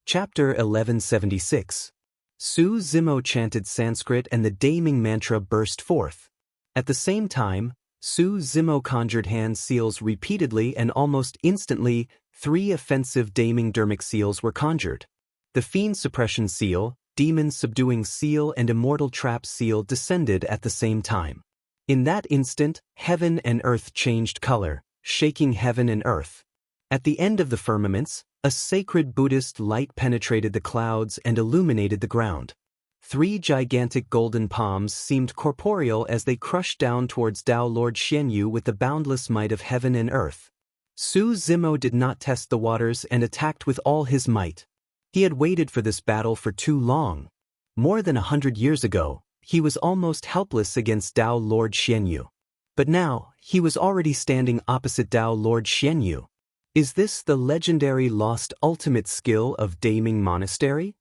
Chapter 1176. Su Zimo chanted Sanskrit and the damning mantra burst forth. At the same time, Su Zimo conjured hand seals repeatedly, and almost instantly, 3 offensive damning dermic seals were conjured. The Fiend Suppression Seal, Demon Subduing Seal and Immortal Trap Seal descended at the same time. In that instant, heaven and earth changed color, shaking heaven and earth. At the end of the firmaments, a sacred Buddhist light penetrated the clouds and illuminated the ground. 3 gigantic golden palms seemed corporeal as they crushed down towards Tao Lord Xianyu with the boundless might of heaven and earth. Su Zimo did not test the waters and attacked with all his might. He had waited for this battle for too long. More than 100 years ago, he was almost helpless against Tao Lord Xianyu. But now, he was already standing opposite Tao Lord Xianyu. Is this the legendary lost ultimate skill of Daming Monastery?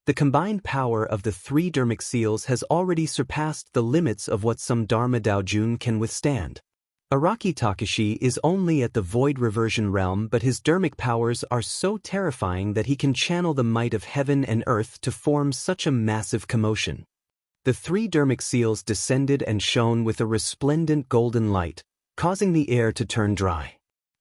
The combined power of the 3 dermic seals has already surpassed the limits of what some Dharma Daojun can withstand. Araki Takashi is only at the void reversion realm, but his dermic powers are so terrifying that he can channel the might of heaven and earth to form such a massive commotion. The 3 dermic seals descended and shone with a resplendent golden light, causing the air to turn dry.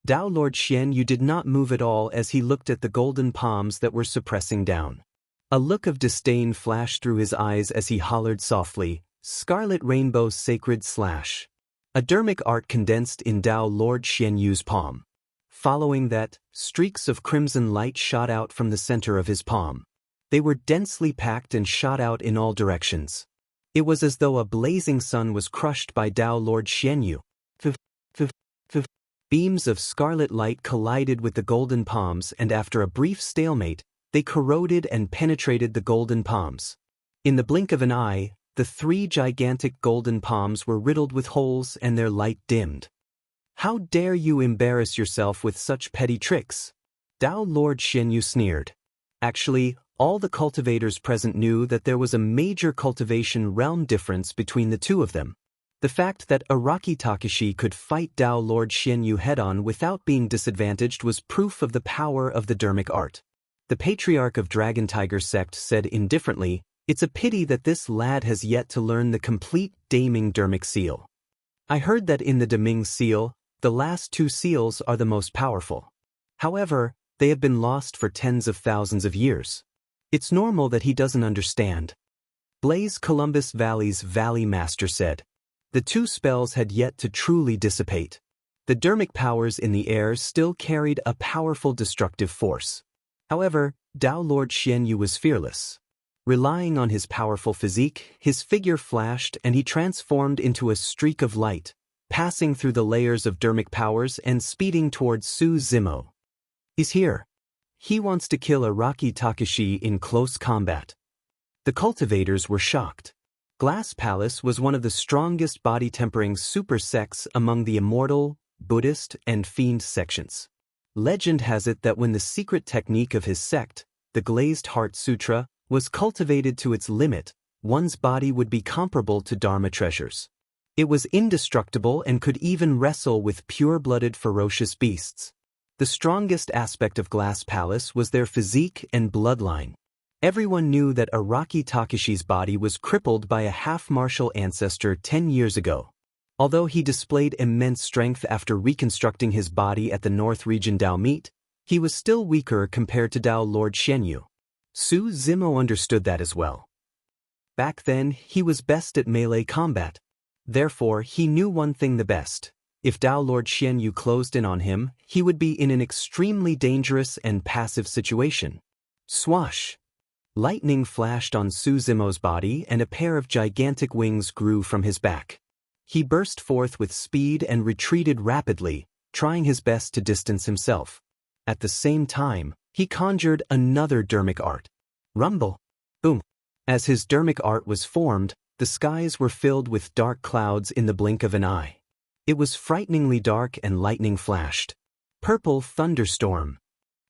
Tao Lord Xianyu did not move at all as he looked at the golden palms that were suppressing down. A look of disdain flashed through his eyes as he hollered softly, "Scarlet Rainbow Sacred Slash." A dermic art condensed in Tao Lord Xianyu's palm. Following that, streaks of crimson light shot out from the center of his palm. They were densely packed and shot out in all directions. It was as though a blazing sun was crushed by Tao Lord Xianyu. Beams of scarlet light collided with the golden palms, and after a brief stalemate, they corroded and penetrated the golden palms. In the blink of an eye, the 3 gigantic golden palms were riddled with holes and their light dimmed. "How dare you embarrass yourself with such petty tricks?" Tao Lord Xianyu sneered. Actually, all the cultivators present knew that there was a major cultivation realm difference between the 2 of them. The fact that Araki Takashi could fight Tao Lord Xianyu head-on without being disadvantaged was proof of the power of the dermic art. The patriarch of Dragon Tiger sect said indifferently, "It's a pity that this lad has yet to learn the complete Daming dermic seal. I heard that in the Daming seal, the last 2 seals are the most powerful. However, they have been lost for tens of thousands of years. It's normal that he doesn't understand." Blaze Columbus Valley's Valley Master said. The 2 spells had yet to truly dissipate. The dermic powers in the air still carried a powerful destructive force. However, Tao Lord Xianyu was fearless. Relying on his powerful physique, his figure flashed and he transformed into a streak of light, passing through the layers of dermic powers and speeding towards Su Zimo. "He's here. He wants to kill Araki Takashi in close combat." The cultivators were shocked. Glass Palace was one of the strongest body-tempering super sects among the Immortal, Buddhist, and Fiend sections. Legend has it that when the secret technique of his sect, the Glazed Heart Sutra, was cultivated to its limit, one's body would be comparable to Dharma treasures. It was indestructible and could even wrestle with pure-blooded ferocious beasts. The strongest aspect of Glass Palace was their physique and bloodline. Everyone knew that Araki Takashi's body was crippled by a half-martial ancestor 10 years ago. Although he displayed immense strength after reconstructing his body at the North Region Dao Meet, he was still weaker compared to Tao Lord Xianyu. Su Zimo understood that as well. Back then, he was best at melee combat. Therefore, he knew one thing the best. If Tao Lord Xianyu closed in on him, he would be in an extremely dangerous and passive situation. Swash! Lightning flashed on Su Zimo's body and a pair of gigantic wings grew from his back. He burst forth with speed and retreated rapidly, trying his best to distance himself. At the same time, he conjured another dermic art. Rumble! Boom! As his dermic art was formed, the skies were filled with dark clouds in the blink of an eye. It was frighteningly dark and lightning flashed. Purple thunderstorm.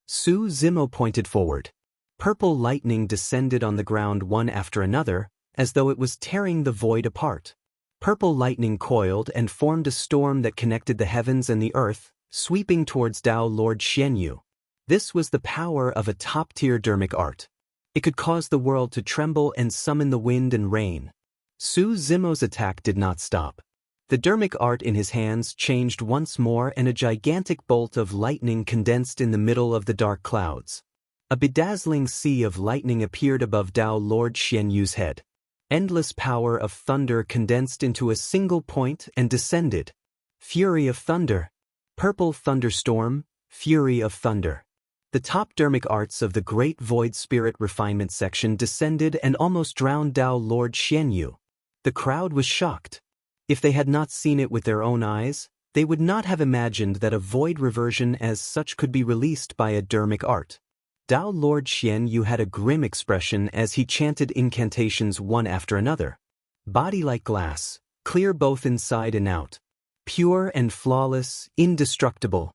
Su Zimo pointed forward. Purple lightning descended on the ground one after another, as though it was tearing the void apart. Purple lightning coiled and formed a storm that connected the heavens and the earth, sweeping towards Tao Lord Xianyu. This was the power of a top-tier dermic art. It could cause the world to tremble and summon the wind and rain. Su Zimo's attack did not stop. The dermic art in his hands changed once more and a gigantic bolt of lightning condensed in the middle of the dark clouds. A bedazzling sea of lightning appeared above Dao Lord Xianyu's head. Endless power of thunder condensed into a single point and descended. Fury of thunder. Purple thunderstorm, fury of thunder. The top dermic arts of the Great Void Spirit Refinement section descended and almost drowned Dao Lord Xianyu. The crowd was shocked. If they had not seen it with their own eyes, they would not have imagined that a void reversion as such could be released by a dermic art. Dao Lord Xianyu had a grim expression as he chanted incantations one after another. Body like glass, clear both inside and out. Pure and flawless, indestructible.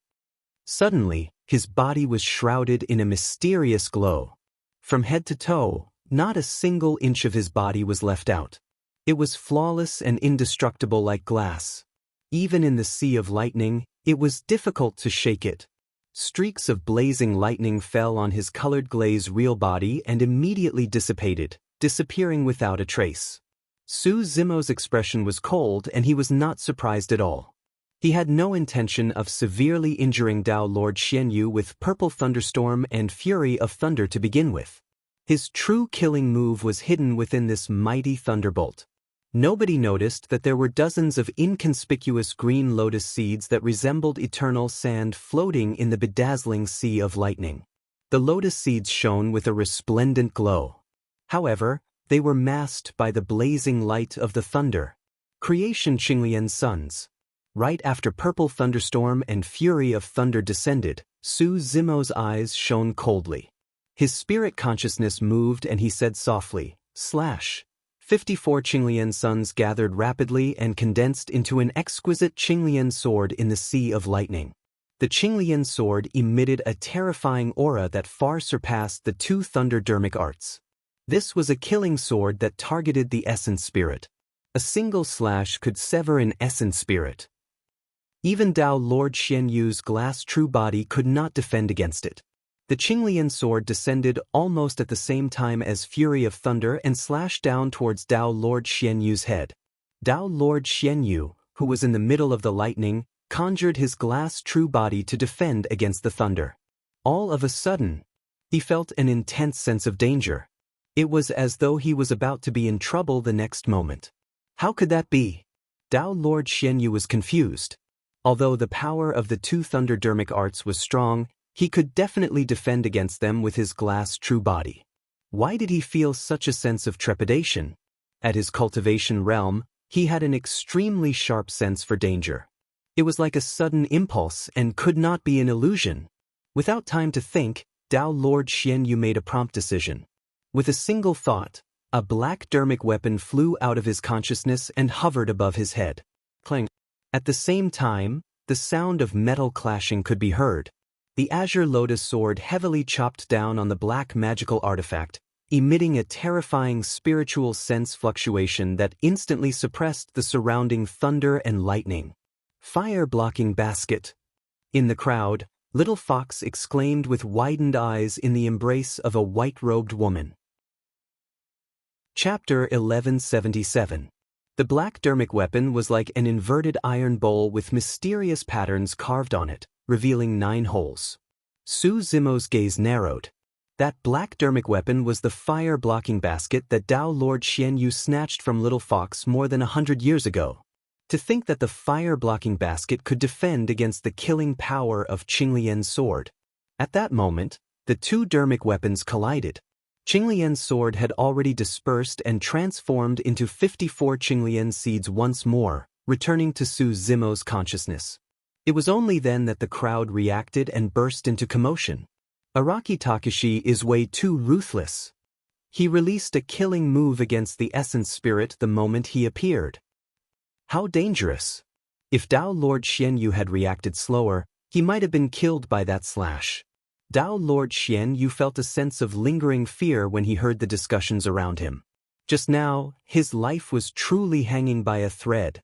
Suddenly, his body was shrouded in a mysterious glow. From head to toe, not a single inch of his body was left out. It was flawless and indestructible like glass. Even in the sea of lightning, it was difficult to shake it. Streaks of blazing lightning fell on his colored glaze real body and immediately dissipated, disappearing without a trace. Su Zimo's expression was cold and he was not surprised at all. He had no intention of severely injuring Dao Lord Xianyu with Purple Thunderstorm and Fury of Thunder to begin with. His true killing move was hidden within this mighty thunderbolt. Nobody noticed that there were dozens of inconspicuous green lotus seeds that resembled eternal sand floating in the bedazzling sea of lightning. The lotus seeds shone with a resplendent glow. However, they were masked by the blazing light of the thunder. Creation Qinglian's sons. Right after Purple Thunderstorm and Fury of Thunder descended, Su Zimo's eyes shone coldly. His spirit consciousness moved and he said softly, "Slash." 54 Qinglian suns gathered rapidly and condensed into an exquisite Qinglian sword in the sea of lightning. The Qinglian sword emitted a terrifying aura that far surpassed the two thunder dermic arts. This was a killing sword that targeted the essence spirit. A single slash could sever an essence spirit. Even Dao Lord Xianyu's glass true body could not defend against it. The Qinglian sword descended almost at the same time as Fury of Thunder and slashed down towards Dao Lord Xianyu's head. Dao Lord Xianyu, who was in the middle of the lightning, conjured his glass true body to defend against the thunder. All of a sudden, he felt an intense sense of danger. It was as though he was about to be in trouble the next moment. How could that be? Dao Lord Xianyu was confused. Although the power of the two thunder dermic arts was strong, he could definitely defend against them with his glass true body. Why did he feel such a sense of trepidation? At his cultivation realm, he had an extremely sharp sense for danger. It was like a sudden impulse and could not be an illusion. Without time to think, Dao Lord Xianyu made a prompt decision. With a single thought, a black dermic weapon flew out of his consciousness and hovered above his head. Clang. At the same time, the sound of metal clashing could be heard. The azure lotus sword heavily chopped down on the black magical artifact, emitting a terrifying spiritual sense fluctuation that instantly suppressed the surrounding thunder and lightning. Fire-blocking basket. In the crowd, Little Fox exclaimed with widened eyes in the embrace of a white-robed woman. Chapter 1177. The black dermic weapon was like an inverted iron bowl with mysterious patterns carved on it, revealing 9 holes. Su Zimo's gaze narrowed. That black dermic weapon was the fire-blocking basket that Dao Lord Xianyu snatched from Little Fox more than 100 years ago. To think that the fire-blocking basket could defend against the killing power of Qinglian's sword. At that moment, the two dermic weapons collided. Qinglian's sword had already dispersed and transformed into 54 Qinglian seeds once more, returning to Su Zimo's consciousness. It was only then that the crowd reacted and burst into commotion. Araki Takashi is way too ruthless. He released a killing move against the essence spirit the moment he appeared. How dangerous! If Dao Lord Xianyu had reacted slower, he might have been killed by that slash. Dao Lord Xianyu felt a sense of lingering fear when he heard the discussions around him. Just now, his life was truly hanging by a thread.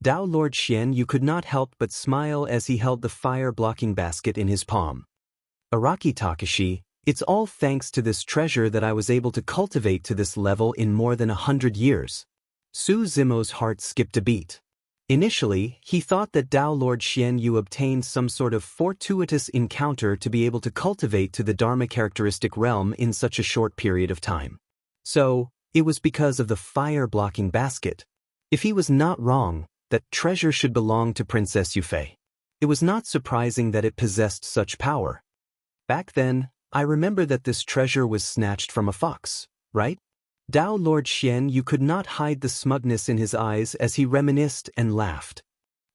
Dao Lord Xianyu could not help but smile as he held the fire-blocking basket in his palm. Araki Takashi, it's all thanks to this treasure that I was able to cultivate to this level in more than 100 years. Suzumo's heart skipped a beat. Initially, he thought that Dao Lord Xian Yu obtained some sort of fortuitous encounter to be able to cultivate to the Dharma characteristic realm in such a short period of time. So, it was because of the fire-blocking basket. If he was not wrong, that treasure should belong to Princess Yufei. It was not surprising that it possessed such power. Back then, I remember that this treasure was snatched from a fox, right? Dao Lord Xian Yu could not hide the smugness in his eyes as he reminisced and laughed.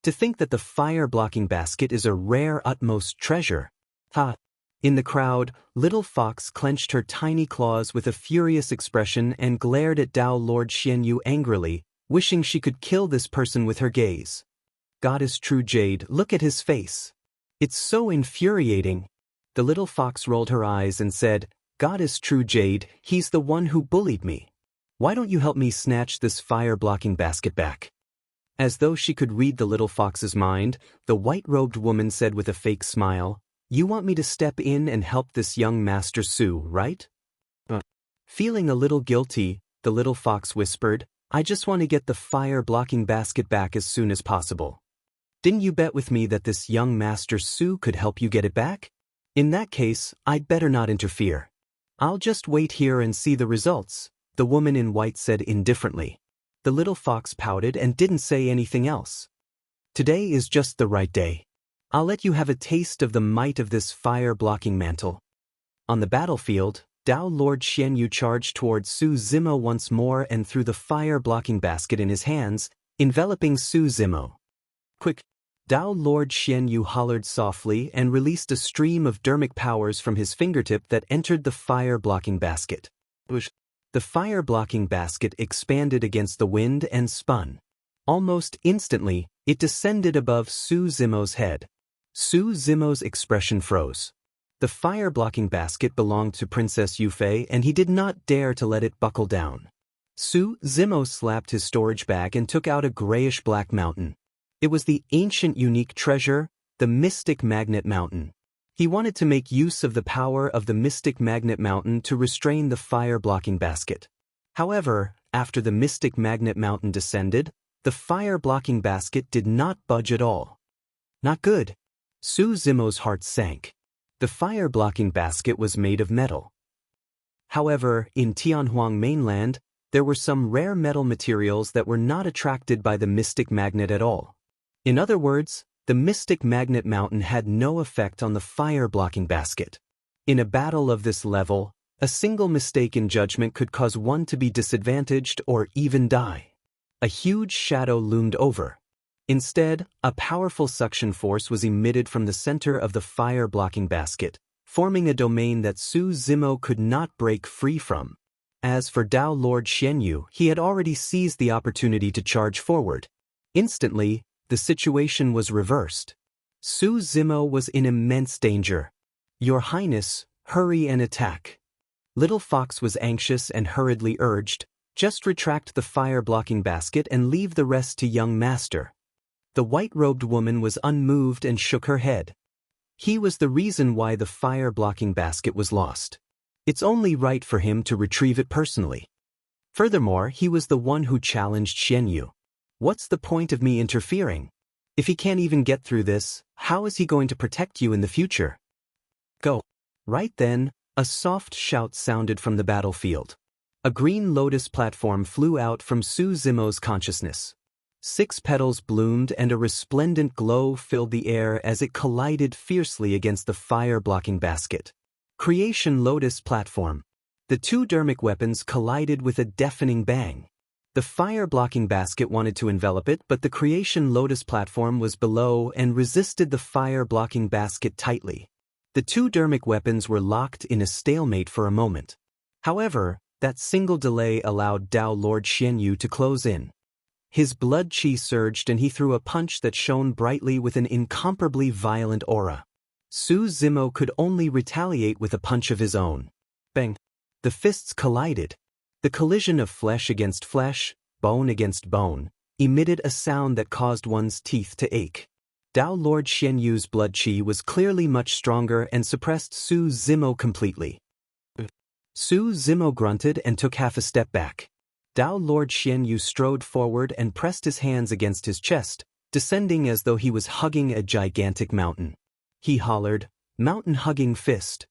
To think that the fire-blocking basket is a rare utmost treasure. Ha! In the crowd, Little Fox clenched her tiny claws with a furious expression and glared at Dao Lord Xian Yu angrily, wishing she could kill this person with her gaze. Goddess True Jade, look at his face. It's so infuriating. The little fox rolled her eyes and said, Goddess True Jade, he's the one who bullied me. Why don't you help me snatch this fire-blocking basket back? As though she could read the little fox's mind, the white-robed woman said with a fake smile, You want me to step in and help this young Master Su, right? Feeling a little guilty, the little fox whispered, I just want to get the fire-blocking basket back as soon as possible. Didn't you bet with me that this young Master Su could help you get it back? In that case, I'd better not interfere. I'll just wait here and see the results, the woman in white said indifferently. The little fox pouted and didn't say anything else. Today is just the right day. I'll let you have a taste of the might of this fire-blocking mantle. On the battlefield, Dao Lord Xian Yu charged towards Su Zimo once more and threw the fire-blocking basket in his hands, enveloping Su Zimo. Quick! Dao Lord Xian Yu hollered softly and released a stream of dermic powers from his fingertip that entered the fire-blocking basket. The fire-blocking basket expanded against the wind and spun. Almost instantly, it descended above Su Zimo's head. Su Zimo's expression froze. The fire-blocking basket belonged to Princess Yufei and he did not dare to let it buckle down. Su Zimo slapped his storage bag and took out a grayish-black mountain. It was the ancient unique treasure, the Mystic Magnet Mountain. He wanted to make use of the power of the Mystic Magnet Mountain to restrain the fire-blocking basket. However, after the Mystic Magnet Mountain descended, the fire-blocking basket did not budge at all. Not good. Su Zimo's heart sank. The fire-blocking basket was made of metal. However, in Tianhuang mainland, there were some rare metal materials that were not attracted by the Mystic Magnet at all. In other words, the Mystic Magnet Mountain had no effect on the fire-blocking basket. In a battle of this level, a single mistake in judgment could cause one to be disadvantaged or even die. A huge shadow loomed over. Instead, a powerful suction force was emitted from the center of the fire-blocking basket, forming a domain that Su Zimo could not break free from. As for Dao Lord Xian Yu, he had already seized the opportunity to charge forward. Instantly, the situation was reversed. Su Zimo was in immense danger. Your Highness, hurry and attack. Little Fox was anxious and hurriedly urged, just retract the fire-blocking basket and leave the rest to young master. The white-robed woman was unmoved and shook her head. He was the reason why the fire-blocking basket was lost. It's only right for him to retrieve it personally. Furthermore, he was the one who challenged Xian Yu. What's the point of me interfering? If he can't even get through this, how is he going to protect you in the future? Go. Right then, a soft shout sounded from the battlefield. A green lotus platform flew out from Su Zimo's consciousness. 6 petals bloomed and a resplendent glow filled the air as it collided fiercely against the fire-blocking basket. Creation Lotus Platform. The 2 dermic weapons collided with a deafening bang. The fire-blocking basket wanted to envelop it, but the Creation Lotus Platform was below and resisted the fire-blocking basket tightly. The 2 dermic weapons were locked in a stalemate for a moment. However, that single delay allowed Dao Lord Xian Yu to close in. His blood qi surged and he threw a punch that shone brightly with an incomparably violent aura. Su Zimo could only retaliate with a punch of his own. Bang! The fists collided. The collision of flesh against flesh, bone against bone, emitted a sound that caused one's teeth to ache. Tao Lord Xianyu's blood qi was clearly much stronger and suppressed Su Zimo completely. Su Zimo grunted and took half a step back. Tao Lord Xianyu strode forward and pressed his hands against his chest, descending as though he was hugging a gigantic mountain. He hollered, "Mountain-hugging fist."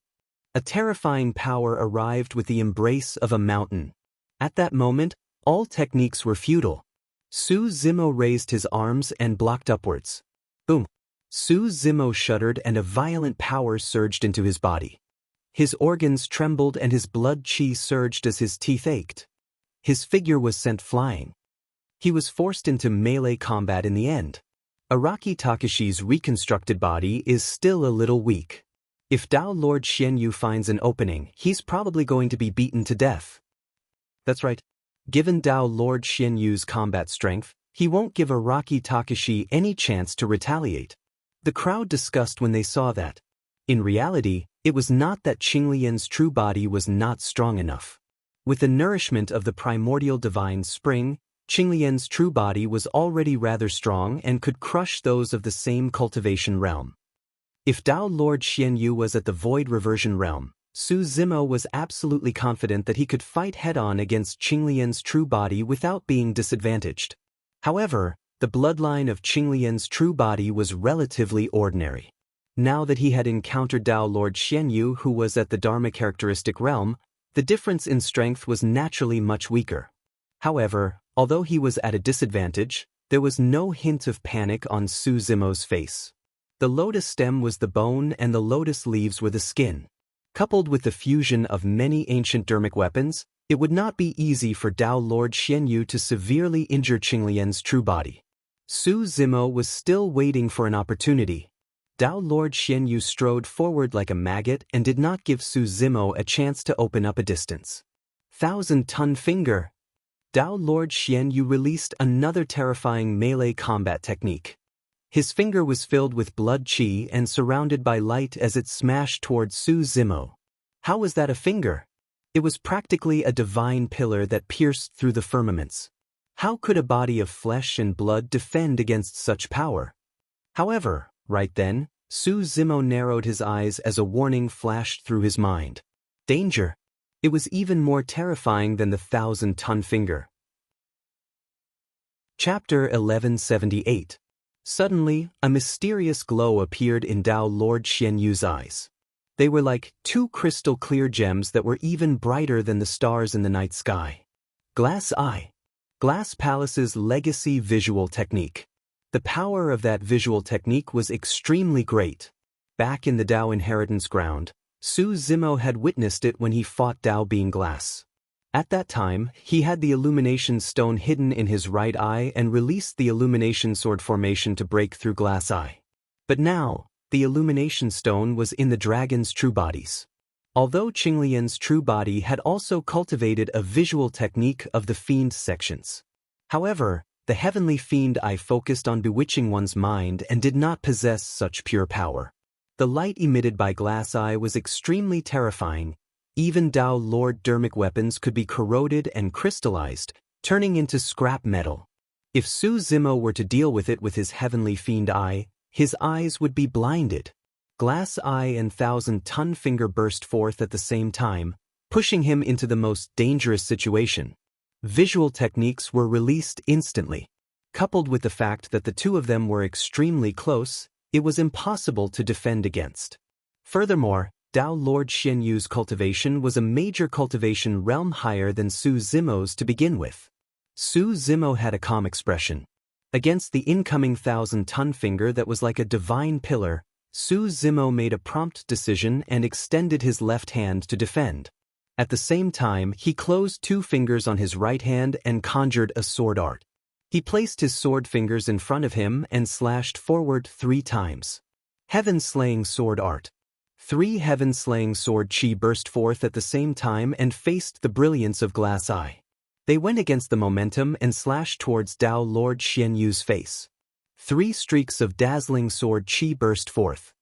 A terrifying power arrived with the embrace of a mountain. At that moment, all techniques were futile. Su Zimo raised his arms and blocked upwards. Boom! Su Zimo shuddered and a violent power surged into his body. His organs trembled and his blood qi surged as his teeth ached. His figure was sent flying. He was forced into melee combat in the end. Araki Takashi's reconstructed body is still a little weak. If Tao Lord Xianyu finds an opening, he's probably going to be beaten to death. That's right. Given Tao Lord Xianyu's combat strength, he won't give Araki Takashi any chance to retaliate. The crowd discussed when they saw that. In reality, it was not that Qinglian's true body was not strong enough. With the nourishment of the primordial divine spring, Qinglian's true body was already rather strong and could crush those of the same cultivation realm. If Tao Lord Xianyu was at the void reversion realm, Su Zimo was absolutely confident that he could fight head-on against Qinglian's true body without being disadvantaged. However, the bloodline of Qinglian's true body was relatively ordinary. Now that he had encountered Tao Lord Xianyu, who was at the Dharma characteristic realm, the difference in strength was naturally much weaker. However, although he was at a disadvantage, there was no hint of panic on Su Zimo's face. The lotus stem was the bone and the lotus leaves were the skin. Coupled with the fusion of many ancient dermic weapons, it would not be easy for Tao Lord Xianyu to severely injure Qinglian's true body. Su Zimo was still waiting for an opportunity. Tao Lord Xianyu strode forward like a maggot and did not give Su Zimo a chance to open up a distance. 1,000-ton finger. Tao Lord Xianyu released another terrifying melee combat technique. His finger was filled with blood qi and surrounded by light as it smashed towards Su Zimo. How was that a finger? It was practically a divine pillar that pierced through the firmaments. How could a body of flesh and blood defend against such power? However, right then, Su Zimo narrowed his eyes as a warning flashed through his mind. Danger! It was even more terrifying than the 1,000-ton finger. Chapter 1178. Suddenly, a mysterious glow appeared in Tao Lord Xianyu's eyes. They were like two crystal-clear gems that were even brighter than the stars in the night sky. Glass Eye. Glass Palace's legacy visual technique. The power of that visual technique was extremely great. Back in the Tao inheritance ground, Su Zimo had witnessed it when he fought Tao Being Glass. At that time, he had the illumination stone hidden in his right eye and released the illumination sword formation to break through Glass Eye. But now, the illumination stone was in the dragon's true bodies. Although Qinglian's true body had also cultivated a visual technique of the fiend sections. However, the heavenly fiend eye focused on bewitching one's mind and did not possess such pure power. The light emitted by Glass Eye was extremely terrifying. Even Tao Lord dermic weapons could be corroded and crystallized, turning into scrap metal. If Su Zimo were to deal with it with his heavenly fiend eye, his eyes would be blinded. Glass Eye and 1,000-ton finger burst forth at the same time, pushing him into the most dangerous situation. Visual techniques were released instantly. Coupled with the fact that the two of them were extremely close, it was impossible to defend against. Furthermore, Tao Lord Xianyu's cultivation was a major cultivation realm higher than Su Zimo's to begin with. Su Zimo had a calm expression. Against the incoming 1,000-ton finger that was like a divine pillar, Su Zimo made a prompt decision and extended his left hand to defend. At the same time, he closed two fingers on his right hand and conjured a sword art. He placed his sword fingers in front of him and slashed forward 3 times. Heaven-slaying sword art. 3 heaven-slaying sword chi burst forth at the same time and faced the brilliance of Glass Eye. They went against the momentum and slashed towards Tao Lord Xianyu's face. 3 streaks of dazzling sword chi burst forth.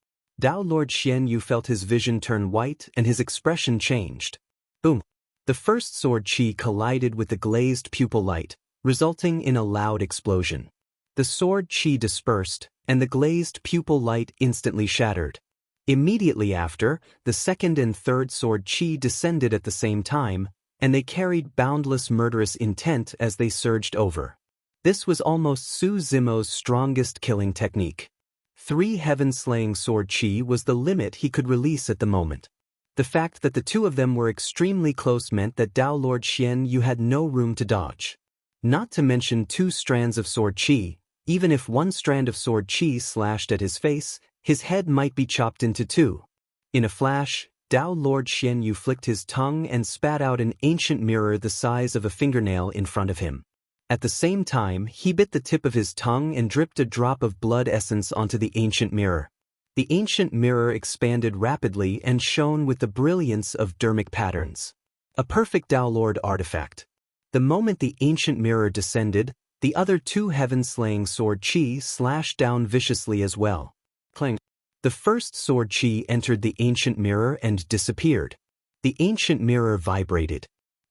Tao Lord Xianyu felt his vision turn white and his expression changed. Boom! The first sword chi collided with the glazed pupil light, resulting in a loud explosion. The sword chi dispersed, and the glazed pupil light instantly shattered. Immediately after, the second and third sword chi descended at the same time, and they carried boundless murderous intent as they surged over. This was almost Su Zimo's strongest killing technique. 3 heaven-slaying sword chi was the limit he could release at the moment. The fact that the two of them were extremely close meant that Dao Lord Xian Yu had no room to dodge. Not to mention 2 strands of sword chi. Even if one strand of sword chi slashed at his face, his head might be chopped into 2. In a flash, Dao Lord Xian Yu flicked his tongue and spat out an ancient mirror the size of a fingernail in front of him. At the same time, he bit the tip of his tongue and dripped a drop of blood essence onto the ancient mirror. The ancient mirror expanded rapidly and shone with the brilliance of dermic patterns. A perfect Dao Lord artifact. The moment the ancient mirror descended, the other 2 heaven-slaying sword chi slashed down viciously as well. Clang. The first sword chi entered the ancient mirror and disappeared. The ancient mirror vibrated.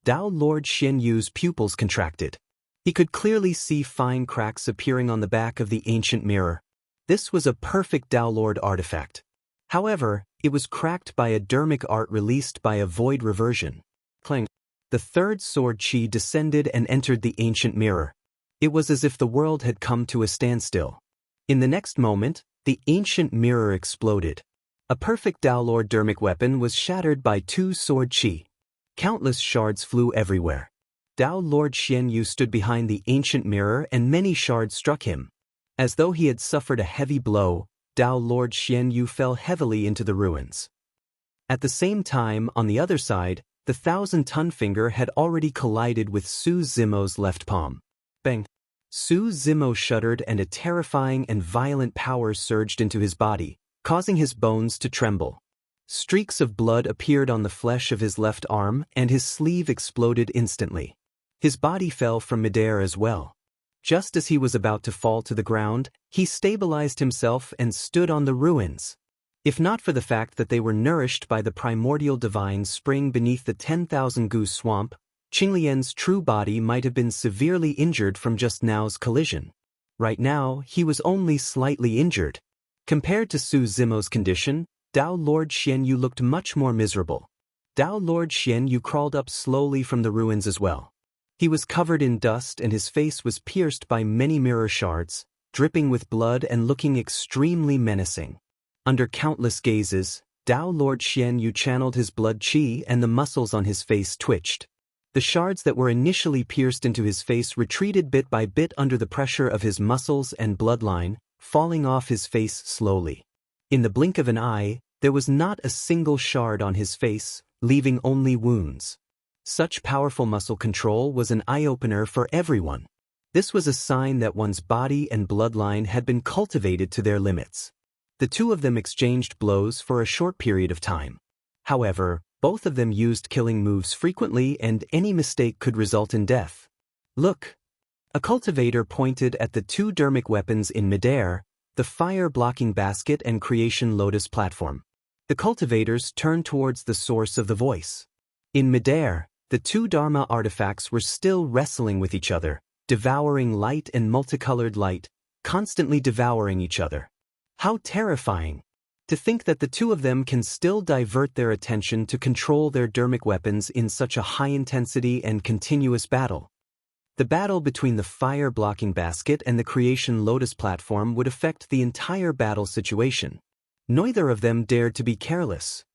Dao Lord Xian Yu's pupils contracted. He could clearly see fine cracks appearing on the back of the ancient mirror. This was a perfect Dao Lord artifact. However, it was cracked by a dermic art released by a void reversion. Clang. The third sword chi descended and entered the ancient mirror. It was as if the world had come to a standstill. In the next moment, the ancient mirror exploded. A perfect Dao Lord dermic weapon was shattered by 2 sword chi. Countless shards flew everywhere. Dao Lord Xian Yu stood behind the ancient mirror and many shards struck him. As though he had suffered a heavy blow, Dao Lord Xian Yu fell heavily into the ruins. At the same time, on the other side, the 1,000-ton finger had already collided with Su Zimo's left palm. Bang! Su Zimo shuddered and a terrifying and violent power surged into his body, causing his bones to tremble. Streaks of blood appeared on the flesh of his left arm and his sleeve exploded instantly. His body fell from midair as well. Just as he was about to fall to the ground, he stabilized himself and stood on the ruins. If not for the fact that they were nourished by the primordial divine spring beneath the 10,000 goose swamp, Qinglian's true body might have been severely injured from just now's collision. Right now, he was only slightly injured. Compared to Su Zimo's condition, Dao Lord Xian Yu looked much more miserable. Dao Lord Xian Yu crawled up slowly from the ruins as well. He was covered in dust and his face was pierced by many mirror shards, dripping with blood and looking extremely menacing. Under countless gazes, Dao Lord Xian Yu channeled his blood qi and the muscles on his face twitched. The shards that were initially pierced into his face retreated bit by bit under the pressure of his muscles and bloodline, falling off his face slowly. In the blink of an eye, there was not a single shard on his face, leaving only wounds. Such powerful muscle control was an eye-opener for everyone. This was a sign that one's body and bloodline had been cultivated to their limits. The two of them exchanged blows for a short period of time. However, both of them used killing moves frequently and any mistake could result in death. Look! A cultivator pointed at the 2 dermic weapons in midair, the fire-blocking basket and creation lotus platform. The cultivators turned towards the source of the voice. In midair, the 2 Dharma artifacts were still wrestling with each other, devouring light and multicolored light, constantly devouring each other. How terrifying! To think that the 2 of them can still divert their attention to control their dermic weapons in such a high-intensity and continuous battle. The battle between the fire-blocking basket and the creation lotus platform would affect the entire battle situation. Neither of them dared to be careless.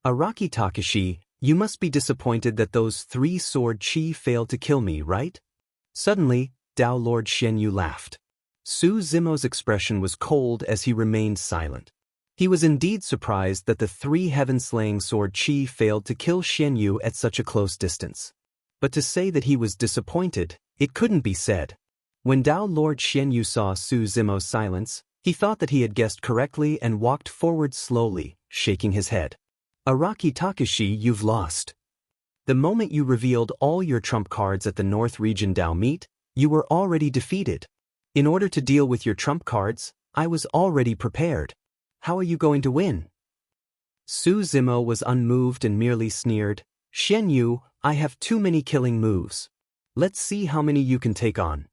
Araki Takashi, you must be disappointed that those 3 sword chi failed to kill me, right? Suddenly, Dao Lord Xian Yu laughed. Su Zimo's expression was cold as he remained silent. He was indeed surprised that the 3 heaven-slaying sword chi failed to kill Xian Yu at such a close distance. But to say that he was disappointed, it couldn't be said. When Dao Lord Xian Yu saw Su Zimo's silence, he thought that he had guessed correctly and walked forward slowly, shaking his head. Araki Takashi, you've lost. The moment you revealed all your trump cards at the North Region Dao meet, you were already defeated. In order to deal with your trump cards, I was already prepared. How are you going to win? Su Zimo was unmoved and merely sneered, Xian Yu, I have too many killing moves. Let's see how many you can take on.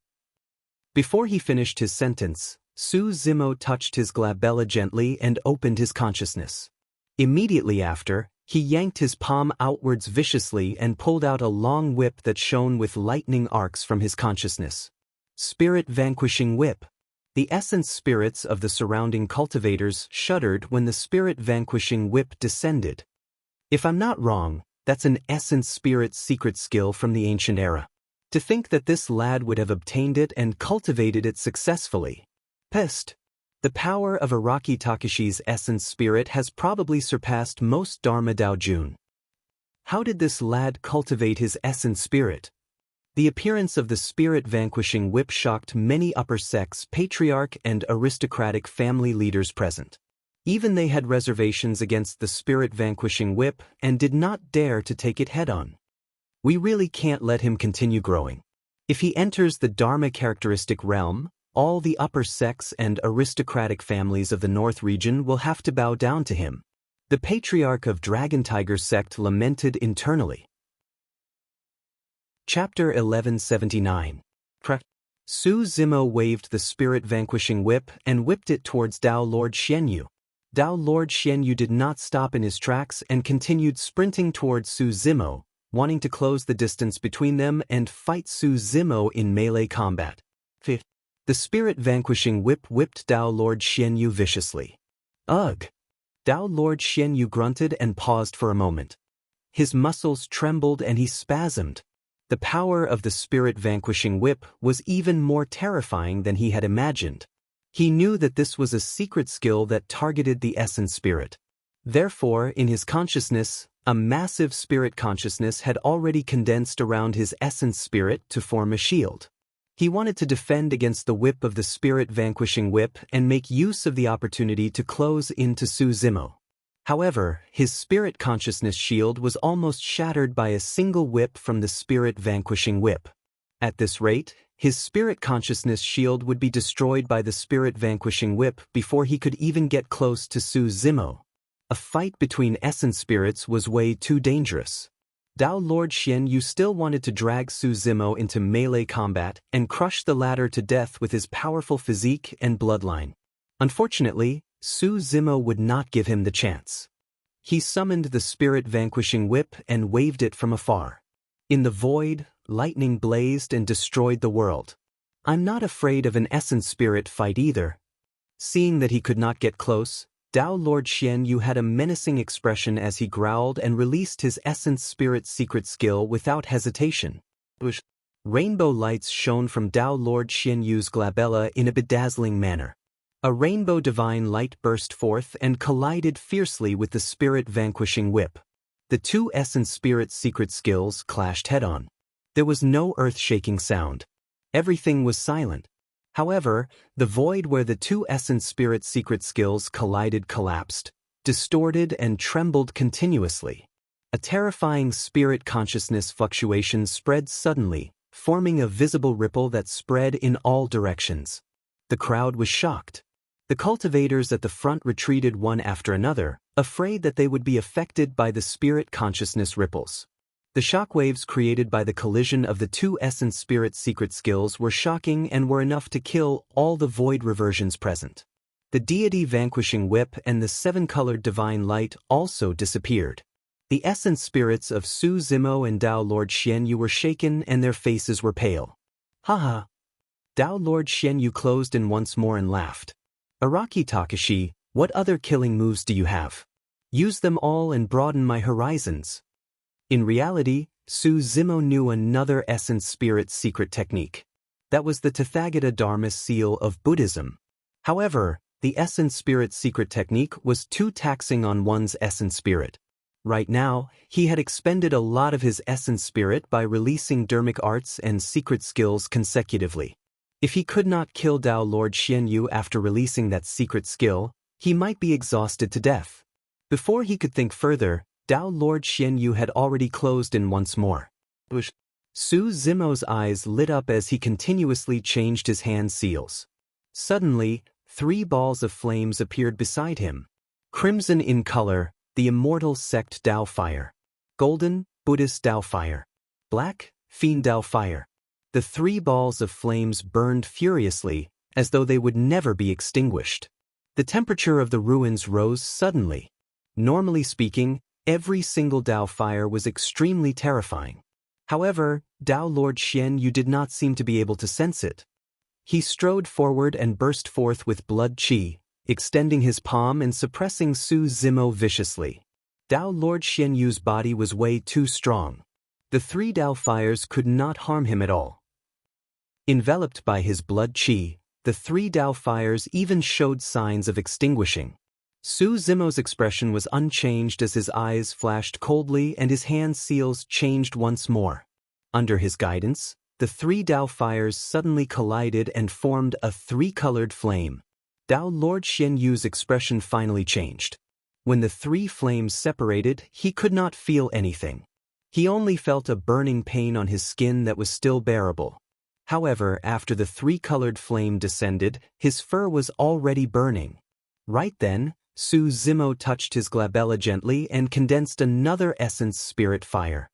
Before he finished his sentence, Su Zimo touched his glabella gently and opened his consciousness. Immediately after, he yanked his palm outwards viciously and pulled out a long whip that shone with lightning arcs from his consciousness. Spirit Vanquishing Whip. The essence spirits of the surrounding cultivators shuddered when the Spirit Vanquishing Whip descended. If I'm not wrong, that's an essence spirit secret skill from the ancient era. To think that this lad would have obtained it and cultivated it successfully. Pest. The power of Araki Takashi's essence spirit has probably surpassed most Dharma Daojun. How did this lad cultivate his essence spirit? The appearance of the Spirit Vanquishing Whip shocked many upper sex, patriarch and aristocratic family leaders present. Even they had reservations against the Spirit Vanquishing Whip and did not dare to take it head-on. We really can't let him continue growing. If he enters the Dharma characteristic realm, all the upper sex and aristocratic families of the North region will have to bow down to him. The patriarch of Dragon Tiger sect lamented internally. Chapter 1179. Su Zimo waved the Spirit Vanquishing Whip and whipped it towards Dao Lord Xianyu. Dao Lord Xianyu did not stop in his tracks and continued sprinting towards Su Zimo, wanting to close the distance between them and fight Su Zimo in melee combat. The Spirit Vanquishing Whip whipped Dao Lord Xianyu viciously. Ugh! Dao Lord Xianyu grunted and paused for a moment. His muscles trembled and he spasmed. The power of the Spirit Vanquishing Whip was even more terrifying than he had imagined. He knew that this was a secret skill that targeted the essence spirit. Therefore, in his consciousness, a massive spirit consciousness had already condensed around his essence spirit to form a shield. He wanted to defend against the whip of the Spirit Vanquishing Whip and make use of the opportunity to close into Su Zimo. However, his spirit consciousness shield was almost shattered by a single whip from the Spirit Vanquishing Whip. At this rate, his spirit consciousness shield would be destroyed by the Spirit Vanquishing Whip before he could even get close to Su Zimo. A fight between essence spirits was way too dangerous. Dao Lord Xianyu still wanted to drag Su Zimo into melee combat and crush the latter to death with his powerful physique and bloodline. Unfortunately, Su Zimo would not give him the chance. He summoned the Spirit Vanquishing Whip and waved it from afar. In the void, lightning blazed and destroyed the world. I'm not afraid of an essence spirit fight either. Seeing that he could not get close, Dao Lord Xianyu had a menacing expression as he growled and released his essence spirit secret skill without hesitation. Rainbow lights shone from Dao Lord Xianyu's glabella in a bedazzling manner. A rainbow divine light burst forth and collided fiercely with the Spirit Vanquishing Whip. The two essence spirit secret skills clashed head-on. There was no earth-shaking sound. Everything was silent. However, the void where the two essence spirit secret skills collided collapsed, distorted and trembled continuously. A terrifying spirit consciousness fluctuation spread suddenly, forming a visible ripple that spread in all directions. The crowd was shocked. The cultivators at the front retreated one after another, afraid that they would be affected by the spirit consciousness ripples. The shockwaves created by the collision of the two essence spirit secret skills were shocking and were enough to kill all the void reversions present. The deity vanquishing whip and the seven-colored divine light also disappeared. The essence spirits of Su Zimo and Dao Lord Xianyu were shaken and their faces were pale. Haha. Dao Lord Xianyu closed in once more and laughed. Araki Takashi, what other killing moves do you have? Use them all and broaden my horizons. In reality, Su Zimo knew another essence spirit secret technique. That was the Tathagata Dharma seal of Buddhism. However, the essence spirit secret technique was too taxing on one's essence spirit. Right now, he had expended a lot of his essence spirit by releasing dharmic arts and secret skills consecutively. If he could not kill Dao Lord Xianyu after releasing that secret skill, he might be exhausted to death. Before he could think further, Dao Lord Xianyu had already closed in once more. Su Zimo's eyes lit up as he continuously changed his hand seals. Suddenly, 3 balls of flames appeared beside him. Crimson in color, the immortal sect Dao Fire. Golden, Buddhist Dao Fire. Black, Fiend Dao Fire. The 3 balls of flames burned furiously, as though they would never be extinguished. The temperature of the ruins rose suddenly. Normally speaking, every single Dao fire was extremely terrifying. However, Dao Lord Xian Yu did not seem to be able to sense it. He strode forward and burst forth with blood qi, extending his palm and suppressing Su Zimo viciously. Dao Lord Xian Yu's body was way too strong. The three Dao fires could not harm him at all. Enveloped by his blood qi, the three Dao fires even showed signs of extinguishing. Su Zimo's expression was unchanged as his eyes flashed coldly and his hand seals changed once more. Under his guidance, the three Dao fires suddenly collided and formed a three-colored flame. Dao Lord Xian Yu's expression finally changed. When the three flames separated, he could not feel anything. He only felt a burning pain on his skin that was still bearable. However, after the three-colored flame descended, his fur was already burning. Right then, Su Zimo touched his glabella gently and condensed another essence spirit fire.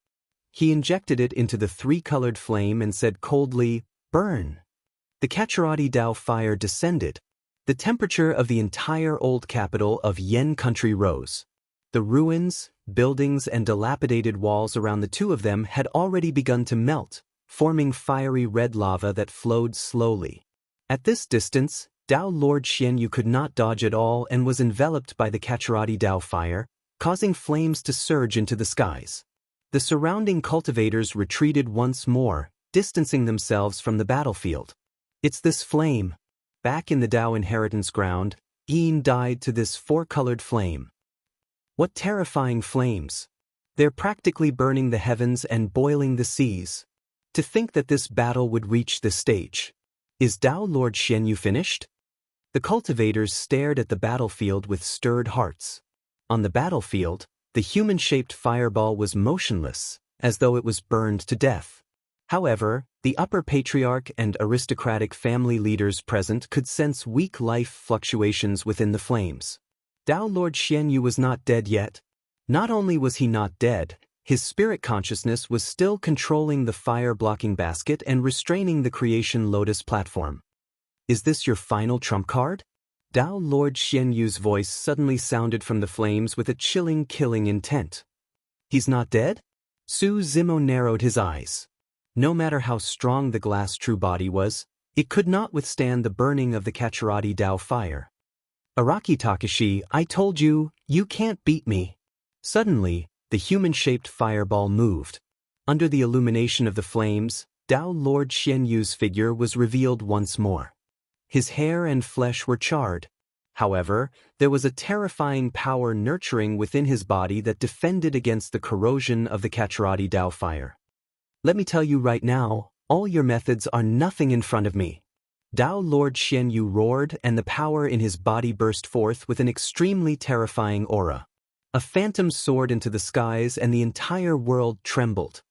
He injected it into the three-colored flame and said coldly, "Burn." The Kacharati Dao fire descended. The temperature of the entire old capital of Yen country rose. The ruins, buildings and dilapidated walls around the two of them had already begun to melt, forming fiery red lava that flowed slowly. At this distance, Dao Lord Xian Yu could not dodge at all and was enveloped by the Kacharati Dao fire, causing flames to surge into the skies. The surrounding cultivators retreated once more, distancing themselves from the battlefield. "It's this flame." Back in the Dao inheritance ground, Yin died to this four-colored flame. What terrifying flames! They're practically burning the heavens and boiling the seas. To think that this battle would reach this stage. Is Dao Lord Xian Yu finished? The cultivators stared at the battlefield with stirred hearts. On the battlefield, the human-shaped fireball was motionless, as though it was burned to death. However, the upper patriarch and aristocratic family leaders present could sense weak life fluctuations within the flames. Dao Lord Xian Yu was not dead yet. Not only was he not dead, his spirit consciousness was still controlling the fire-blocking basket and restraining the creation lotus platform. "Is this your final trump card?" Dao Lord Xian Yu's voice suddenly sounded from the flames with a chilling, killing intent. "He's not dead?" Su Zimo narrowed his eyes. No matter how strong the glass true body was, it could not withstand the burning of the Kacharati Dao fire. "Araki Takashi, I told you, you can't beat me." Suddenly, the human-shaped fireball moved. Under the illumination of the flames, Dao Lord Xian Yu's figure was revealed once more. His hair and flesh were charred. However, there was a terrifying power nurturing within his body that defended against the corrosion of the Kacharati Dao fire. "Let me tell you right now, all your methods are nothing in front of me." Dao Lord Xian Yu roared and the power in his body burst forth with an extremely terrifying aura. A phantom soared into the skies and the entire world trembled.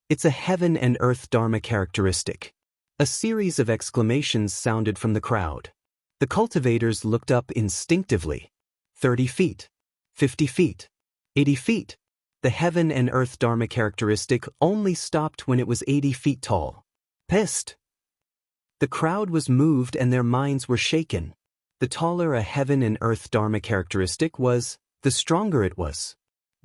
"It's a heaven and earth dharma characteristic." A series of exclamations sounded from the crowd. The cultivators looked up instinctively. 30 feet. 50 feet. 80 feet. The heaven and earth dharma characteristic only stopped when it was 80 feet tall. Pissed. The crowd was moved and their minds were shaken. The taller a heaven and earth dharma characteristic was, the stronger it was.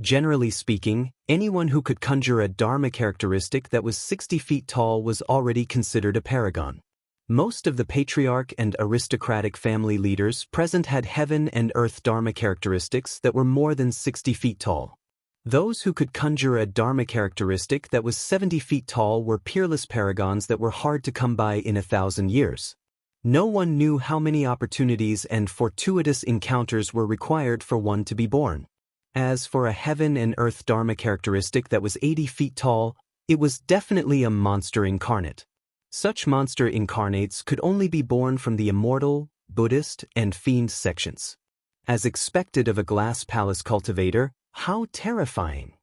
Generally speaking, anyone who could conjure a dharma characteristic that was 60 feet tall was already considered a paragon. Most of the patriarch and aristocratic family leaders present had heaven and earth dharma characteristics that were more than 60 feet tall. Those who could conjure a dharma characteristic that was 70 feet tall were peerless paragons that were hard to come by in 1,000 years. No one knew how many opportunities and fortuitous encounters were required for one to be born. As for a heaven and earth dharma characteristic that was 80 feet tall, it was definitely a monster incarnate. Such monster incarnates could only be born from the immortal, Buddhist, and fiend sections. As expected of a glass palace cultivator, how terrifying!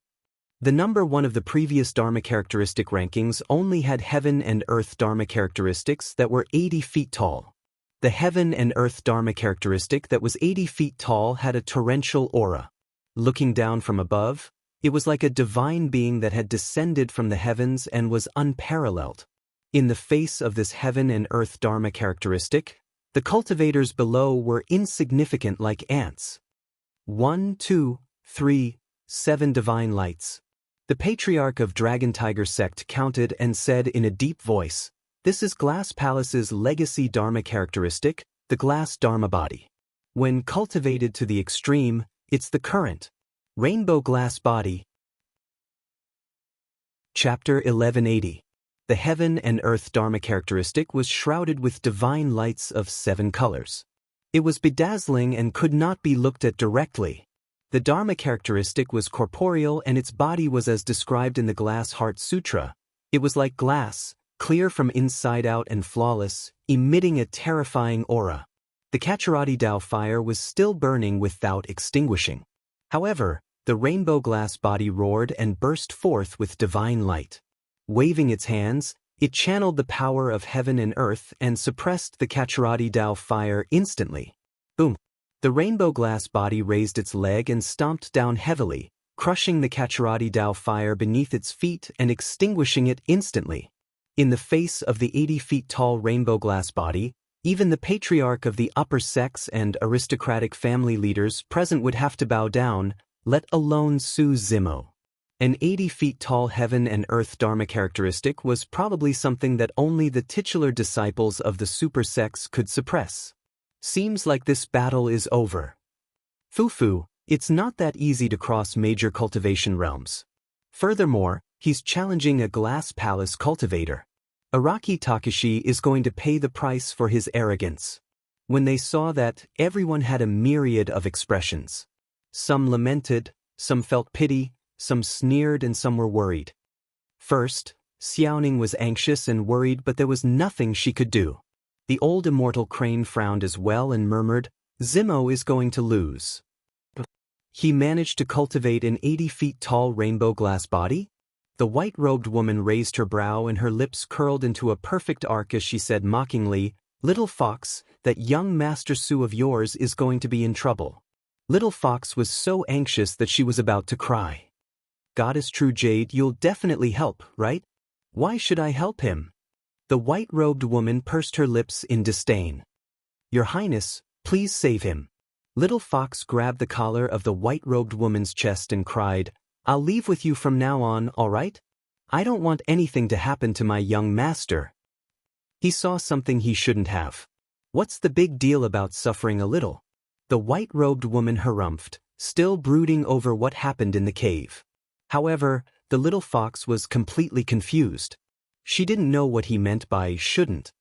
The number one of the previous dharma characteristic rankings only had heaven and earth dharma characteristics that were 80 feet tall. The heaven and earth dharma characteristic that was 80 feet tall had a torrential aura. Looking down from above, it was like a divine being that had descended from the heavens and was unparalleled. In the face of this heaven and earth dharma characteristic, The cultivators below were insignificant like ants. 1, 2, 3, 7 divine lights. The patriarch of Dragon Tiger sect counted and said in a deep voice, "This is Glass Palace's legacy Dharma characteristic, the glass Dharma body. When cultivated to the extreme, it's the current rainbow glass body." Chapter 1180. The heaven and earth Dharma characteristic was shrouded with divine lights of 7 colors. It was bedazzling and could not be looked at directly. The Dharma characteristic was corporeal and its body was as described in the Glass Heart Sutra. It was like glass, clear from inside out and flawless, emitting a terrifying aura. The Kacharati Tao fire was still burning without extinguishing. However, the rainbow glass body roared and burst forth with divine light. Waving its hands, it channeled the power of heaven and earth and suppressed the Kacharati Tao fire instantly. Boom! The rainbow glass body raised its leg and stomped down heavily, crushing the Kacharati Tao fire beneath its feet and extinguishing it instantly. In the face of the 80 feet tall rainbow glass body, even the patriarch of the upper sex and aristocratic family leaders present would have to bow down, let alone Su Zimo. An 80 feet tall heaven and earth Dharma characteristic was probably something that only the titular disciples of the super sex could suppress. Seems like this battle is over. Fufu, it's not that easy to cross major cultivation realms. Furthermore, he's challenging a Glass Palace cultivator. Araki Takashi is going to pay the price for his arrogance. When they saw that, everyone had a myriad of expressions. Some lamented, some felt pity, some sneered and some were worried. First, Xiaoning was anxious and worried, but there was nothing she could do. The old immortal crane frowned as well and murmured, "Zimo is going to lose." He managed to cultivate an 80 feet tall rainbow glass body? The white-robed woman raised her brow and her lips curled into a perfect arc as she said mockingly, "Little Fox, that young Master Su of yours is going to be in trouble." Little Fox was so anxious that she was about to cry. "Goddess True Jade, you'll definitely help, right? Why should I help him?" The white-robed woman pursed her lips in disdain. "Your Highness, please save him." Little Fox grabbed the collar of the white-robed woman's chest and cried, "I'll leave with you from now on, all right? I don't want anything to happen to my young master." He saw something he shouldn't have. What's the big deal about suffering a little? The white-robed woman harumphed, still brooding over what happened in the cave. However, the little fox was completely confused. She didn't know what he meant by shouldn't.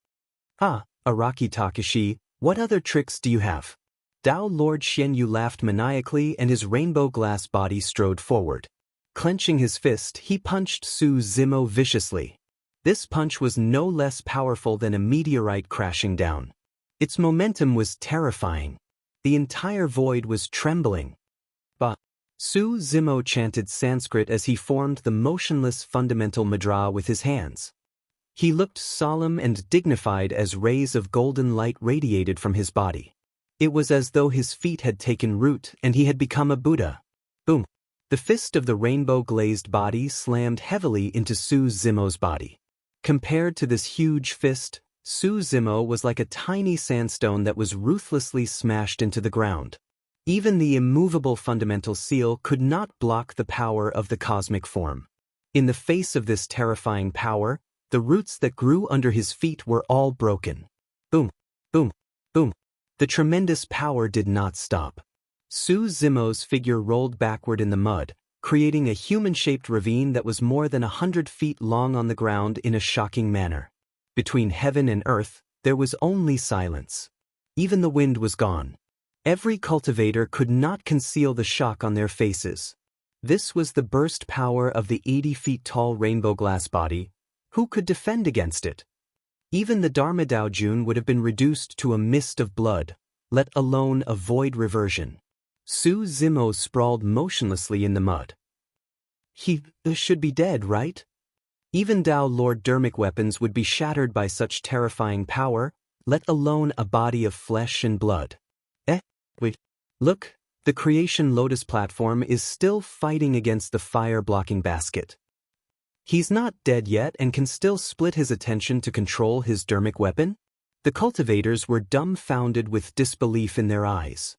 "Ah, Araki Takashi, what other tricks do you have?" Tao Lord Xianyu laughed maniacally and his rainbow glass body strode forward. Clenching his fist, he punched Su Zimo viciously. This punch was no less powerful than a meteorite crashing down. Its momentum was terrifying. The entire void was trembling. Ba. Su Zimo chanted Sanskrit as he formed the motionless fundamental mudra with his hands. He looked solemn and dignified as rays of golden light radiated from his body. It was as though his feet had taken root and he had become a Buddha. Boom! The fist of the rainbow-glazed body slammed heavily into Su Zimo's body. Compared to this huge fist, Su Zimo was like a tiny sandstone that was ruthlessly smashed into the ground. Even the immovable fundamental seal could not block the power of the cosmic form. In the face of this terrifying power, the roots that grew under his feet were all broken. Boom! Boom! Boom! The tremendous power did not stop. Su Zimo's figure rolled backward in the mud, creating a human-shaped ravine that was more than 100 feet long on the ground in a shocking manner. Between heaven and earth, there was only silence. Even the wind was gone. Every cultivator could not conceal the shock on their faces. This was the burst power of the 80 feet tall rainbow glass body. Who could defend against it? Even the Dharma Daojun would have been reduced to a mist of blood, let alone a void reversion. Su Zimo sprawled motionlessly in the mud. He should be dead, right? Even Tao Lord Dermic weapons would be shattered by such terrifying power, let alone a body of flesh and blood. Wait. Look, the Creation Lotus platform is still fighting against the fire-blocking basket. He's not dead yet and can still split his attention to control his dermic weapon? The cultivators were dumbfounded with disbelief in their eyes.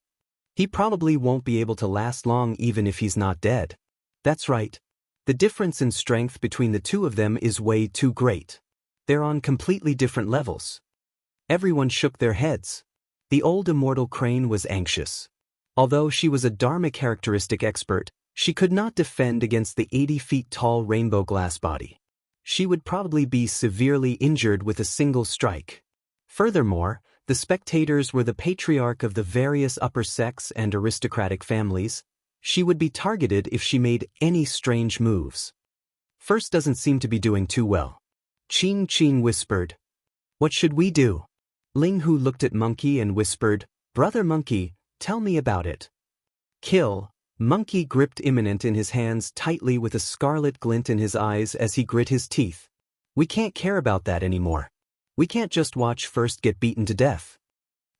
He probably won't be able to last long even if he's not dead. That's right. The difference in strength between the two of them is way too great. They're on completely different levels. Everyone shook their heads. The old immortal crane was anxious. Although she was a Dharma characteristic expert, she could not defend against the 80 feet tall rainbow glass body. She would probably be severely injured with a single strike. Furthermore, the spectators were the patriarch of the various upper sects and aristocratic families. She would be targeted if she made any strange moves. First doesn't seem to be doing too well. Qing Qing whispered. What should we do? Ling Hu looked at Monkey and whispered, Brother Monkey, tell me about it. Kill. Monkey gripped Imminent in his hands tightly with a scarlet glint in his eyes as he grit his teeth. We can't care about that anymore. We can't just watch First get beaten to death.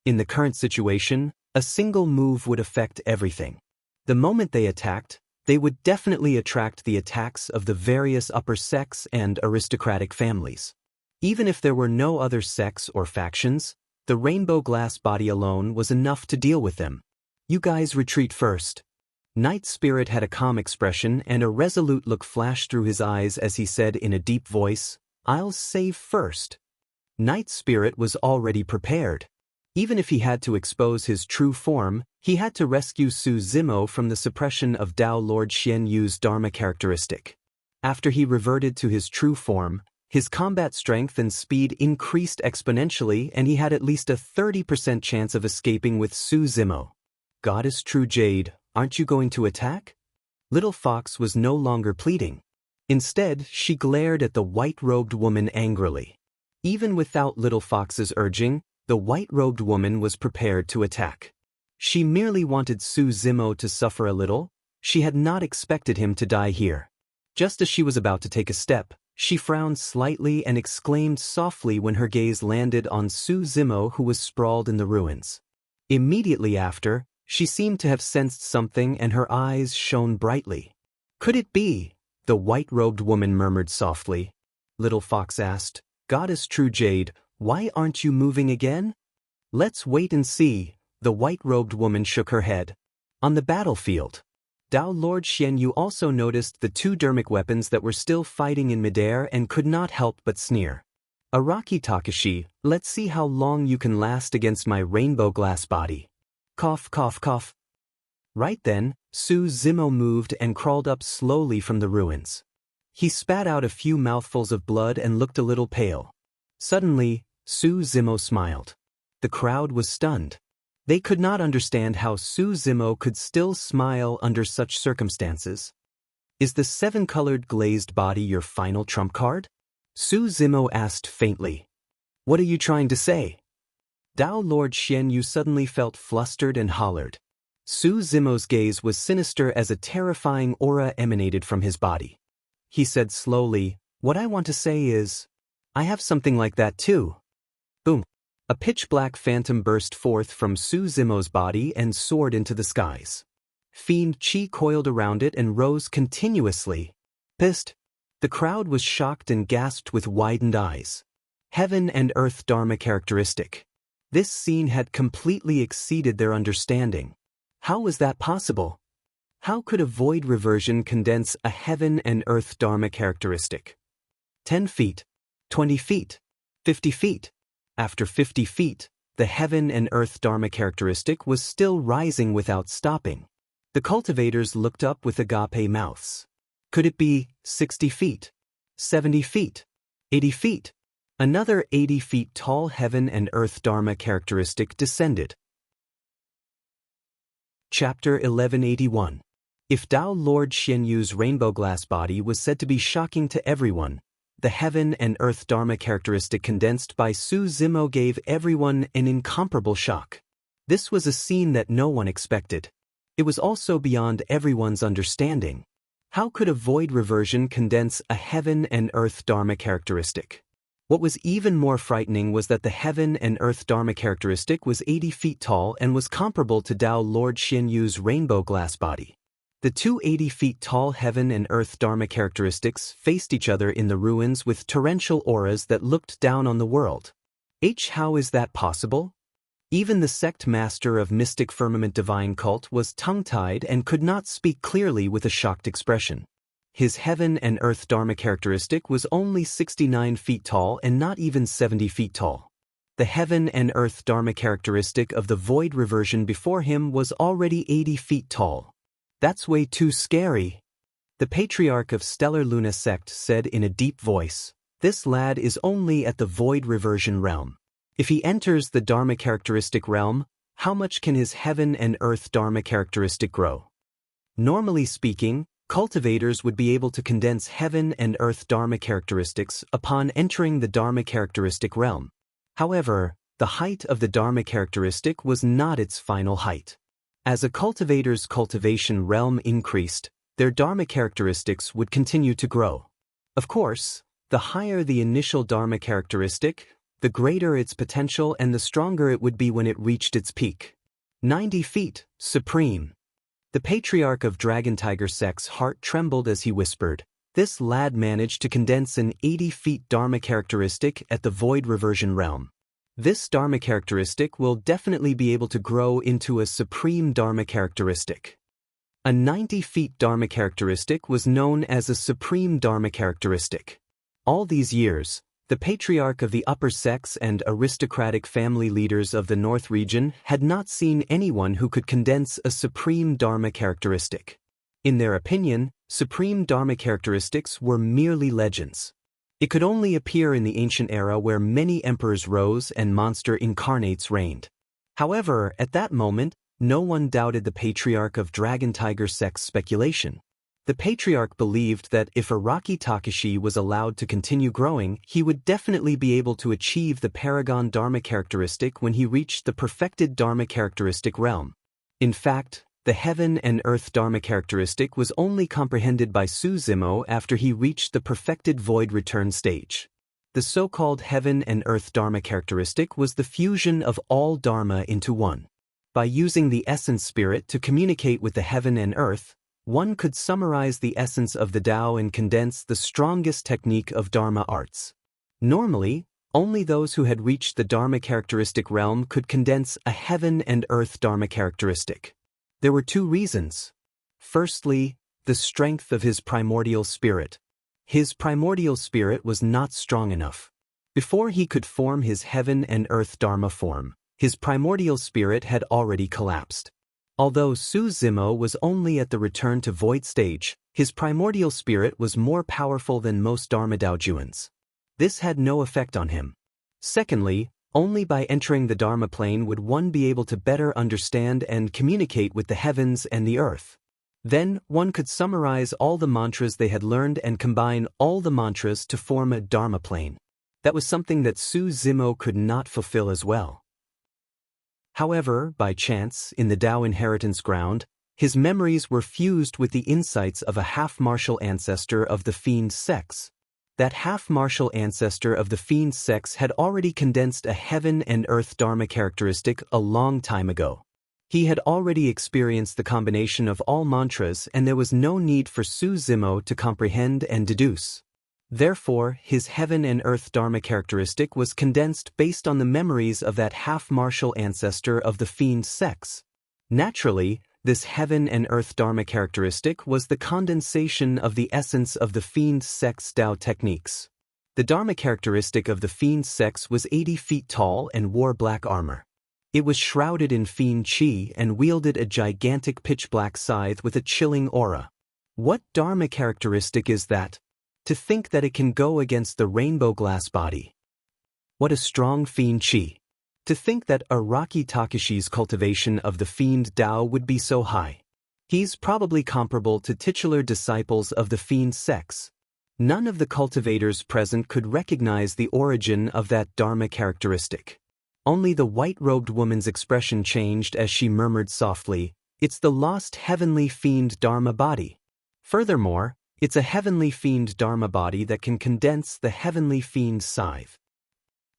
In the current situation, a single move would affect everything. The moment they attacked, they would definitely attract the attacks of the various upper sects and aristocratic families. Even if there were no other sects or factions, the rainbow glass body alone was enough to deal with them. You guys retreat first. Night Spirit had a calm expression and a resolute look flashed through his eyes as he said in a deep voice, I'll save first. Night Spirit was already prepared. Even if he had to expose his true form, he had to rescue Su Zimo from the suppression of Dao Lord Xian Yu's Dharma characteristic. After he reverted to his true form, his combat strength and speed increased exponentially and he had at least a 30% chance of escaping with Su Zimo. Goddess True Jade, aren't you going to attack? Little Fox was no longer pleading. Instead, she glared at the white-robed woman angrily. Even without Little Fox's urging, the white-robed woman was prepared to attack. She merely wanted Su Zimo to suffer a little. She had not expected him to die here. Just as she was about to take a step, she frowned slightly and exclaimed softly when her gaze landed on Su Zimo who was sprawled in the ruins. Immediately after, she seemed to have sensed something and her eyes shone brightly. Could it be? The white-robed woman murmured softly. Little Fox asked, Goddess True Jade, why aren't you moving again? Let's wait and see. The white-robed woman shook her head. On the battlefield, Dao Lord Xian Yu also noticed the two dermic weapons that were still fighting in midair and could not help but sneer. Araki Takashi, let's see how long you can last against my rainbow glass body. Cough, cough, cough. Right then, Su Zimo moved and crawled up slowly from the ruins. He spat out a few mouthfuls of blood and looked a little pale. Suddenly, Su Zimo smiled. The crowd was stunned. They could not understand how Su Zimo could still smile under such circumstances. Is the seven-colored glazed body your final trump card? Su Zimo asked faintly. What are you trying to say? Dao Lord Xian Yu suddenly felt flustered and hollered. Su Zimo's gaze was sinister as a terrifying aura emanated from his body. He said slowly, what I want to say is, I have something like that too. Boom. A pitch-black phantom burst forth from Su Zimo's body and soared into the skies. Fiend chi coiled around it and rose continuously. Pissed. The crowd was shocked and gasped with widened eyes. Heaven and earth Dharma characteristic. This scene had completely exceeded their understanding. How was that possible? How could a void reversion condense a heaven and earth Dharma characteristic? 10 feet, 20 feet, 50 feet. After 50 feet, the heaven and earth Dharma characteristic was still rising without stopping. The cultivators looked up with agape mouths. Could it be 60 feet, 70 feet, 80 feet? Another 80 feet tall heaven and earth Dharma characteristic descended. Chapter 1181. If Dao Lord Xian Yu's rainbow glass body was said to be shocking to everyone, the heaven and earth Dharma characteristic condensed by Su Zimo gave everyone an incomparable shock. This was a scene that no one expected. It was also beyond everyone's understanding. How could a void reversion condense a heaven and earth Dharma characteristic? What was even more frightening was that the heaven and earth Dharma characteristic was 80 feet tall and was comparable to Dao Lord Xian Yu's rainbow glass body. The two 80 feet tall heaven and earth Dharma characteristics faced each other in the ruins with torrential auras that looked down on the world. How is that possible? Even the sect master of mystic firmament divine cult was tongue-tied and could not speak clearly with a shocked expression. His heaven and earth dharma characteristic was only 69 feet tall and not even 70 feet tall. The heaven and earth dharma characteristic of the void reversion before him was already 80 feet tall. That's way too scary. The patriarch of Stellar Luna sect said in a deep voice, "This lad is only at the void reversion realm. If he enters the dharma characteristic realm, how much can his heaven and earth dharma characteristic grow?" Normally speaking, cultivators would be able to condense heaven and earth dharma characteristics upon entering the dharma characteristic realm. However, the height of the dharma characteristic was not its final height. As a cultivator's cultivation realm increased, their dharma characteristics would continue to grow. Of course, the higher the initial dharma characteristic, the greater its potential and the stronger it would be when it reached its peak. 90 feet, supreme. The patriarch of Dragon Tiger sect's heart trembled as he whispered, "This lad managed to condense an 80 feet dharma characteristic at the void reversion realm. This dharma characteristic will definitely be able to grow into a supreme dharma characteristic." A 90 feet dharma characteristic was known as a supreme dharma characteristic. All these years, the patriarch of the upper sects and aristocratic family leaders of the North region had not seen anyone who could condense a supreme dharma characteristic. In their opinion, supreme dharma characteristics were merely legends. It could only appear in the ancient era where many emperors rose and monster incarnates reigned. However, at that moment, no one doubted the patriarch of Dragon Tiger sect's speculation. The patriarch believed that if Araki Takashi was allowed to continue growing, he would definitely be able to achieve the Paragon Dharma characteristic when he reached the perfected Dharma characteristic realm. In fact, the Heaven and Earth Dharma characteristic was only comprehended by Suzimo after he reached the perfected Void Return stage. The so-called Heaven and Earth Dharma characteristic was the fusion of all Dharma into one. By using the Essence Spirit to communicate with the Heaven and Earth, one could summarize the essence of the Tao and condense the strongest technique of Dharma arts. Normally, only those who had reached the Dharma characteristic realm could condense a Heaven and Earth Dharma characteristic. There were two reasons. Firstly, the strength of his primordial spirit. His primordial spirit was not strong enough. Before he could form his Heaven and Earth Dharma form, his primordial spirit had already collapsed. Although Suzimo was only at the return to void stage, his primordial spirit was more powerful than most Dharma Daojuans. This had no effect on him. Secondly, only by entering the Dharma plane would one be able to better understand and communicate with the heavens and the earth. Then, one could summarize all the mantras they had learned and combine all the mantras to form a Dharma plane. That was something that Suzimo could not fulfill as well. However, by chance, in the Tao inheritance ground, his memories were fused with the insights of a half-martial ancestor of the fiend sex. That half-martial ancestor of the fiend sex had already condensed a Heaven and Earth Dharma characteristic a long time ago. He had already experienced the combination of all mantras and there was no need for Suzimo to comprehend and deduce. Therefore, his Heaven and Earth Dharma characteristic was condensed based on the memories of that half-martial ancestor of the fiend sex. Naturally, this Heaven and Earth Dharma characteristic was the condensation of the essence of the fiend sex Tao techniques. The Dharma characteristic of the fiend sex was 80 feet tall and wore black armor. It was shrouded in fiend chi and wielded a gigantic pitch-black scythe with a chilling aura. What Dharma characteristic is that? To think that it can go against the rainbow glass body. What a strong fiend chi. To think that Araki Takashi's cultivation of the fiend Tao would be so high. He's probably comparable to titular disciples of the fiend sex. None of the cultivators present could recognize the origin of that Dharma characteristic. Only the white-robed woman's expression changed as she murmured softly, "It's the lost heavenly fiend Dharma body." Furthermore, it's a heavenly fiend Dharma body that can condense the heavenly fiend scythe.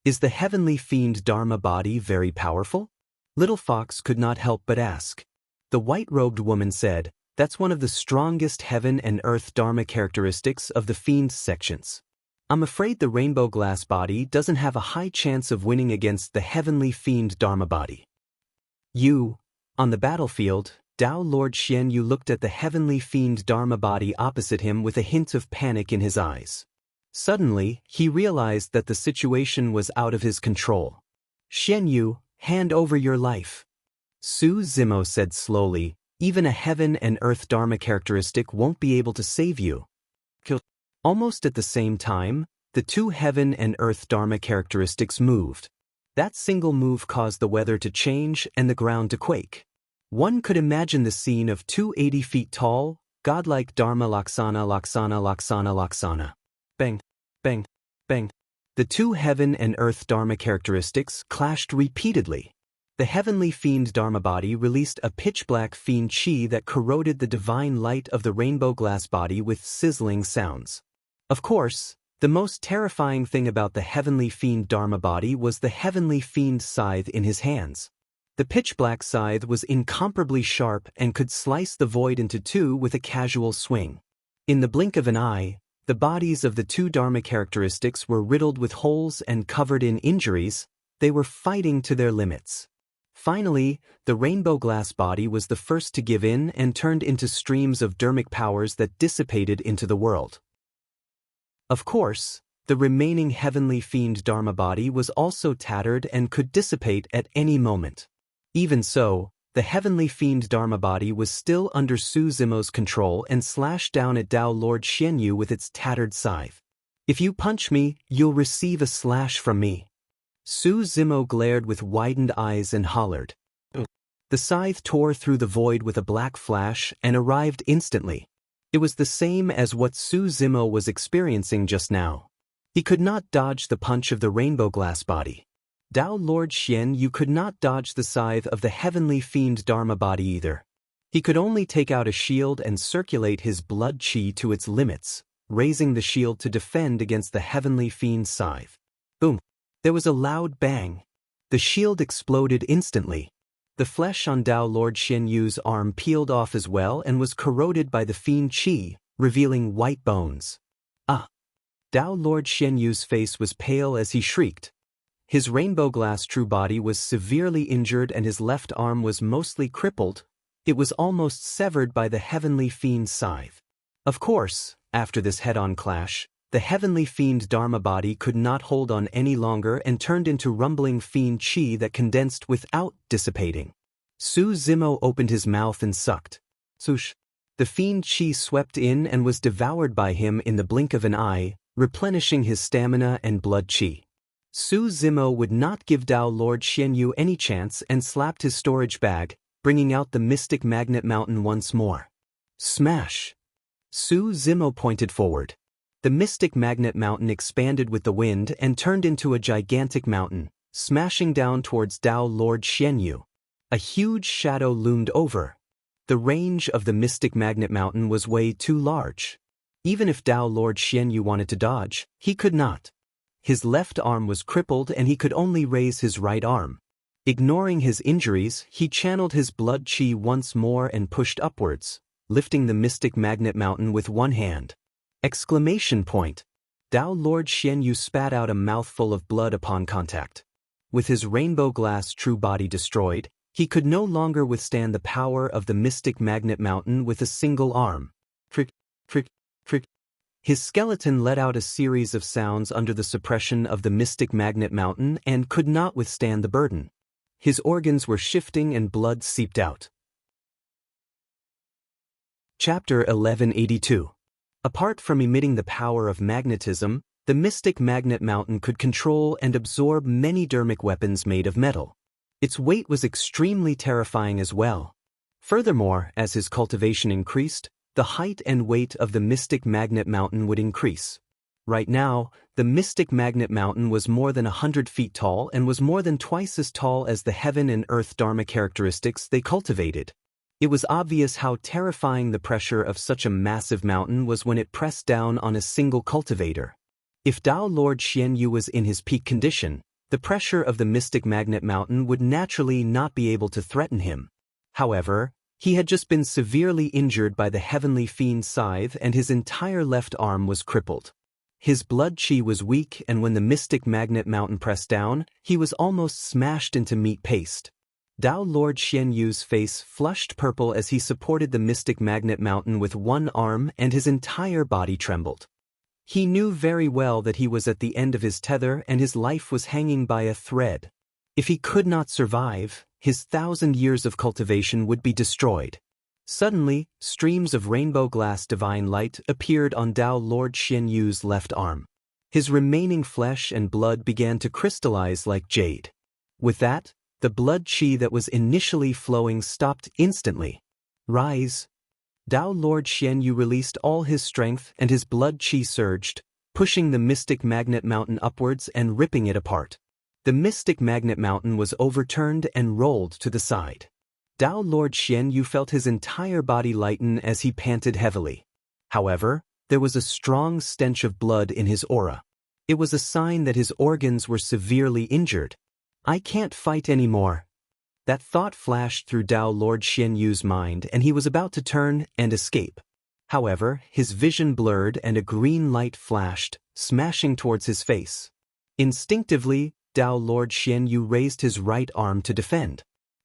Is the heavenly fiend Dharma body very powerful? Little Fox could not help but ask. The white-robed woman said, "That's one of the strongest heaven and earth Dharma characteristics of the fiend sections." I'm afraid the rainbow glass body doesn't have a high chance of winning against the heavenly fiend Dharma body. On the battlefield, Tao Lord Xianyu looked at the heavenly fiend Dharma body opposite him with a hint of panic in his eyes. Suddenly, he realized that the situation was out of his control. Xianyu, hand over your life. Su Zimo said slowly, even a heaven and earth Dharma characteristic won't be able to save you. Almost at the same time, the two heaven and earth Dharma characteristics moved. That single move caused the weather to change and the ground to quake. One could imagine the scene of two 80 feet tall, godlike Dharma Laksana Laksana Laksana Laksana. Bang, bang, bang. The two heaven and earth Dharma characteristics clashed repeatedly. The heavenly fiend Dharma body released a pitch-black fiend chi that corroded the divine light of the rainbow glass body with sizzling sounds. Of course, the most terrifying thing about the heavenly fiend Dharma body was the heavenly fiend scythe in his hands. The pitch-black scythe was incomparably sharp and could slice the void into two with a casual swing. In the blink of an eye, the bodies of the two Dharma characteristics were riddled with holes and covered in injuries. They were fighting to their limits. Finally, the rainbow glass body was the first to give in and turned into streams of dharmic powers that dissipated into the world. Of course, the remaining heavenly fiend Dharma body was also tattered and could dissipate at any moment. Even so, the heavenly fiend Dharma body was still under Su Zimo's control and slashed down at Tao Lord Xianyu with its tattered scythe. If you punch me, you'll receive a slash from me. Su Zimo glared with widened eyes and hollered. The scythe tore through the void with a black flash and arrived instantly. It was the same as what Su Zimo was experiencing just now. He could not dodge the punch of the rainbow glass body. Tao Lord Xianyu could not dodge the scythe of the heavenly fiend Dharma body either. He could only take out a shield and circulate his blood chi to its limits, raising the shield to defend against the heavenly fiend scythe. Boom! There was a loud bang. The shield exploded instantly. The flesh on Tao Lord Xianyu's arm peeled off as well and was corroded by the fiend chi, revealing white bones. Ah! Tao Lord Xianyu's face was pale as he shrieked. His rainbow glass true body was severely injured and his left arm was mostly crippled. It was almost severed by the heavenly fiend scythe. Of course, after this head-on clash, the heavenly fiend Dharma body could not hold on any longer and turned into rumbling fiend chi that condensed without dissipating. Su Zimo opened his mouth and sucked. Swoosh! The fiend chi swept in and was devoured by him in the blink of an eye, replenishing his stamina and blood chi. Su Zimo would not give Tao Lord Xianyu any chance and slapped his storage bag, bringing out the mystic magnet mountain once more. Smash! Su Zimo pointed forward. The mystic magnet mountain expanded with the wind and turned into a gigantic mountain, smashing down towards Tao Lord Xianyu. A huge shadow loomed over. The range of the mystic magnet mountain was way too large. Even if Tao Lord Xianyu wanted to dodge, he could not. His left arm was crippled and he could only raise his right arm. Ignoring his injuries, he channeled his blood chi once more and pushed upwards, lifting the mystic magnet mountain with one hand. Exclamation point! Tao Lord Xianyu spat out a mouthful of blood upon contact. With his rainbow glass true body destroyed, he could no longer withstand the power of the mystic magnet mountain with a single arm. Frick, frick, frick. His skeleton let out a series of sounds under the suppression of the mystic magnet mountain and could not withstand the burden. His organs were shifting and blood seeped out. Chapter 1182. Apart from emitting the power of magnetism, the mystic magnet mountain could control and absorb many dharmic weapons made of metal. Its weight was extremely terrifying as well. Furthermore, as his cultivation increased, the height and weight of the mystic magnet mountain would increase. Right now, the mystic magnet mountain was more than 100 feet tall and was more than twice as tall as the heaven and earth dharma characteristics they cultivated. It was obvious how terrifying the pressure of such a massive mountain was when it pressed down on a single cultivator. If Tao Lord Xianyu was in his peak condition, the pressure of the mystic magnet mountain would naturally not be able to threaten him. However, he had just been severely injured by the heavenly fiend scythe and his entire left arm was crippled. His blood chi was weak, and when the mystic magnet mountain pressed down, he was almost smashed into meat paste. Dao Lord Xian Yu's face flushed purple as he supported the mystic magnet mountain with one arm, and his entire body trembled. He knew very well that he was at the end of his tether and his life was hanging by a thread. If he could not survive, his 1,000 years of cultivation would be destroyed. Suddenly, streams of rainbow glass divine light appeared on Dao Lord Xian Yu's left arm. His remaining flesh and blood began to crystallize like jade. With that, the blood chi that was initially flowing stopped instantly. Rise! Dao Lord Xian Yu released all his strength and his blood chi surged, pushing the mystic magnet mountain upwards and ripping it apart. The mystic magnet mountain was overturned and rolled to the side. Dao Lord Xian Yu felt his entire body lighten as he panted heavily. However, there was a strong stench of blood in his aura. It was a sign that his organs were severely injured. I can't fight anymore. That thought flashed through Dao Lord Xian Yu's mind and he was about to turn and escape. However, his vision blurred and a green light flashed, smashing towards his face. Instinctively, Dao Lord Xian Yu raised his right arm to defend.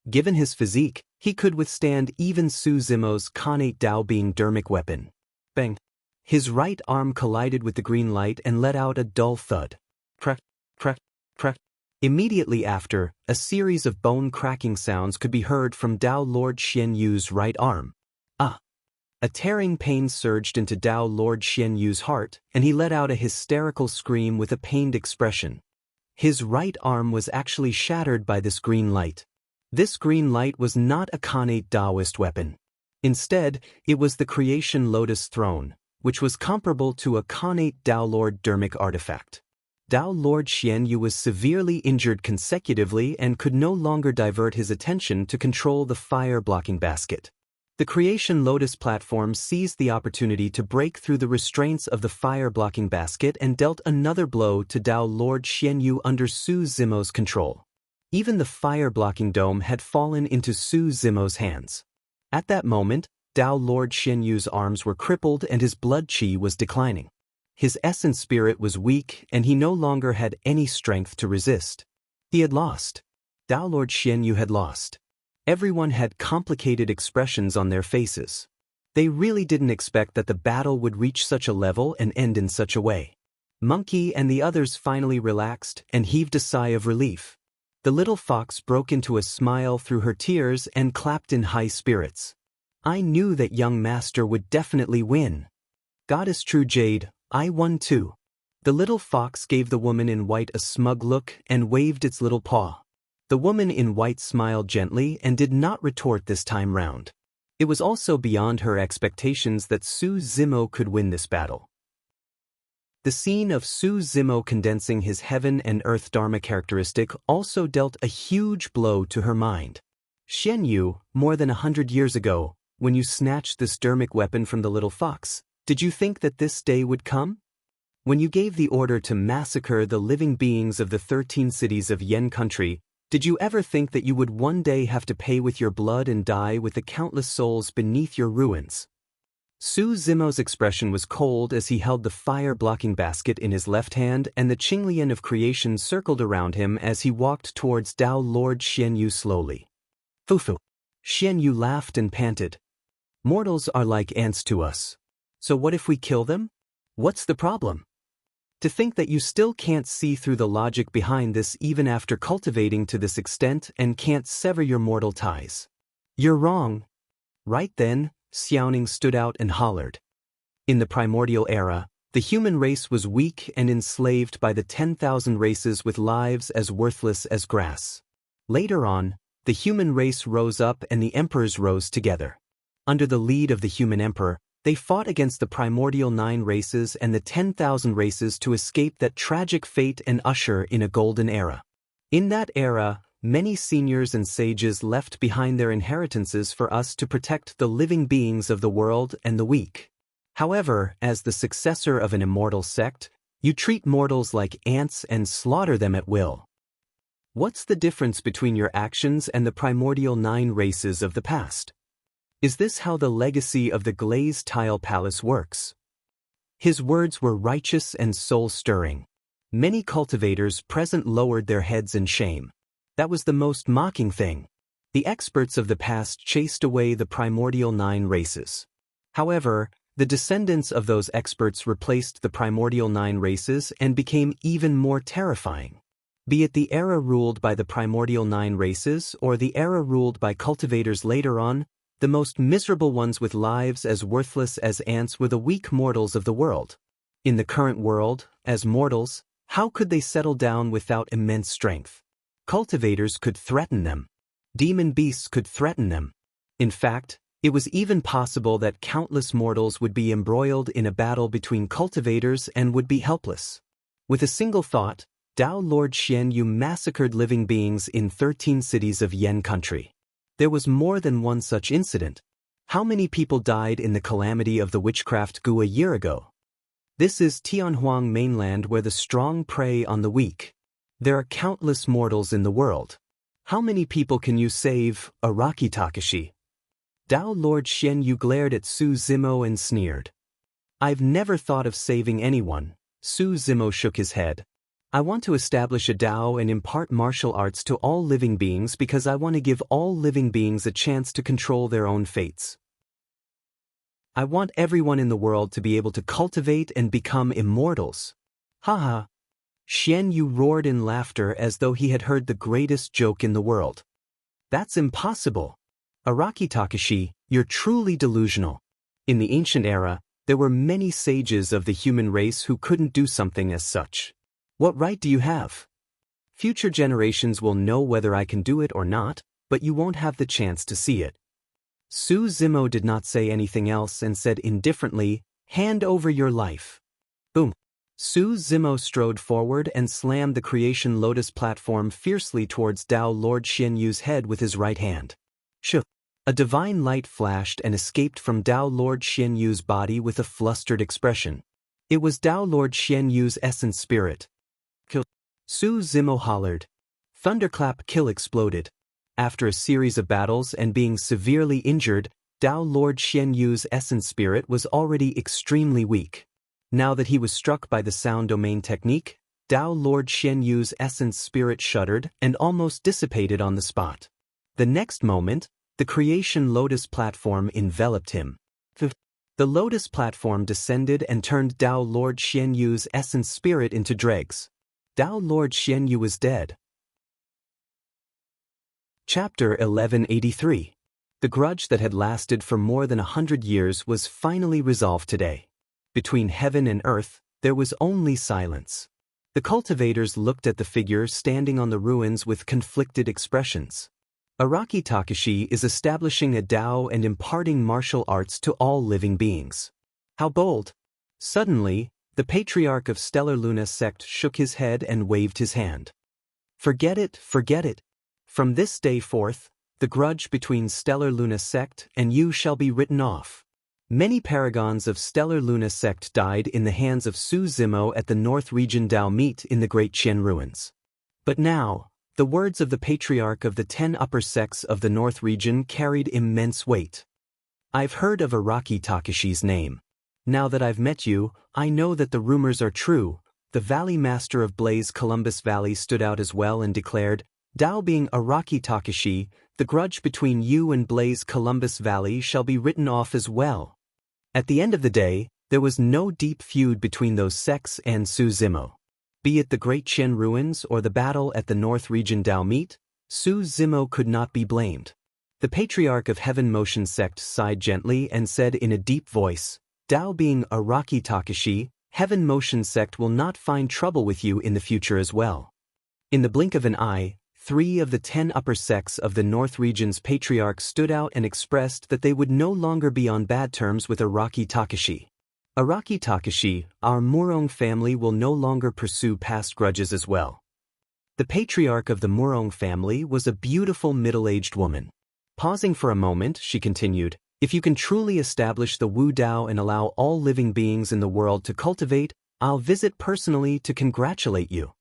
Given his physique, he could withstand even Su Zimo's Khanate Dao Being dermic weapon. Bang! His right arm collided with the green light and let out a dull thud. Crack, crack, crack. Immediately after, a series of bone-cracking sounds could be heard from Dao Lord Xian Yu's right arm. Ah! A tearing pain surged into Dao Lord Xian Yu's heart, and he let out a hysterical scream with a pained expression. His right arm was actually shattered by this green light. This green light was not a Khanate Taoist weapon. Instead, it was the Creation Lotus Throne, which was comparable to a Khanate Dao Lord dermic artifact. Dao Lord Xian Yu was severely injured consecutively and could no longer divert his attention to control the fire-blocking basket. The Creation Lotus platform seized the opportunity to break through the restraints of the fire-blocking basket and dealt another blow to Dao Lord Xian Yu under Su Zimo's control. Even the fire-blocking dome had fallen into Su Zimo's hands. At that moment, Dao Lord Xian Yu's arms were crippled and his blood chi was declining. His essence spirit was weak and he no longer had any strength to resist. He had lost. Dao Lord Xian Yu had lost. Everyone had complicated expressions on their faces. They really didn't expect that the battle would reach such a level and end in such a way. Monkey and the others finally relaxed and heaved a sigh of relief. The little fox broke into a smile through her tears and clapped in high spirits. I knew that young master would definitely win. Goddess True Jade, I won too. The little fox gave the woman in white a smug look and waved its little paw. The woman in white smiled gently and did not retort this time round. It was also beyond her expectations that Su Zimo could win this battle. The scene of Su Zimo condensing his heaven and earth dharma characteristic also dealt a huge blow to her mind. Xian Yu, more than 100 years ago, when you snatched this dermic weapon from the little fox, did you think that this day would come? When you gave the order to massacre the living beings of the 13 cities of Yen country, did you ever think that you would one day have to pay with your blood and die with the countless souls beneath your ruins? Su Zimo's expression was cold as he held the fire-blocking basket in his left hand and the Qinglian of creation circled around him as he walked towards Dao Lord Xian Yu slowly. Fufu. Xian Yu laughed and panted. Mortals are like ants to us. So what if we kill them? What's the problem? To think that you still can't see through the logic behind this even after cultivating to this extent and can't sever your mortal ties. You're wrong. Right then, Xiaoning stood out and hollered. In the primordial era, the human race was weak and enslaved by the 10,000 races with lives as worthless as grass. Later on, the human race rose up and the emperors rose together. Under the lead of the human emperor, they fought against the primordial 9 races and the 10,000 races to escape that tragic fate and usher in a golden era. In that era, many seniors and sages left behind their inheritances for us to protect the living beings of the world and the weak. However, as the successor of an immortal sect, you treat mortals like ants and slaughter them at will. What's the difference between your actions and the primordial 9 races of the past? Is this how the legacy of the glazed tile palace works? His words were righteous and soul-stirring. Many cultivators present lowered their heads in shame. That was the most mocking thing. The experts of the past chased away the primordial 9 races. However, the descendants of those experts replaced the primordial 9 races and became even more terrifying. Be it the era ruled by the primordial 9 races or the era ruled by cultivators later on, the most miserable ones with lives as worthless as ants were the weak mortals of the world. In the current world, as mortals, how could they settle down without immense strength? Cultivators could threaten them. Demon beasts could threaten them. In fact, it was even possible that countless mortals would be embroiled in a battle between cultivators and would be helpless. With a single thought, Tao Lord Xian Yu massacred living beings in 13 cities of Yen country. There was more than one such incident. How many people died in the calamity of the witchcraft Gu a year ago? This is Tianhuang mainland where the strong prey on the weak. There are countless mortals in the world. How many people can you save, Araki Takashi? Tao Lord Xian Yu glared at Su Zimo and sneered. I've never thought of saving anyone. Su Zimo shook his head. I want to establish a Dao and impart martial arts to all living beings because I want to give all living beings a chance to control their own fates. I want everyone in the world to be able to cultivate and become immortals. Haha. Xian Yu roared in laughter as though he had heard the greatest joke in the world. That's impossible. Araki Takashi, you're truly delusional. In the ancient era, there were many sages of the human race who couldn't do something as such. What right do you have? Future generations will know whether I can do it or not, but you won't have the chance to see it. Su Zimo did not say anything else and said indifferently, hand over your life. Boom. Su Zimo strode forward and slammed the creation lotus platform fiercely towards Tao Lord Xian Yu's head with his right hand. Shoo. A divine light flashed and escaped from Tao Lord Xian Yu's body with a flustered expression. It was Tao Lord Xian Yu's essence spirit. Kill. Su Zimo hollered. Thunderclap kill exploded. After a series of battles and being severely injured, Tao Lord Xian Yu's essence spirit was already extremely weak. Now that he was struck by the sound domain technique, Tao Lord Xian Yu's essence spirit shuddered and almost dissipated on the spot. The next moment, the creation lotus platform enveloped him. The lotus platform descended and turned Tao Lord Xian Yu's essence spirit into dregs. Tao Lord Xian Yu was dead. Chapter 1183. The grudge that had lasted for more than 100 years was finally resolved today. Between heaven and earth, there was only silence. The cultivators looked at the figure standing on the ruins with conflicted expressions. Araki Takashi is establishing a Dao and imparting martial arts to all living beings. How bold! Suddenly, the patriarch of Stellar Luna sect shook his head and waved his hand. Forget it, forget it. From this day forth, the grudge between Stellar Luna sect and you shall be written off. Many paragons of Stellar Luna sect died in the hands of Su Zimo at the North Region Dao meet in the Great Qian ruins. But now, the words of the patriarch of the 10 upper sects of the North Region carried immense weight. I've heard of Araki Takashi's name. Now that I've met you, I know that the rumors are true. The Valley Master of Blaze Columbus Valley stood out as well and declared, Dao being Araki Takashi, the grudge between you and Blaze Columbus Valley shall be written off as well. At the end of the day, there was no deep feud between those sects and Su Zimo. Be it the Great Qian ruins or the battle at the North Region Dao meet, Su Zimo could not be blamed. The patriarch of Heaven Motion sect sighed gently and said in a deep voice, Dao being Araki Takashi, Heaven Motion sect will not find trouble with you in the future as well. In the blink of an eye, 3 of the 10 upper sects of the North Region's patriarchs stood out and expressed that they would no longer be on bad terms with Araki Takashi. Araki Takashi, our Murong family will no longer pursue past grudges as well. The patriarch of the Murong family was a beautiful middle-aged woman. Pausing for a moment, she continued, if you can truly establish the Wu Dao and allow all living beings in the world to cultivate, I'll visit personally to congratulate you.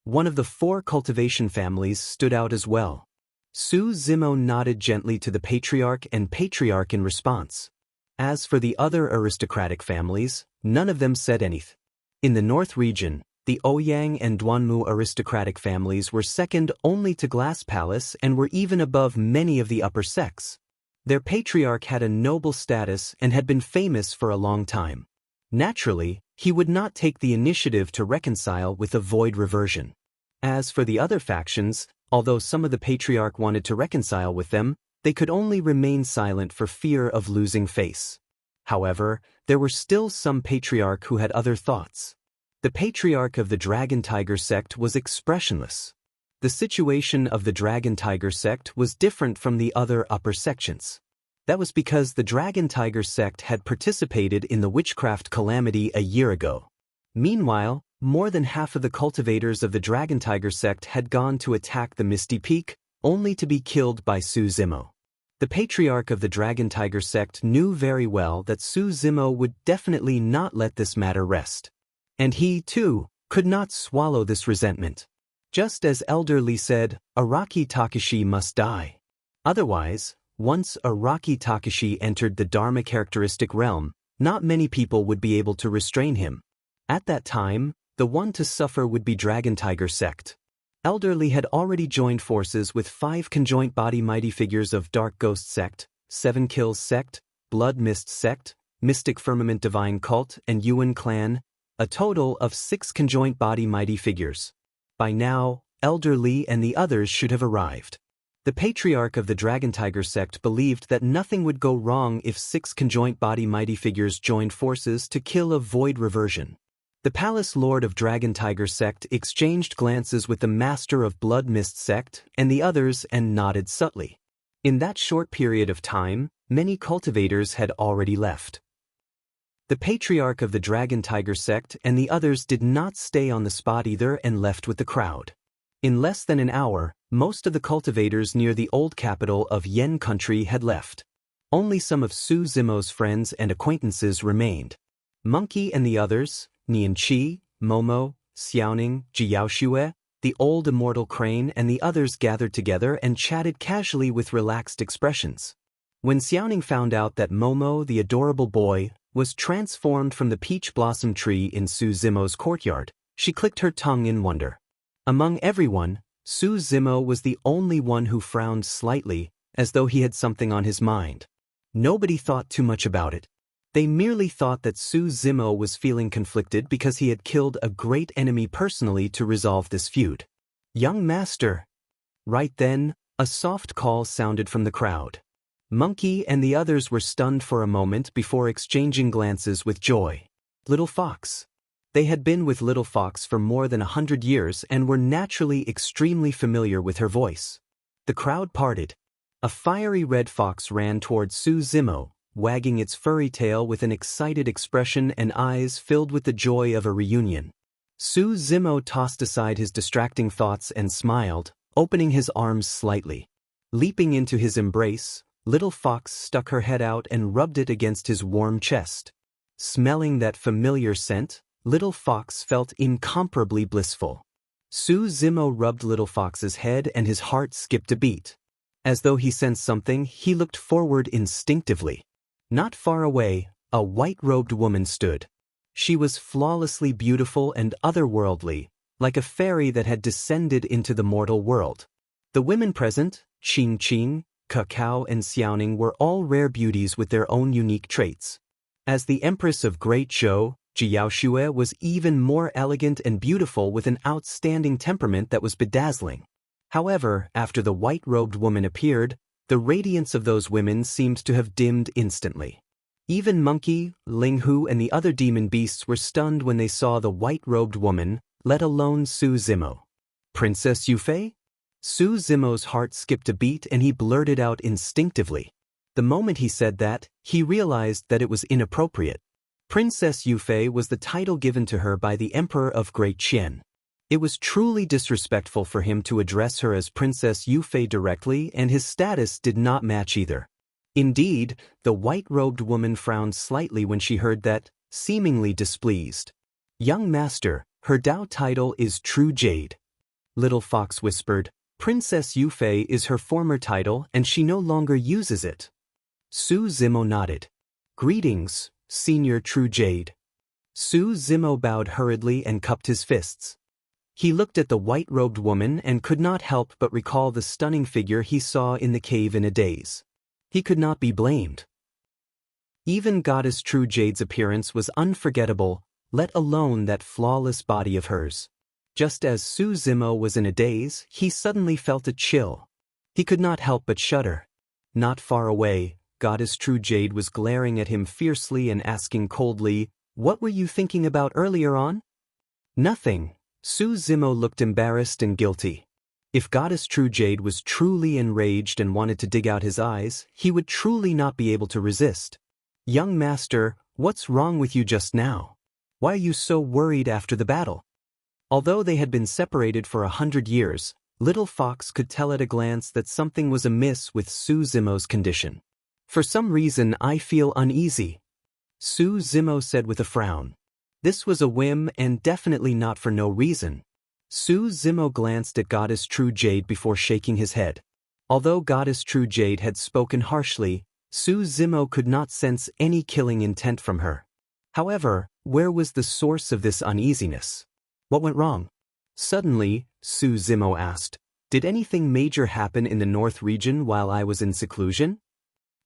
One of the 4 cultivation families stood out as well. Su Zimo nodded gently to the patriarch and patriarch in response. As for the other aristocratic families, None of them said anything. In the north region, the Ouyang and Duanmu aristocratic families were second only to Glass Palace and were even above many of the upper sects. Their patriarch had a noble status and had been famous for a long time. Naturally, he would not take the initiative to reconcile with a void reversion. As for the other factions, although some of the patriarch wanted to reconcile with them, they could only remain silent for fear of losing face. However, there were still some patriarch who had other thoughts. The patriarch of the Dragon Tiger sect was expressionless. The situation of the Dragon Tiger sect was different from the other upper sections. That was because the Dragon Tiger sect had participated in the witchcraft calamity a year ago. Meanwhile, more than half of the cultivators of the Dragon Tiger sect had gone to attack the Misty Peak, only to be killed by Su Zimo. The patriarch of the Dragon Tiger sect knew very well that Su Zimo would definitely not let this matter rest. And he, too, could not swallow this resentment. Just as Elder Li said, Araki Takashi must die. Otherwise, once Araki Takashi entered the Dharma characteristic realm, not many people would be able to restrain him. At that time, the one to suffer would be Dragon Tiger sect. Elder Li had already joined forces with 5 conjoint body mighty figures of Dark Ghost sect, 7 Kills sect, Blood Mist sect, Mystic Firmament Divine cult, and Yuan clan, a total of 6 conjoint body mighty figures. By now, Elder Li and the others should have arrived. The patriarch of the Dragon Tiger sect believed that nothing would go wrong if 6 conjoint body mighty figures joined forces to kill a void reversion. The Palace Lord of Dragon Tiger sect exchanged glances with the Master of Blood Mist sect and the others and nodded subtly. In that short period of time, many cultivators had already left. The patriarch of the Dragon Tiger sect and the others did not stay on the spot either and left with the crowd. In less than an hour, most of the cultivators near the old capital of Yen country had left. Only some of Su Zimo's friends and acquaintances remained. Monkey and the others, Nian Qi, Momo, Xiaoning, Jiaoxue, the old immortal crane and the others gathered together and chatted casually with relaxed expressions. When Xiaoning found out that Momo, the adorable boy, was transformed from the peach blossom tree in Su Zimo's courtyard, she clicked her tongue in wonder. Among everyone, Su Zimo was the only one who frowned slightly, as though he had something on his mind. Nobody thought too much about it. They merely thought that Su Zimo was feeling conflicted because he had killed a great enemy personally to resolve this feud. Young master. Right then, a soft call sounded from the crowd. Monkey and the others were stunned for a moment before exchanging glances with joy. Little Fox. They had been with Little Fox for more than 100 years and were naturally extremely familiar with her voice. The crowd parted. A fiery red fox ran toward Su Zimo, wagging its furry tail with an excited expression and eyes filled with the joy of a reunion. Su Zimo tossed aside his distracting thoughts and smiled, opening his arms slightly. Leaping into his embrace, Little Fox stuck her head out and rubbed it against his warm chest. Smelling that familiar scent, Little Fox felt incomparably blissful. Su Zimo rubbed Little Fox's head and his heart skipped a beat. As though he sensed something, he looked forward instinctively. Not far away, a white-robed woman stood. She was flawlessly beautiful and otherworldly, like a fairy that had descended into the mortal world. The women present, Qing Qing, Kakao and Xiaoning, were all rare beauties with their own unique traits. As the Empress of Great Zhou, Jiaoxue was even more elegant and beautiful with an outstanding temperament that was bedazzling. However, after the white-robed woman appeared, the radiance of those women seemed to have dimmed instantly. Even Monkey, Ling Hu and the other demon beasts were stunned when they saw the white-robed woman, let alone Su Zimo. Princess Yufei? Su Zimo's heart skipped a beat and he blurted out instinctively. The moment he said that, he realized that it was inappropriate. Princess Yufei was the title given to her by the Emperor of Great Qian. It was truly disrespectful for him to address her as Princess Yufei directly, and his status did not match either. Indeed, the white-robed woman frowned slightly when she heard that, seemingly displeased. Young master, her Dao title is True Jade. Little Fox whispered, Princess Yufei is her former title and she no longer uses it. Su Zimo nodded. Greetings, Senior True Jade. Su Zimo bowed hurriedly and cupped his fists. He looked at the white-robed woman and could not help but recall the stunning figure he saw in the cave in a daze. He could not be blamed. Even Goddess True Jade's appearance was unforgettable, let alone that flawless body of hers. Just as Su Zimo was in a daze, he suddenly felt a chill. He could not help but shudder. Not far away, Goddess True Jade was glaring at him fiercely and asking coldly, "What were you thinking about earlier on?" "Nothing." Su Zimo looked embarrassed and guilty. If Goddess True Jade was truly enraged and wanted to dig out his eyes, he would truly not be able to resist. "Young master, what's wrong with you just now? Why are you so worried after the battle?" Although they had been separated for 100 years, Little Fox could tell at a glance that something was amiss with Su Zimo's condition. "For some reason I feel uneasy," Su Zimo said with a frown. This was a whim and definitely not for no reason. Su Zimo glanced at Goddess True Jade before shaking his head. Although Goddess True Jade had spoken harshly, Su Zimo could not sense any killing intent from her. However, where was the source of this uneasiness? What went wrong? Suddenly, Su Zimo asked, "Did anything major happen in the North region while I was in seclusion?"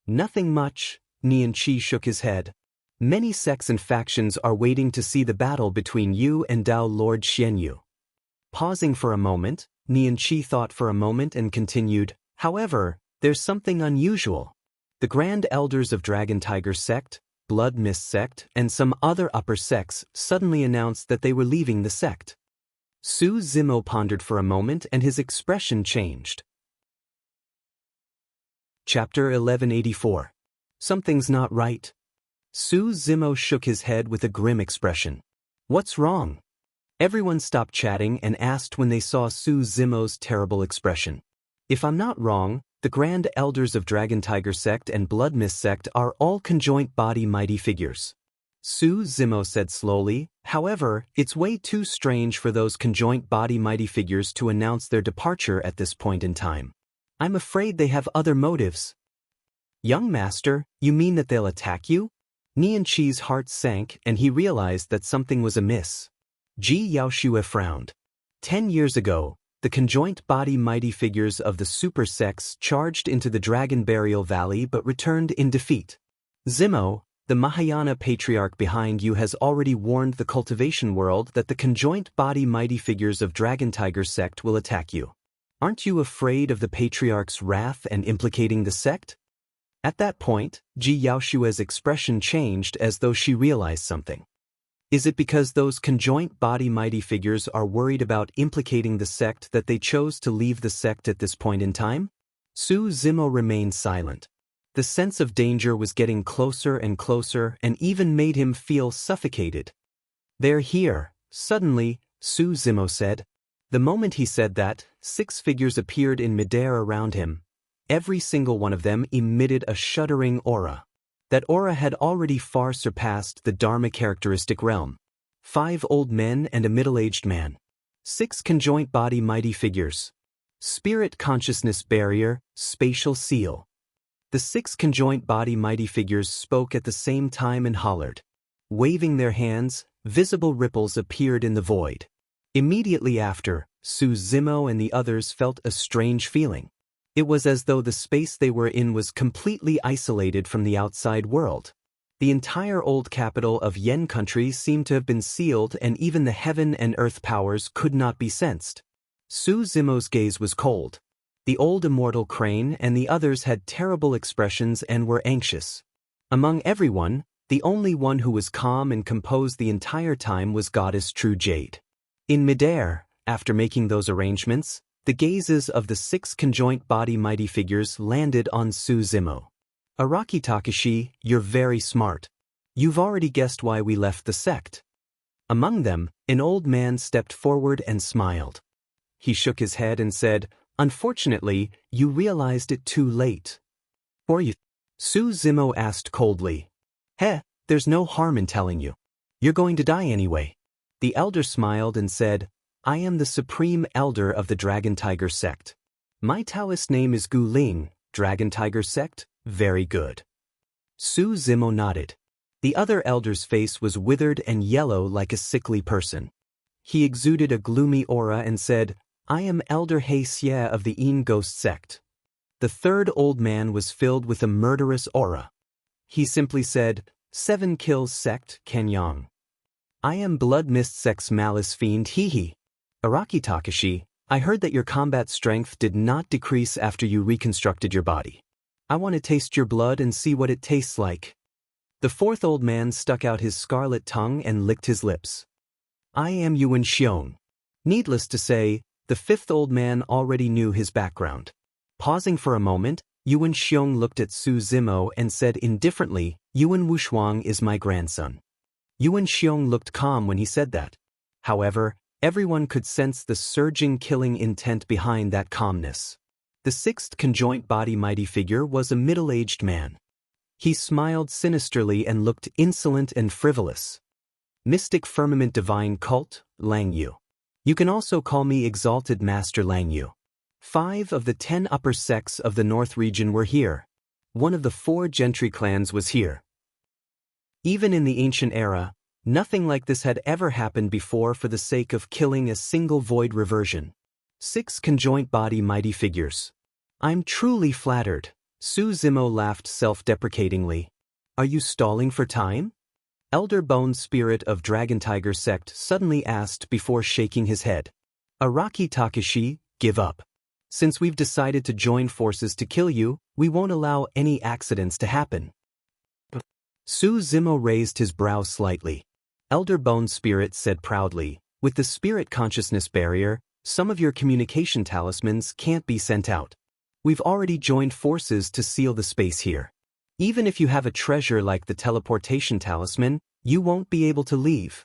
"Nothing much," Nian Qi shook his head. "Many sects and factions are waiting to see the battle between you and Dao Lord Xianyu." Pausing for a moment, Nian Qi thought for a moment and continued, "However, there's something unusual. The Grand Elders of Dragon Tiger Sect, Blood Mist Sect, and some other upper sects suddenly announced that they were leaving the sect." Su Zimo pondered for a moment and his expression changed. Chapter 1184. Something's not right. Su Zimo shook his head with a grim expression. "What's wrong?" Everyone stopped chatting and asked when they saw Su Zimo's terrible expression. "If I'm not wrong, the Grand Elders of Dragon Tiger Sect and Blood Mist Sect are all conjoint body mighty figures," Su Zimo said slowly. "However, it's way too strange for those conjoint body mighty figures to announce their departure at this point in time. I'm afraid they have other motives." "Young master, you mean that they'll attack you?" Nian Qi's heart sank and he realized that something was amiss. Ji Yaoshue frowned. 10 years ago, the conjoint body mighty figures of the super sects charged into the Dragon Burial Valley but returned in defeat. "Zimo, the Mahayana patriarch behind you has already warned the cultivation world that the conjoint body mighty figures of Dragon Tiger Sect will attack you. Aren't you afraid of the patriarch's wrath and implicating the sect?" At that point, Ji Yaoshue's expression changed as though she realized something. "Is it because those conjoint body mighty figures are worried about implicating the sect that they chose to leave the sect at this point in time?" Su Zimo remained silent. The sense of danger was getting closer and closer and even made him feel suffocated. "They're here," suddenly, Su Zimo said. The moment he said that, 6 figures appeared in midair around him. Every single one of them emitted a shuddering aura. That aura had already far surpassed the Dharma characteristic realm. 5 old men and a middle-aged man. 6 conjoint body mighty figures. Spirit consciousness barrier, spatial seal. The 6 conjoint body mighty figures spoke at the same time and hollered. Waving their hands, visible ripples appeared in the void. Immediately after, Su Zimo and the others felt a strange feeling. It was as though the space they were in was completely isolated from the outside world. The entire old capital of Yen country seemed to have been sealed and even the heaven and earth powers could not be sensed. Su Zimo's gaze was cold. The old immortal crane and the others had terrible expressions and were anxious. Among everyone, the only one who was calm and composed the entire time was Goddess True Jade. In midair, after making those arrangements, the gazes of the 6 conjoint body mighty figures landed on Su Zimo. "Araki Takashi, you're very smart. You've already guessed why we left the sect." Among them, an old man stepped forward and smiled. He shook his head and said, "Unfortunately, you realized it too late." "Or you?" Su Zimo asked coldly. There's no harm in telling you. You're going to die anyway." The elder smiled and said, "I am the supreme elder of the Dragon Tiger Sect. My Taoist name is Gu Ling, Dragon Tiger Sect, very good." Su Zimo nodded. The other elder's face was withered and yellow like a sickly person. He exuded a gloomy aura and said, "I am Elder He Xie of the Yin Ghost sect." The third old man was filled with a murderous aura. He simply said, "7 kills sect, Kenyang. I am Blood Mist sect's malice fiend Hehe. Araki Takashi, I heard that your combat strength did not decrease after you reconstructed your body. I want to taste your blood and see what it tastes like." The fourth old man stuck out his scarlet tongue and licked his lips. "I am Yuan Xiong." Needless to say, the fifth old man already knew his background. Pausing for a moment, Yuan Xiong looked at Su Zimo and said indifferently, "Yuan Wushuang is my grandson." Yuan Xiong looked calm when he said that. However, everyone could sense the surging killing intent behind that calmness. The sixth conjoint body mighty figure was a middle-aged man. He smiled sinisterly and looked insolent and frivolous. "Mystic Firmament Divine Cult, Lang Yu. You can also call me Exalted Master Lang Yu. 5 of the 10 upper sects of the North region were here. One of the 4 gentry clans was here. Even in the ancient era, nothing like this had ever happened before for the sake of killing a single void reversion. 6 conjoint body mighty figures. I'm truly flattered." Su Zimo laughed self-deprecatingly. "Are you stalling for time?" Elder Bone Spirit of Dragon Tiger sect suddenly asked before shaking his head. "Araki Takashi, give up. Since we've decided to join forces to kill you, we won't allow any accidents to happen." Su Zimo raised his brow slightly. Elder Bone Spirit said proudly, "With the spirit consciousness barrier, some of your communication talismans can't be sent out. We've already joined forces to seal the space here. Even if you have a treasure like the teleportation talisman, you won't be able to leave."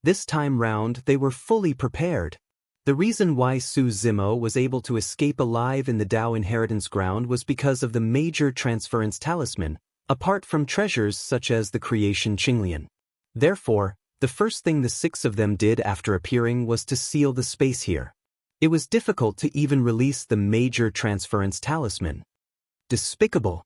This time round, they were fully prepared. The reason why Su Zimo was able to escape alive in the Dao inheritance ground was because of the major transference talisman, apart from treasures such as the creation Qinglian. Therefore, the first thing the 6 of them did after appearing was to seal the space here. It was difficult to even release the major transference talisman. "Despicable,"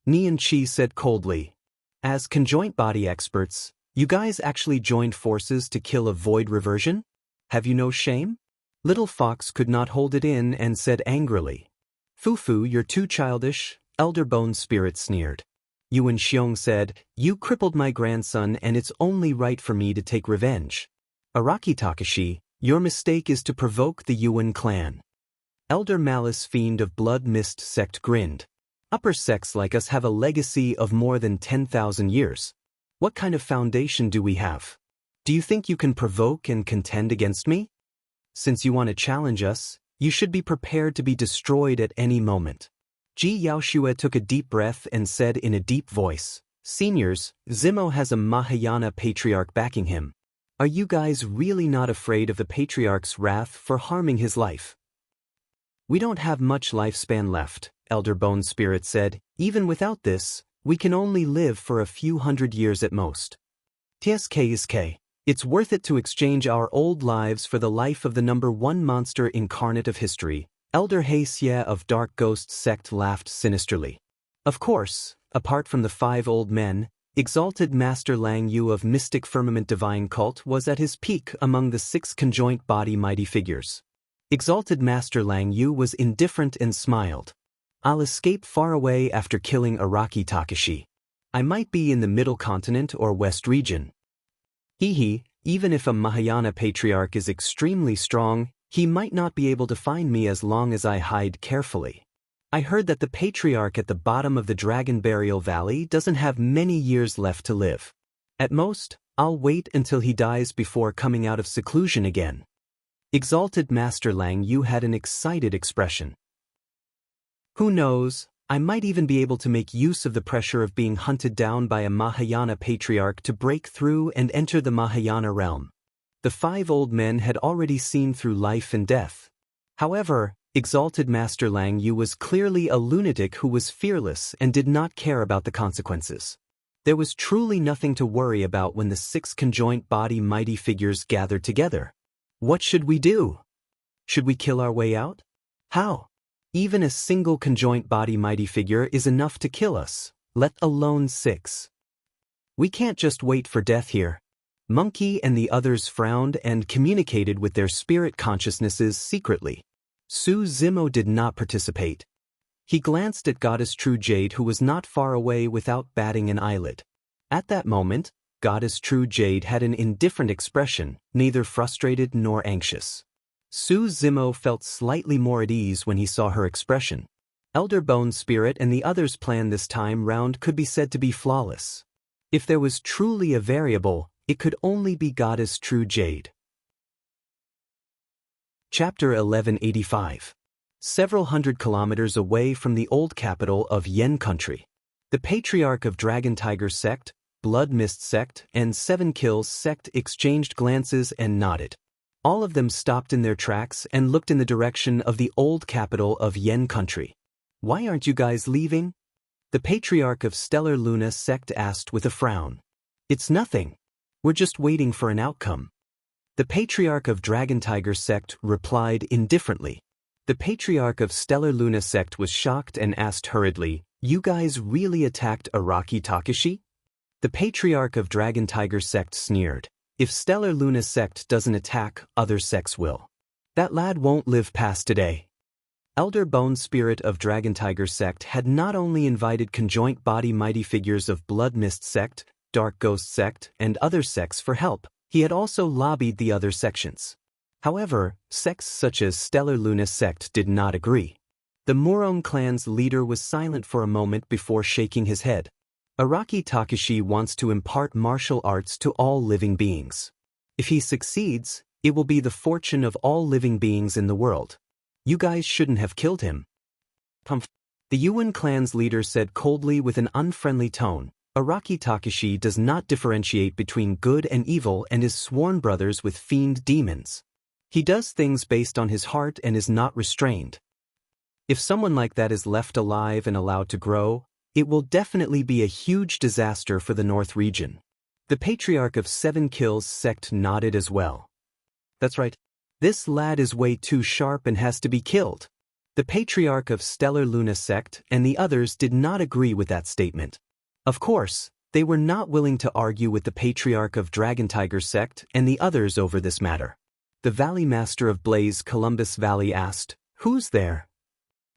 Nian Qi said coldly. "As conjoint body experts, you guys actually joined forces to kill a void reversion? Have you no shame?" Little Fox could not hold it in and said angrily. "Fufu, you're too childish," Elder Bone Spirit sneered. Yuan Xiong said, "You crippled my grandson and it's only right for me to take revenge. Araki Takashi, your mistake is to provoke the Yuan clan." Elder Malice Fiend of Blood Mist sect grinned. "Upper sects like us have a legacy of more than 10,000 years. What kind of foundation do we have? Do you think you can provoke and contend against me? Since you want to challenge us, you should be prepared to be destroyed at any moment." Ji Yaoshue took a deep breath and said in a deep voice, "Seniors, Zimo has a Mahayana patriarch backing him. Are you guys really not afraid of the patriarch's wrath for harming his life?" "We don't have much lifespan left," Elder Bone Spirit said. "Even without this, we can only live for a few hundred years at most. TSK. It's worth it to exchange our old lives for the life of the number 1 monster incarnate of history." Elder He Xie of Dark Ghost sect laughed sinisterly. Of course, apart from the 5 old men, Exalted Master Lang Yu of Mystic Firmament Divine Cult was at his peak among the 6 conjoint body mighty figures. Exalted Master Lang Yu was indifferent and smiled. "I'll escape far away after killing Araki Takashi. I might be in the Middle Continent or West region. Hehe, even if a Mahayana patriarch is extremely strong, he might not be able to find me as long as I hide carefully. I heard that the patriarch at the bottom of the Dragon Burial Valley doesn't have many years left to live. At most, I'll wait until he dies before coming out of seclusion again." Exalted Master Lang Yu had an excited expression. "Who knows, I might even be able to make use of the pressure of being hunted down by a Mahayana patriarch to break through and enter the Mahayana realm." The 5 old men had already seen through life and death. However, Exalted Master Lang Yu was clearly a lunatic who was fearless and did not care about the consequences. There was truly nothing to worry about when the 6 conjoint body mighty figures gathered together. What should we do? Should we kill our way out? How? Even a single conjoint body mighty figure is enough to kill us, let alone 6. We can't just wait for death here. Monkey and the others frowned and communicated with their spirit consciousnesses secretly. Su Zimo did not participate. He glanced at Goddess True Jade, who was not far away, without batting an eyelid. At that moment, Goddess True Jade had an indifferent expression, neither frustrated nor anxious. Su Zimo felt slightly more at ease when he saw her expression. Elder Bone Spirit and the others' plan this time round could be said to be flawless. If there was truly a variable, it could only be Goddess True Jade. Chapter 1185. Several hundred kilometers away from the old capital of Yen Country, the Patriarch of Dragon Tiger Sect, Blood Mist Sect, and Seven Kills Sect exchanged glances and nodded. All of them stopped in their tracks and looked in the direction of the old capital of Yen Country. Why aren't you guys leaving? The Patriarch of Stellar Luna Sect asked with a frown. It's nothing. We're just waiting for an outcome. The Patriarch of Dragon Tiger Sect replied indifferently. The Patriarch of Stellar Luna Sect was shocked and asked hurriedly, "You guys really attacked Araki Takashi?" The Patriarch of Dragon Tiger Sect sneered. "If Stellar Luna Sect doesn't attack, other sects will. That lad won't live past today." Elder Bone Spirit of Dragon Tiger Sect had not only invited conjoint body mighty figures of Blood Mist Sect, Dark Ghost Sect, and other sects for help, he had also lobbied the other sections. However, sects such as Stellar Luna Sect did not agree. The Morone clan's leader was silent for a moment before shaking his head. Araki Takashi wants to impart martial arts to all living beings. If he succeeds, it will be the fortune of all living beings in the world. You guys shouldn't have killed him. The Yuan clan's leader said coldly with an unfriendly tone. Araki Takashi does not differentiate between good and evil and is sworn brothers with fiend demons. He does things based on his heart and is not restrained. If someone like that is left alive and allowed to grow, it will definitely be a huge disaster for the North region. The Patriarch of Seven Kills Sect nodded as well. That's right. This lad is way too sharp and has to be killed. The Patriarch of Stellar Luna Sect and the others did not agree with that statement. Of course, they were not willing to argue with the Patriarch of Dragon Tiger Sect and the others over this matter. The Valley Master of Blaze Columbus Valley asked, "Who's there?"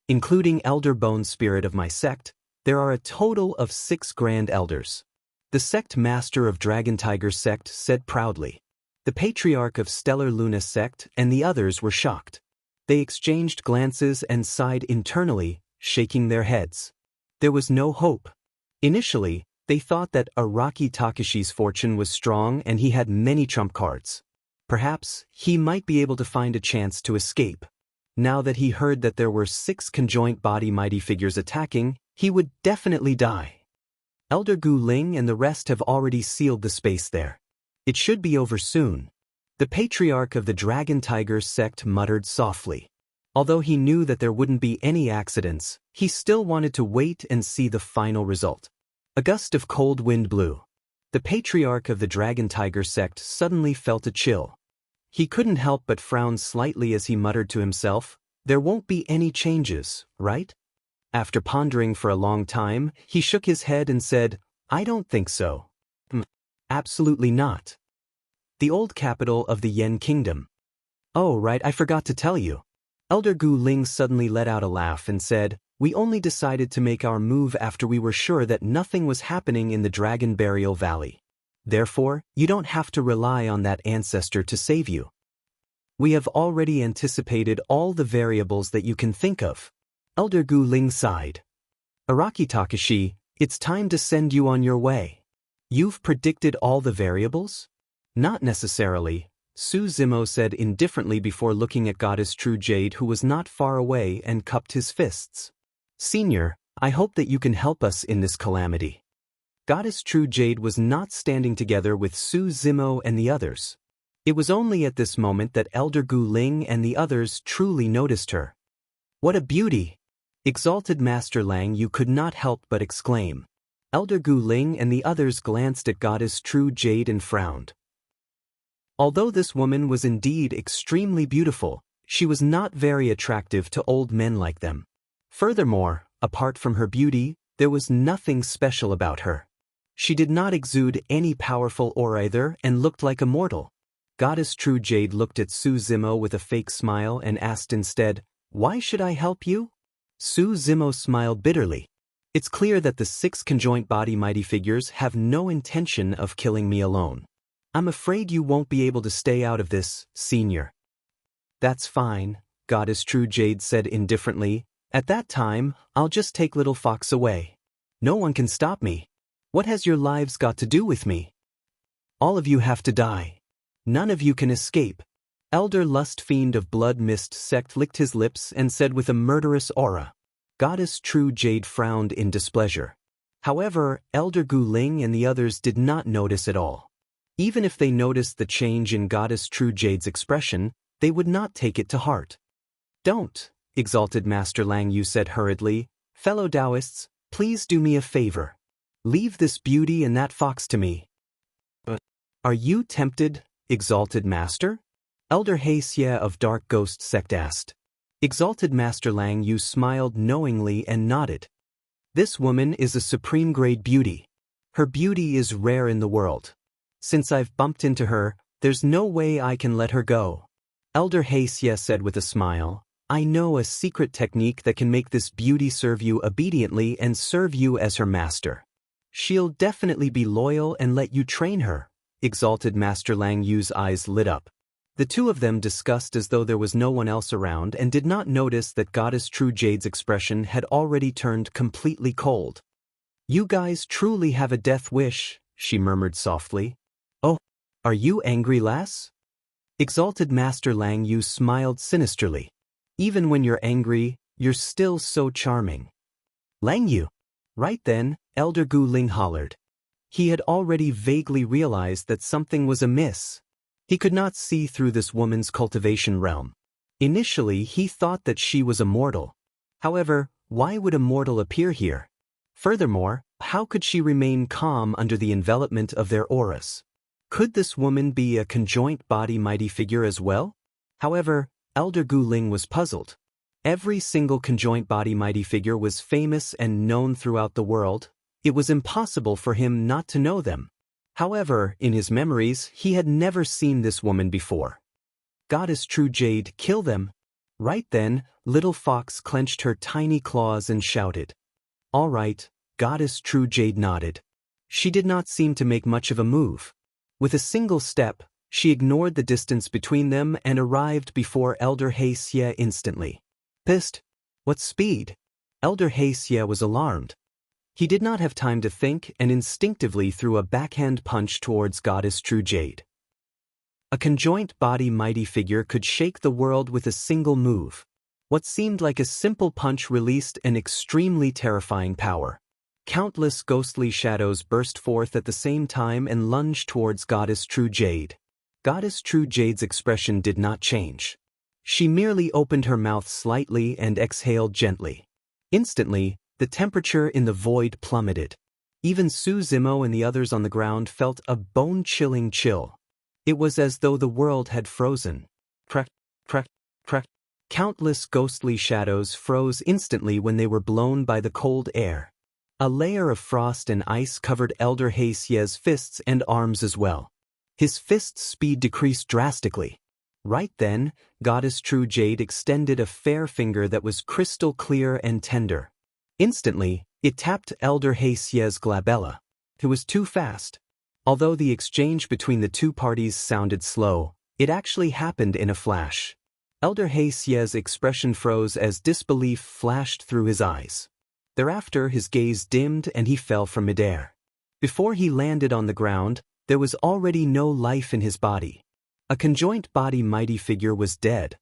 Including Elder Bone Spirit of my sect, there are a total of 6 Grand Elders. The Sect Master of Dragon Tiger Sect said proudly. The Patriarch of Stellar Luna Sect and the others were shocked. They exchanged glances and sighed internally, shaking their heads. There was no hope. Initially, they thought that Araki Takashi's fortune was strong and he had many trump cards. Perhaps he might be able to find a chance to escape. Now that he heard that there were 6 conjoint body mighty figures attacking, he would definitely die. Elder Gu Ling and the rest have already sealed the space there. It should be over soon. The Patriarch of the Dragon Tiger Sect muttered softly. Although he knew that there wouldn't be any accidents, he still wanted to wait and see the final result. A gust of cold wind blew. The Patriarch of the Dragon Tiger Sect suddenly felt a chill. He couldn't help but frown slightly as he muttered to himself, "There won't be any changes, right?" After pondering for a long time, he shook his head and said, "I don't think so." Absolutely not. The old capital of the Yen Kingdom. Oh right, I forgot to tell you. Elder Gu Ling suddenly let out a laugh and said, "We only decided to make our move after we were sure that nothing was happening in the Dragon Burial Valley. Therefore, you don't have to rely on that ancestor to save you. We have already anticipated all the variables that you can think of." Elder Gu Ling sighed. "Araki Takashi, it's time to send you on your way. You've predicted all the variables?" "Not necessarily," Su Zimo said indifferently before looking at Goddess True Jade, who was not far away, and cupped his fists. "Senior, I hope that you can help us in this calamity." Goddess True Jade was not standing together with Su Zimo and the others. It was only at this moment that Elder Gu Ling and the others truly noticed her. "What a beauty!" Exalted Master Lang Yu could not help but exclaim. Elder Gu Ling and the others glanced at Goddess True Jade and frowned. Although this woman was indeed extremely beautiful, she was not very attractive to old men like them. Furthermore, apart from her beauty, there was nothing special about her. She did not exude any powerful aura either and looked like a mortal. Goddess True Jade looked at Su Zimo with a fake smile and asked instead, "Why should I help you?" Su Zimo smiled bitterly. "It's clear that the 6 conjoint body mighty figures have no intention of killing me alone. I'm afraid you won't be able to stay out of this, senior." "That's fine," Goddess True Jade said indifferently. "At that time, I'll just take Little Fox away. No one can stop me. What has your lives got to do with me? All of you have to die. None of you can escape." Elder Lust Fiend of Blood Mist Sect licked his lips and said with a murderous aura. Goddess True Jade frowned in displeasure. However, Elder Gu Ling and the others did not notice at all. Even if they noticed the change in Goddess True Jade's expression, they would not take it to heart. "Don't," Exalted Master Lang Yu said hurriedly. "Fellow Taoists, please do me a favor. Leave this beauty and that fox to me." "But are you tempted, Exalted Master?" Elder Heisye of Dark Ghost Sect asked. Exalted Master Lang Yu smiled knowingly and nodded. "This woman is a supreme-grade beauty. Her beauty is rare in the world. Since I've bumped into her, there's no way I can let her go." Elder Heisye said with a smile, "I know a secret technique that can make this beauty serve you obediently and serve you as her master. She'll definitely be loyal and let you train her." Exalted Master Lang Yu's eyes lit up. The two of them discussed as though there was no one else around and did not notice that Goddess True Jade's expression had already turned completely cold. "You guys truly have a death wish," she murmured softly. "Oh, are you angry, lass?" Exalted Master Lang Yu smiled sinisterly. "Even when you're angry, you're still so charming." "Lang Yu." Right then, Elder Gu Ling hollered. He had already vaguely realized that something was amiss. He could not see through this woman's cultivation realm. Initially, he thought that she was a mortal. However, why would a mortal appear here? Furthermore, how could she remain calm under the envelopment of their auras? Could this woman be a conjoint body mighty figure as well? However, Elder Gu Ling was puzzled. Every single conjoint body mighty figure was famous and known throughout the world. It was impossible for him not to know them. However, in his memories, he had never seen this woman before. Goddess True Jade, kill them. Right then, Little Fox clenched her tiny claws and shouted. All right, Goddess True Jade nodded. She did not seem to make much of a move. With a single step, she ignored the distance between them and arrived before Elder Heisye instantly. Pissed? What speed? Elder Heisye was alarmed. He did not have time to think and instinctively threw a backhand punch towards Goddess True Jade. A conjoint body mighty figure could shake the world with a single move. What seemed like a simple punch released an extremely terrifying power. Countless ghostly shadows burst forth at the same time and lunged towards Goddess True Jade. Goddess True Jade's expression did not change. She merely opened her mouth slightly and exhaled gently. Instantly, the temperature in the void plummeted. Even Su Zimo and the others on the ground felt a bone-chilling chill. It was as though the world had frozen. Crack, crack, crack. Countless ghostly shadows froze instantly when they were blown by the cold air. A layer of frost and ice covered Elder Heisye's fists and arms as well. His fist's speed decreased drastically. Right then, Goddess True Jade extended a fair finger that was crystal clear and tender. Instantly, it tapped Elder Heisye's glabella. It was too fast. Although the exchange between the two parties sounded slow, it actually happened in a flash. Elder Heisye's expression froze as disbelief flashed through his eyes. Thereafter his gaze dimmed and he fell from midair. Before he landed on the ground, there was already no life in his body. A conjoint body mighty figure was dead.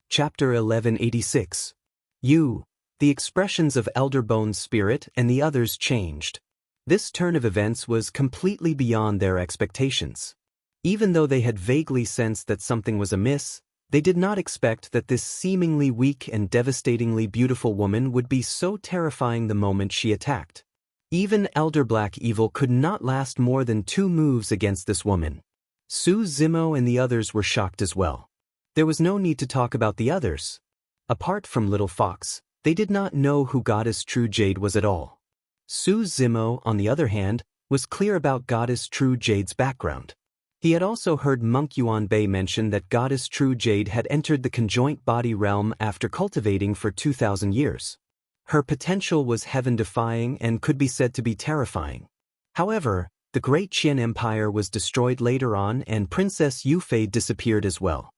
Chapter 1186. The expressions of Elder Bone's spirit and the others changed. This turn of events was completely beyond their expectations. Even though they had vaguely sensed that something was amiss, they did not expect that this seemingly weak and devastatingly beautiful woman would be so terrifying the moment she attacked. Even Elder Black Evil could not last more than 2 moves against this woman. Su Zimo and the others were shocked as well. There was no need to talk about the others. Apart from Little Fox, They did not know who Goddess True Jade was at all. Su Zimo, on the other hand, was clear about Goddess True Jade's background. He had also heard Monk Yuan Bei mention that Goddess True Jade had entered the conjoint body realm after cultivating for 2,000 years. Her potential was heaven-defying and could be said to be terrifying. However, the Great Qian Empire was destroyed later on and Princess Yufei disappeared as well.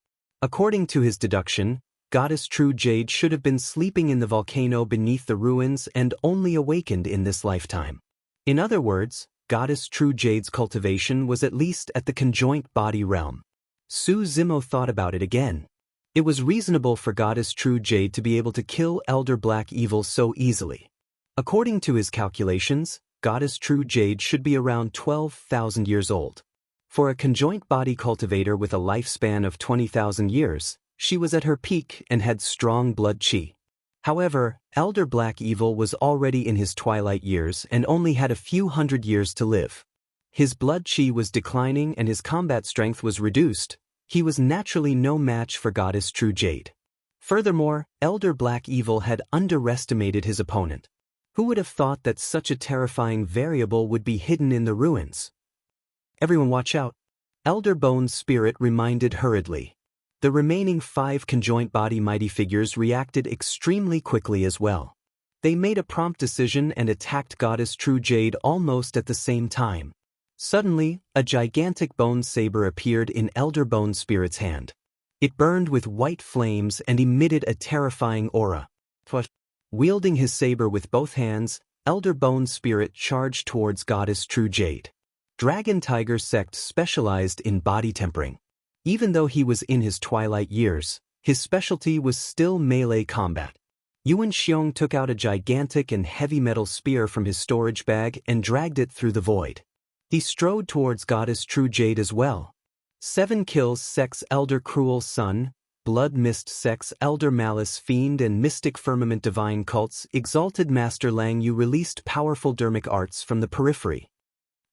According to his deduction, Goddess True Jade should have been sleeping in the volcano beneath the ruins and only awakened in this lifetime. In other words, Goddess True Jade's cultivation was at least at the conjoint body realm. Su Zimo thought about it again. It was reasonable for Goddess True Jade to be able to kill Elder Black Evil so easily. According to his calculations, Goddess True Jade should be around 12,000 years old. For a conjoint body cultivator with a lifespan of 20,000 years, she was at her peak and had strong blood qi. However, Elder Black Evil was already in his twilight years and only had a few hundred years to live. His blood qi was declining and his combat strength was reduced. He was naturally no match for Goddess True Jade. Furthermore, Elder Black Evil had underestimated his opponent. Who would have thought that such a terrifying variable would be hidden in the ruins? Everyone watch out. Elder Bone's spirit reminded hurriedly. The remaining 5 conjoint body mighty figures reacted extremely quickly as well. They made a prompt decision and attacked Goddess True Jade almost at the same time. Suddenly, a gigantic bone saber appeared in Elder Bone Spirit's hand. It burned with white flames and emitted a terrifying aura. Wielding his saber with both hands, Elder Bone Spirit charged towards Goddess True Jade. Dragon Tiger sect specialized in body tempering. Even though he was in his twilight years, his specialty was still melee combat. Yuan Xiong took out a gigantic and heavy metal spear from his storage bag and dragged it through the void. He strode towards Goddess True Jade as well. 7 Kills Sex Elder Cruel Sun, Blood Mist Sex Elder Malice Fiend and Mystic Firmament Divine Cults Exalted Master Lang Yu released powerful dermic arts from the periphery.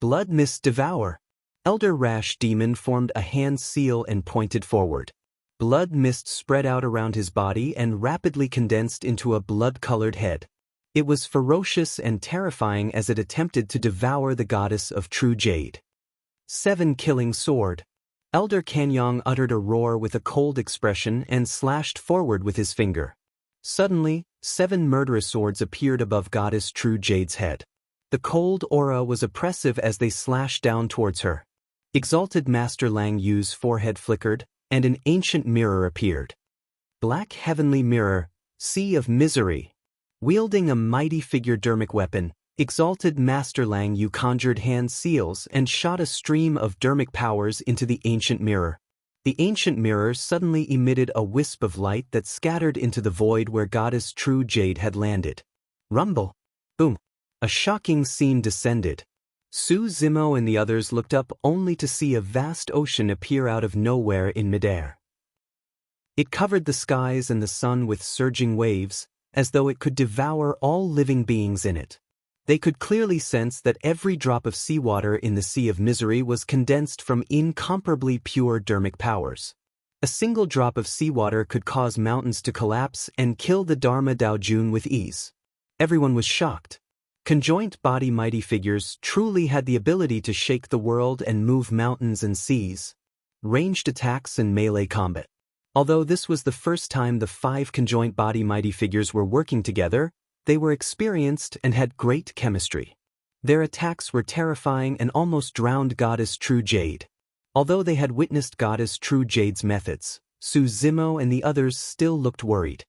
Blood Mist Devour. Elder Rash Demon formed a hand seal and pointed forward. Blood mist spread out around his body and rapidly condensed into a blood-colored head. It was ferocious and terrifying as it attempted to devour the Goddess of True Jade. 7 Killing Sword. Elder Kanyang uttered a roar with a cold expression and slashed forward with his finger. Suddenly, 7 murderous swords appeared above Goddess True Jade's head. The cold aura was oppressive as they slashed down towards her. Exalted Master Lang Yu's forehead flickered, and an ancient mirror appeared. Black Heavenly Mirror, Sea of Misery. Wielding a mighty figure dermic weapon, Exalted Master Lang Yu conjured hand seals and shot a stream of dermic powers into the ancient mirror. The ancient mirror suddenly emitted a wisp of light that scattered into the void where Goddess True Jade had landed. Rumble. Boom. A shocking scene descended. Su Zimo and the others looked up only to see a vast ocean appear out of nowhere in midair. It covered the skies and the sun with surging waves, as though it could devour all living beings in it. They could clearly sense that every drop of seawater in the Sea of Misery was condensed from incomparably pure dermic powers. A single drop of seawater could cause mountains to collapse and kill the Dharma Daojun with ease. Everyone was shocked. Conjoint body mighty figures truly had the ability to shake the world and move mountains and seas. Ranged attacks and melee combat. Although this was the first time the 5 conjoint body mighty figures were working together, they were experienced and had great chemistry. Their attacks were terrifying and almost drowned Goddess True Jade. Although they had witnessed Goddess True Jade's methods, Su Zimo and the others still looked worried.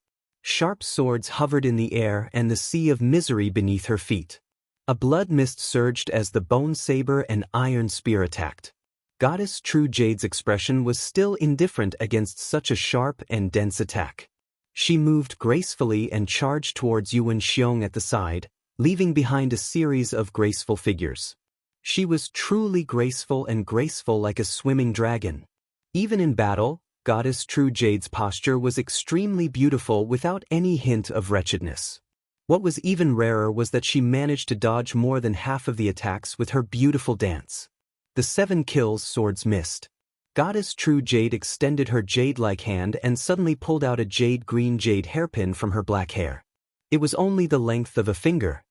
Sharp swords hovered in the air and the Sea of Misery beneath her feet. A blood mist surged as the bone saber and iron spear attacked. Goddess True Jade's expression was still indifferent against such a sharp and dense attack. She moved gracefully and charged towards Yuan Xiong at the side, leaving behind a series of graceful figures. She was truly graceful and graceful like a swimming dragon. Even in battle, Goddess True Jade's posture was extremely beautiful without any hint of wretchedness. What was even rarer was that she managed to dodge more than half of the attacks with her beautiful dance. The 7 kills swords missed. Goddess True Jade extended her jade-like hand and suddenly pulled out a jade-green jade hairpin from her black hair. It was only the length of a finger.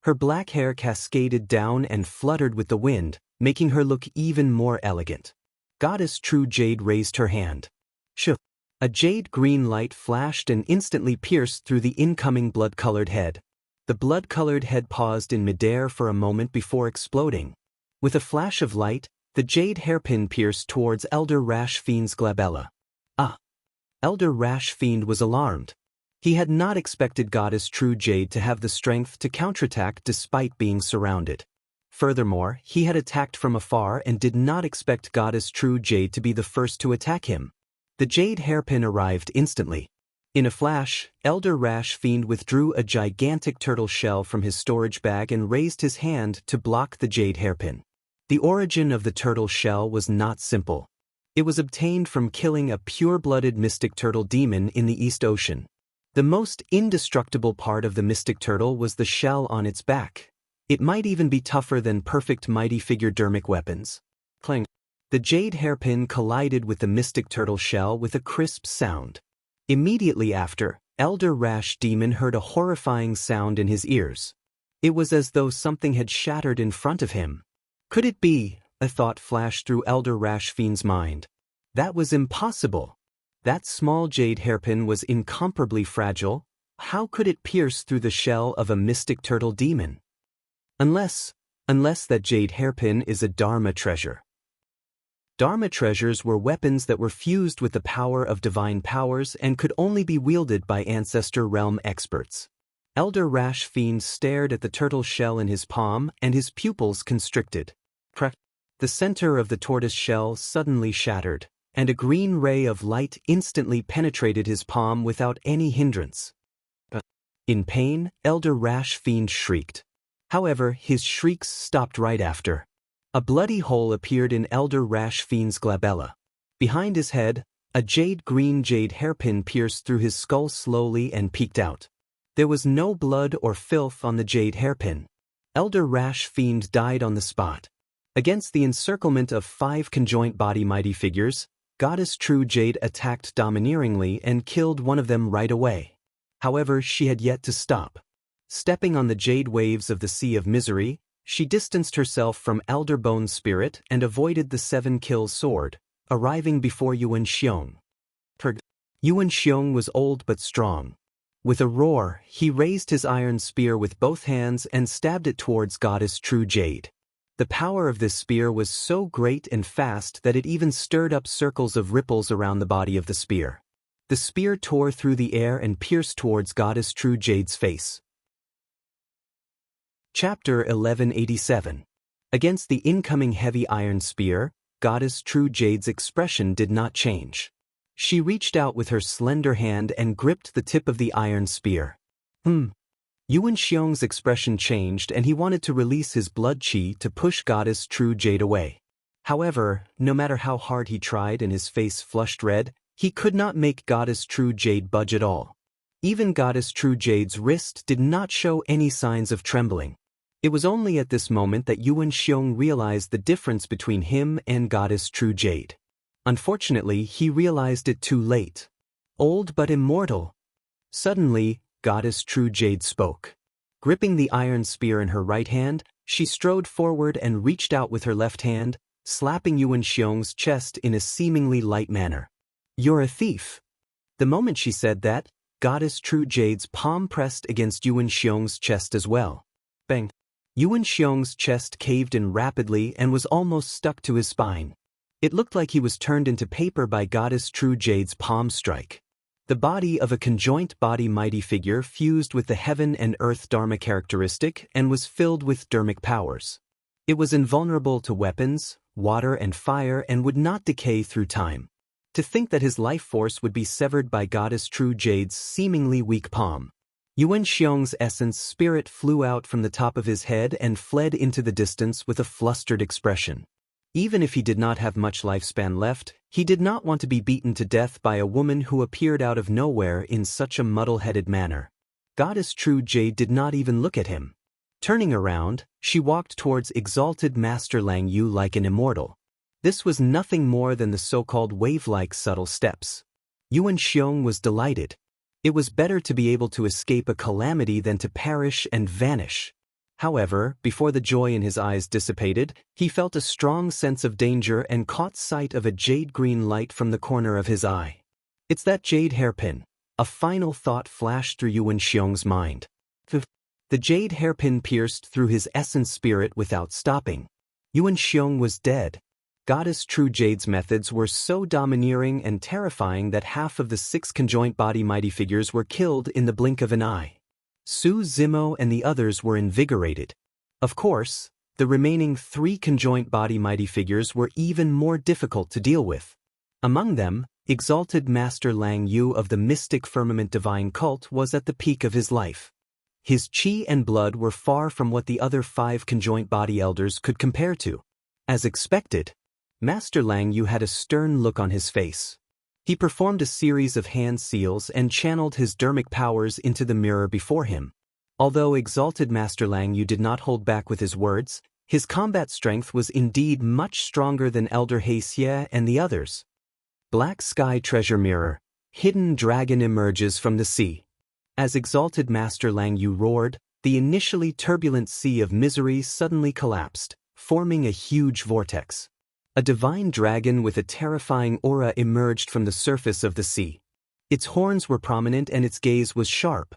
Her black hair cascaded down and fluttered with the wind, making her look even more elegant. Goddess True Jade raised her hand. Shoo! A jade-green light flashed and instantly pierced through the incoming blood-colored head. The blood-colored head paused in midair for a moment before exploding. With a flash of light, the jade hairpin pierced towards Elder Rash Fiend's glabella. Ah! Elder Rash Fiend was alarmed. He had not expected Goddess True Jade to have the strength to counterattack despite being surrounded. Furthermore, he had attacked from afar and did not expect Goddess True Jade to be the first to attack him. The jade hairpin arrived instantly. In a flash, Elder Rash Fiend withdrew a gigantic turtle shell from his storage bag and raised his hand to block the jade hairpin. The origin of the turtle shell was not simple. It was obtained from killing a pure-blooded mystic turtle demon in the East Ocean. The most indestructible part of the mystic turtle was the shell on its back. It might even be tougher than perfect mighty figure dermic weapons. Clang! The jade hairpin collided with the mystic turtle shell with a crisp sound. Immediately after, Elder Rash Demon heard a horrifying sound in his ears. It was as though something had shattered in front of him. Could it be? A thought flashed through Elder Rash Fiend's mind. That was impossible. That small jade hairpin was incomparably fragile. How could it pierce through the shell of a mystic turtle demon? Unless that jade hairpin is a Dharma treasure. Dharma treasures were weapons that were fused with the power of divine powers and could only be wielded by Ancestor Realm experts. Elder Rash Fiend stared at the turtle shell in his palm and his pupils constricted. The center of the tortoise shell suddenly shattered, and a green ray of light instantly penetrated his palm without any hindrance. In pain, Elder Rash Fiend shrieked. However, his shrieks stopped right after. A bloody hole appeared in Elder Rash Fiend's glabella. Behind his head, a jade-green jade hairpin pierced through his skull slowly and peeked out. There was no blood or filth on the jade hairpin. Elder Rash Fiend died on the spot. Against the encirclement of 5 conjoint body mighty figures, Goddess True Jade attacked domineeringly and killed one of them right away. However, she had yet to stop. Stepping on the jade waves of the Sea of Misery, she distanced herself from Elder Bone's spirit and avoided the 7-kill sword, arriving before Yuan Xiong. Yuan Xiong was old but strong. With a roar, he raised his iron spear with both hands and stabbed it towards Goddess True Jade. The power of this spear was so great and fast that it even stirred up circles of ripples around the body of the spear. The spear tore through the air and pierced towards Goddess True Jade's face. Chapter 1187. Against the incoming heavy iron spear, Goddess True Jade's expression did not change. She reached out with her slender hand and gripped the tip of the iron spear. Yuan Xiong's expression changed and he wanted to release his blood chi to push Goddess True Jade away. However, no matter how hard he tried and his face flushed red, he could not make Goddess True Jade budge at all. Even Goddess True Jade's wrist did not show any signs of trembling. It was only at this moment that Yuan Xiong realized the difference between him and Goddess True Jade. Unfortunately, he realized it too late. Old but immortal. Suddenly, Goddess True Jade spoke. Gripping the iron spear in her right hand, she strode forward and reached out with her left hand, slapping Yuan Xiong's chest in a seemingly light manner. "You're a thief." The moment she said that, Goddess True Jade's palm pressed against Yuan Xiong's chest as well. Bang! Yuan Xiong's chest caved in rapidly and was almost stuck to his spine. It looked like he was turned into paper by Goddess True Jade's palm strike. The body of a conjoint body mighty figure fused with the heaven and earth Dharma characteristic and was filled with dermic powers. It was invulnerable to weapons, water and fire and would not decay through time. To think that his life force would be severed by Goddess True Jade's seemingly weak palm. Yuan Xiong's essence spirit flew out from the top of his head and fled into the distance with a flustered expression. Even if he did not have much lifespan left, he did not want to be beaten to death by a woman who appeared out of nowhere in such a muddle-headed manner. Goddess True Jade did not even look at him. Turning around, she walked towards exalted Master Lang Yu like an immortal. This was nothing more than the so-called wave-like subtle steps. Yuan Xiong was delighted. It was better to be able to escape a calamity than to perish and vanish. However, before the joy in his eyes dissipated, he felt a strong sense of danger and caught sight of a jade-green light from the corner of his eye. "It's that jade hairpin." A final thought flashed through Yuan Xiong's mind. The jade hairpin pierced through his essence spirit without stopping. Yuan Xiong was dead. Goddess True Jade's methods were so domineering and terrifying that half of the 6 conjoint body mighty figures were killed in the blink of an eye. Su Zimo and the others were invigorated. Of course, the remaining 3 conjoint body mighty figures were even more difficult to deal with. Among them, Exalted Master Lang Yu of the Mystic Firmament Divine Cult was at the peak of his life. His chi and blood were far from what the other 5 conjoint body elders could compare to. As expected, Master Lang Yu had a stern look on his face. He performed a series of hand seals and channeled his dermic powers into the mirror before him. Although Exalted Master Lang Yu did not hold back with his words, his combat strength was indeed much stronger than Elder He Xie and the others. Black Sky Treasure Mirror. Hidden dragon emerges from the sea. As Exalted Master Lang Yu roared, the initially turbulent sea of misery suddenly collapsed, forming a huge vortex. A divine dragon with a terrifying aura emerged from the surface of the sea. Its horns were prominent and its gaze was sharp.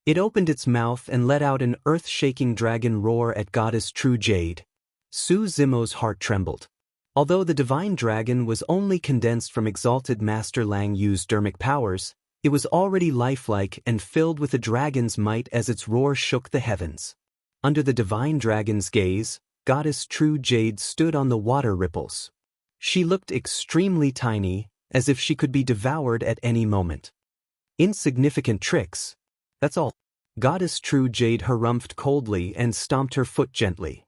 It opened its mouth and let out an earth-shaking dragon roar at Goddess True Jade. Su Zimo's heart trembled. Although the divine dragon was only condensed from Exalted Master Lang Yu's dermic powers, it was already lifelike and filled with a dragon's might as its roar shook the heavens. Under the divine dragon's gaze, Goddess True Jade stood on the water ripples. She looked extremely tiny, as if she could be devoured at any moment. "Insignificant tricks. That's all." Goddess True Jade harumphed coldly and stomped her foot gently.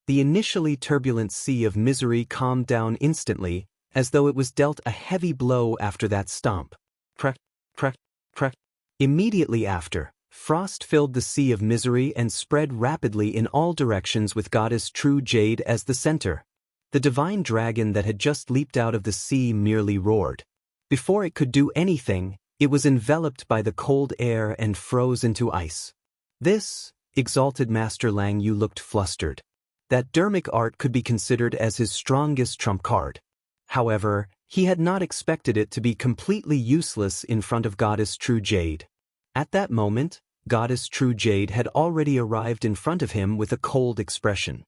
The initially turbulent sea of misery calmed down instantly, as though it was dealt a heavy blow after that stomp. Crack, crack, crack. Immediately after, frost filled the sea of misery and spread rapidly in all directions with Goddess True Jade as the center. The divine dragon that had just leaped out of the sea merely roared. Before it could do anything, it was enveloped by the cold air and froze into ice. This, Exalted Master Lang Yu looked flustered. That dermic art could be considered as his strongest trump card. However, he had not expected it to be completely useless in front of Goddess True Jade. At that moment, Goddess True Jade had already arrived in front of him with a cold expression.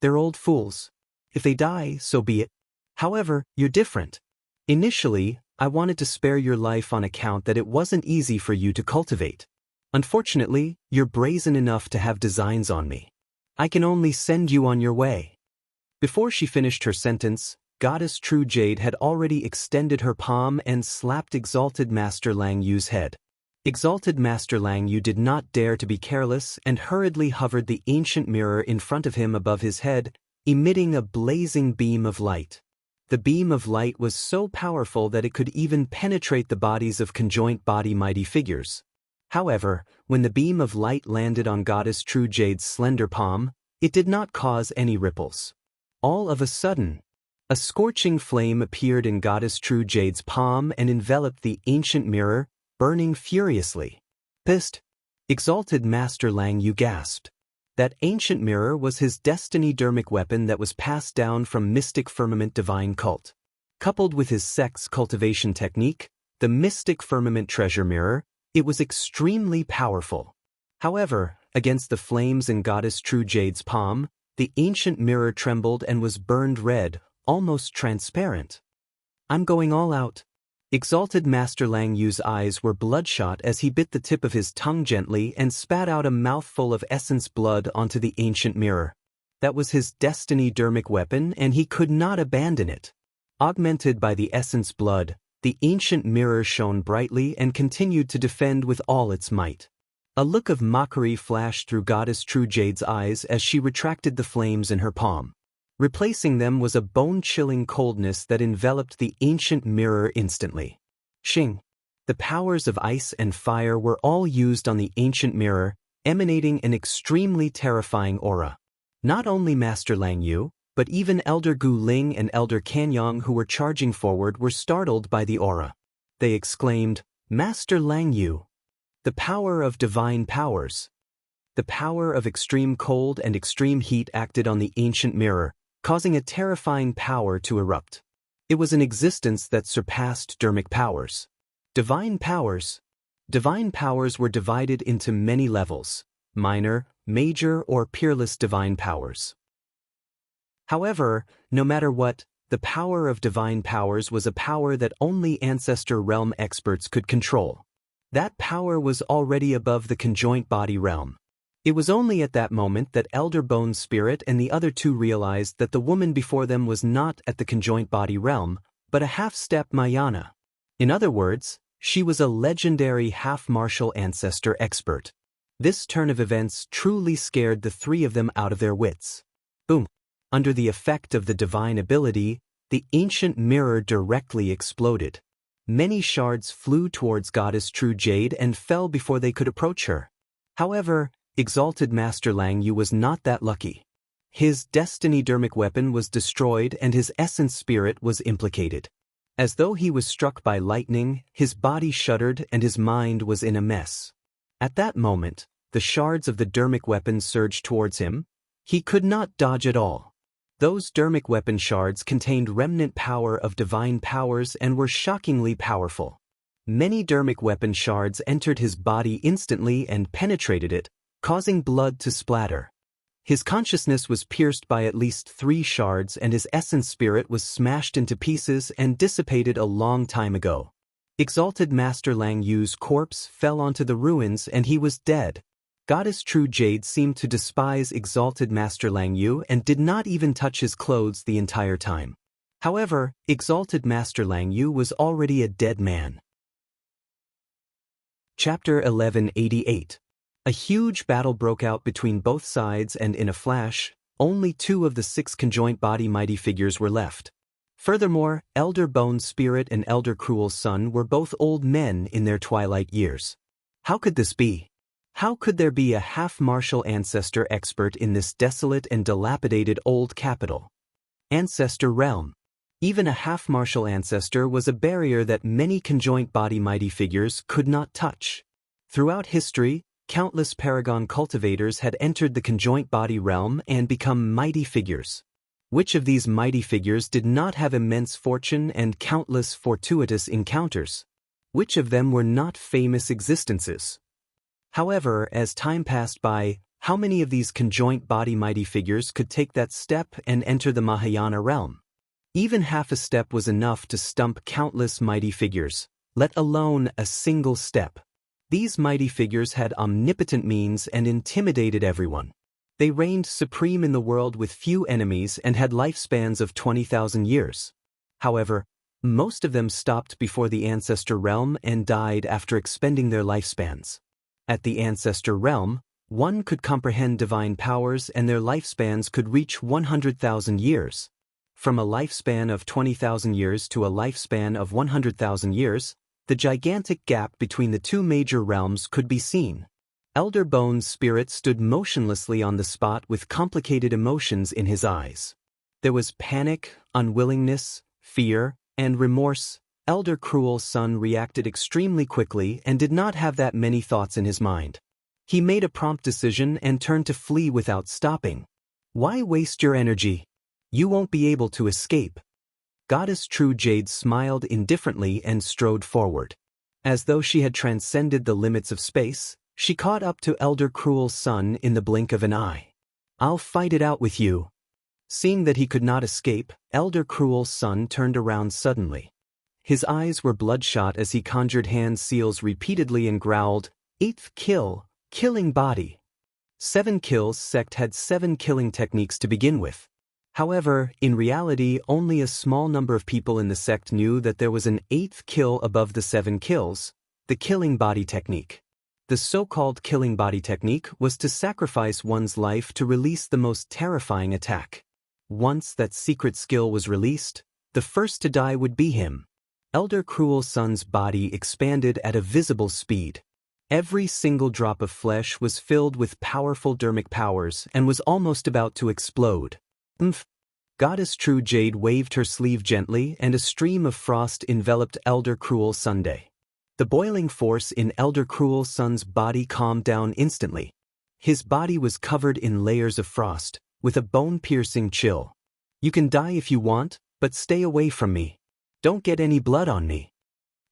"They're old fools. If they die, so be it. However, you're different. Initially, I wanted to spare your life on account that it wasn't easy for you to cultivate. Unfortunately, you're brazen enough to have designs on me. I can only send you on your way." Before she finished her sentence, Goddess True Jade had already extended her palm and slapped Exalted Master Lang Yu's head. Exalted Master Lang Yu did not dare to be careless and hurriedly hovered the ancient mirror in front of him above his head, emitting a blazing beam of light. The beam of light was so powerful that it could even penetrate the bodies of conjoint body mighty figures. However, when the beam of light landed on Goddess True Jade's slender palm, it did not cause any ripples. All of a sudden, a scorching flame appeared in Goddess True Jade's palm and enveloped the ancient mirror, burning furiously. Pissed, Exalted Master Lang Yu gasped. That ancient mirror was his destiny dermic weapon that was passed down from Mystic Firmament Divine Cult. Coupled with his sect's cultivation technique, the Mystic Firmament Treasure Mirror, it was extremely powerful. However, against the flames in Goddess True Jade's palm, the ancient mirror trembled and was burned red, almost transparent. "I'm going all out." Exalted Master Lang Yu's eyes were bloodshot as he bit the tip of his tongue gently and spat out a mouthful of essence blood onto the ancient mirror. That was his destiny dermic weapon and he could not abandon it. Augmented by the essence blood, the ancient mirror shone brightly and continued to defend with all its might. A look of mockery flashed through Goddess True Jade's eyes as she retracted the flames in her palm. Replacing them was a bone-chilling coldness that enveloped the ancient mirror instantly. Shing! The powers of ice and fire were all used on the ancient mirror, emanating an extremely terrifying aura. Not only Master Lang Yu, but even Elder Gu Ling and Elder Kanyang who were charging forward were startled by the aura. They exclaimed, Master Lang Yu. The power of divine powers. The power of extreme cold and extreme heat acted on the ancient mirror, causing a terrifying power to erupt. It was an existence that surpassed dermic powers. Divine powers. Divine powers were divided into many levels: minor, major, or peerless divine powers. However, no matter what, the power of divine powers was a power that only Ancestor Realm experts could control. That power was already above the conjoint body realm. It was only at that moment that Elder Bone's spirit and the other two realized that the woman before them was not at the conjoint body realm, but a half-step Mayana. In other words, she was a legendary half-martial ancestor expert. This turn of events truly scared the three of them out of their wits. Boom! Under the effect of the divine ability, the ancient mirror directly exploded. Many shards flew towards Goddess True Jade and fell before they could approach her. However, Exalted Master Lang Yu was not that lucky. His destiny dermic weapon was destroyed and his essence spirit was implicated. As though he was struck by lightning, his body shuddered and his mind was in a mess. At that moment, the shards of the dermic weapon surged towards him. He could not dodge at all. Those dermic weapon shards contained remnant power of divine powers and were shockingly powerful. Many dermic weapon shards entered his body instantly and penetrated it, causing blood to splatter. His consciousness was pierced by at least 3 shards and his essence spirit was smashed into pieces and dissipated a long time ago. Exalted Master Lang Yu's corpse fell onto the ruins and he was dead. Goddess True Jade seemed to despise Exalted Master Lang Yu and did not even touch his clothes the entire time. However, Exalted Master Lang Yu was already a dead man. Chapter 1188. A huge battle broke out between both sides and in a flash, only 2 of the 6 conjoint body mighty figures were left. Furthermore, Elder Bone's spirit and Elder Cruel's son were both old men in their twilight years. How could this be? How could there be a half-martial ancestor expert in this desolate and dilapidated old capital? Ancestor Realm. Even a half-martial ancestor was a barrier that many conjoint body mighty figures could not touch. Throughout history, countless paragon cultivators had entered the conjoint body realm and become mighty figures. Which of these mighty figures did not have immense fortune and countless fortuitous encounters? Which of them were not famous existences? However, as time passed by, how many of these conjoint body mighty figures could take that step and enter the Mahayana realm? Even half a step was enough to stump countless mighty figures, let alone a single step. These mighty figures had omnipotent means and intimidated everyone. They reigned supreme in the world with few enemies and had lifespans of 20,000 years. However, most of them stopped before the Ancestor Realm and died after expending their lifespans. At the Ancestor Realm, one could comprehend divine powers and their lifespans could reach 100,000 years. From a lifespan of 20,000 years to a lifespan of 100,000 years, the gigantic gap between the 2 major realms could be seen. Elder Bone's spirit stood motionlessly on the spot with complicated emotions in his eyes. There was panic, unwillingness, fear, and remorse. Elder Cruel's son reacted extremely quickly and did not have that many thoughts in his mind. He made a prompt decision and turned to flee without stopping. Why waste your energy? You won't be able to escape. Goddess True Jade smiled indifferently and strode forward. As though she had transcended the limits of space, she caught up to Elder Cruel's son in the blink of an eye. I'll fight it out with you. Seeing that he could not escape, Elder Cruel's son turned around suddenly. His eyes were bloodshot as he conjured hand seals repeatedly and growled, 8th kill, killing body. 7 kills sect had 7 killing techniques to begin with. However, in reality, only a small number of people in the sect knew that there was an 8th kill above the 7 kills, the killing body technique. The so-called killing body technique was to sacrifice one's life to release the most terrifying attack. Once that secret skill was released, the first to die would be him. Elder Cruel's son's body expanded at a visible speed. Every single drop of flesh was filled with powerful dermic powers and was almost about to explode. Goddess True Jade waved her sleeve gently and a stream of frost enveloped Elder Cruel Sunday. The boiling force in Elder Cruel Sun's body calmed down instantly. His body was covered in layers of frost, with a bone-piercing chill. "You can die if you want, but stay away from me. Don't get any blood on me,"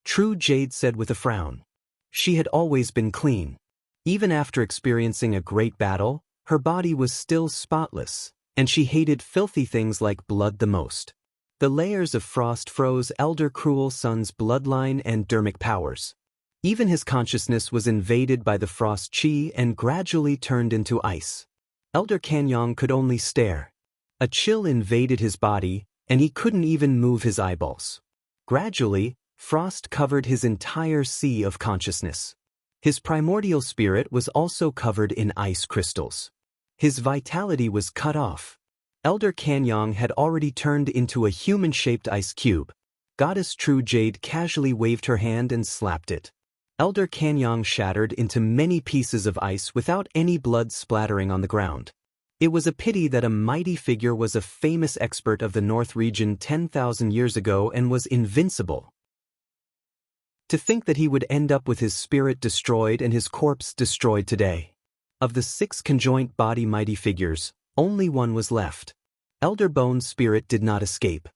True Jade said with a frown. She had always been clean. Even after experiencing a great battle, her body was still spotless, and she hated filthy things like blood the most. The layers of frost froze Elder Cruel Sun's bloodline and dermic powers. Even his consciousness was invaded by the frost chi and gradually turned into ice. Elder Kanyong could only stare. A chill invaded his body, and he couldn't even move his eyeballs. Gradually, frost covered his entire sea of consciousness. His primordial spirit was also covered in ice crystals. His vitality was cut off. Elder Kanyong had already turned into a human-shaped ice cube. Goddess True Jade casually waved her hand and slapped it. Elder Kanyong shattered into many pieces of ice without any blood splattering on the ground. It was a pity that a mighty figure was a famous expert of the North region 10,000 years ago and was invincible. To think that he would end up with his spirit destroyed and his corpse destroyed today. Of the 6 conjoint body mighty figures, only one was left. Elder Bone's spirit did not escape.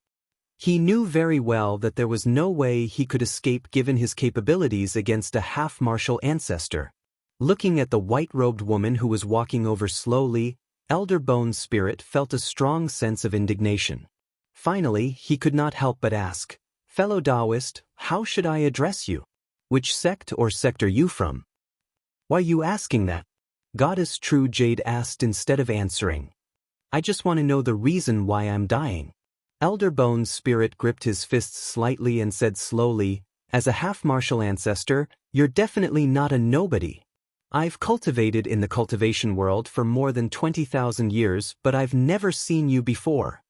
He knew very well that there was no way he could escape given his capabilities against a half-martial ancestor. Looking at the white-robed woman who was walking over slowly, Elder Bone's spirit felt a strong sense of indignation. Finally, he could not help but ask, "Fellow Taoist, how should I address you? Which sect or sect are you from?" "Why are you asking that?" Goddess True Jade asked instead of answering. "I just want to know the reason why I'm dying." Elder Bone's spirit gripped his fists slightly and said slowly, "As a half-martial ancestor, you're definitely not a nobody. I've cultivated in the cultivation world for more than 20,000 years, but I've never seen you before."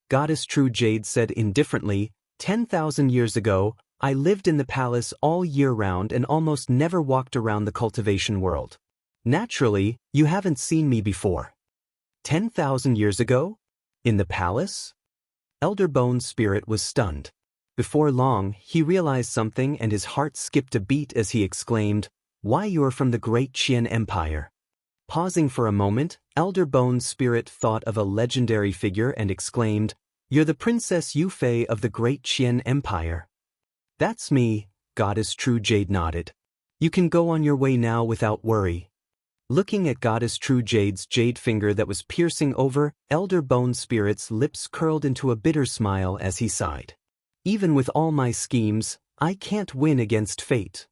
Goddess True Jade said indifferently, 10,000 years ago, I lived in the palace all year round and almost never walked around the cultivation world. Naturally, you haven't seen me before." 10,000 years ago? In the palace?" Elder Bone's spirit was stunned. Before long, he realized something and his heart skipped a beat as he exclaimed, "Why, you're from the Great Qian Empire." Pausing for a moment, Elder Bone's spirit thought of a legendary figure and exclaimed, "You're the Princess Yufei of the Great Qian Empire." "That's me," Goddess True Jade nodded. "You can go on your way now without worry." Looking at Goddess True Jade's jade finger that was piercing over, Elder Bone's spirit's lips curled into a bitter smile as he sighed. "Even with all my schemes, I can't win against fate."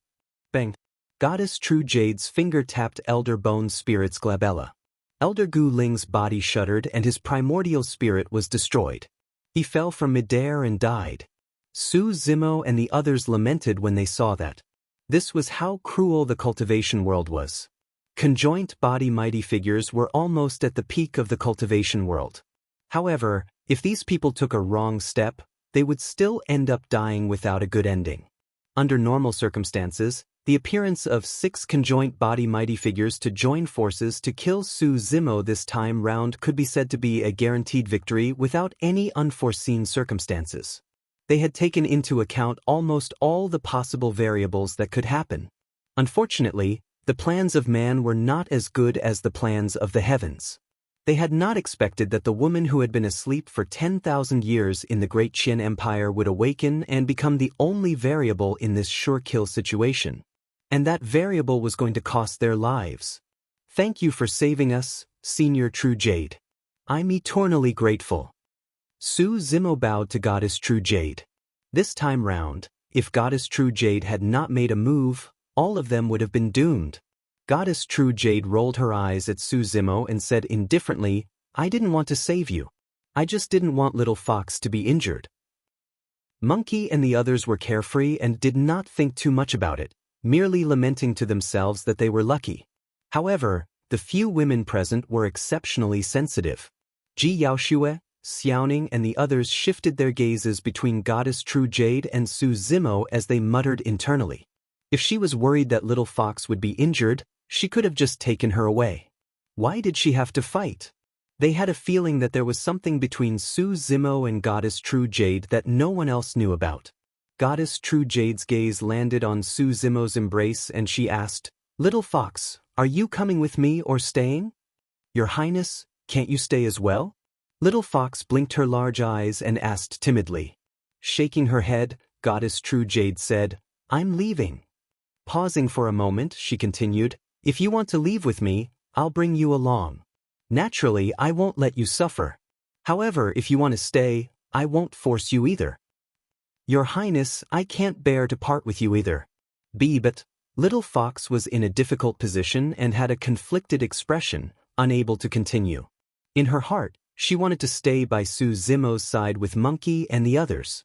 Bang! Goddess True Jade's finger tapped Elder Bone's spirit's glabella. Elder Gu Ling's body shuddered and his primordial spirit was destroyed. He fell from midair and died. Su Zimo and the others lamented when they saw that. This was how cruel the cultivation world was. Conjoint body mighty figures were almost at the peak of the cultivation world. However, if these people took a wrong step, they would still end up dying without a good ending. Under normal circumstances, the appearance of 6 conjoint body mighty figures to join forces to kill Su Zimo this time round could be said to be a guaranteed victory without any unforeseen circumstances. They had taken into account almost all the possible variables that could happen. Unfortunately, the plans of man were not as good as the plans of the heavens. They had not expected that the woman who had been asleep for 10,000 years in the Great Qian Empire would awaken and become the only variable in this sure-kill situation. And that variable was going to cost their lives. "Thank you for saving us, Senior True Jade. I'm eternally grateful." Su Zimo bowed to Goddess True Jade. This time round, if Goddess True Jade had not made a move, all of them would have been doomed. Goddess True Jade rolled her eyes at Su Zimo and said indifferently, "I didn't want to save you. I just didn't want Little Fox to be injured." Monkey and the others were carefree and did not think too much about it, merely lamenting to themselves that they were lucky. However, the few women present were exceptionally sensitive. Ji Yaoshue, Xiaoning and the others shifted their gazes between Goddess True Jade and Su Zimo as they muttered internally. If she was worried that Little Fox would be injured, she could have just taken her away. Why did she have to fight? They had a feeling that there was something between Su Zimo and Goddess True Jade that no one else knew about. Goddess True Jade's gaze landed on Su Zimo's embrace and she asked, "Little fox, are you coming with me or staying?" "Your Highness, can't you stay as well?" Little fox blinked her large eyes and asked timidly. Shaking her head, Goddess True Jade said, "I'm leaving." Pausing for a moment, she continued, "If you want to leave with me, I'll bring you along. Naturally, I won't let you suffer. However, if you want to stay, I won't force you either." "Your Highness, I can't bear to part with you either." But Little Fox was in a difficult position and had a conflicted expression, unable to continue. In her heart, she wanted to stay by Su Zimo's side with Monkey and the others.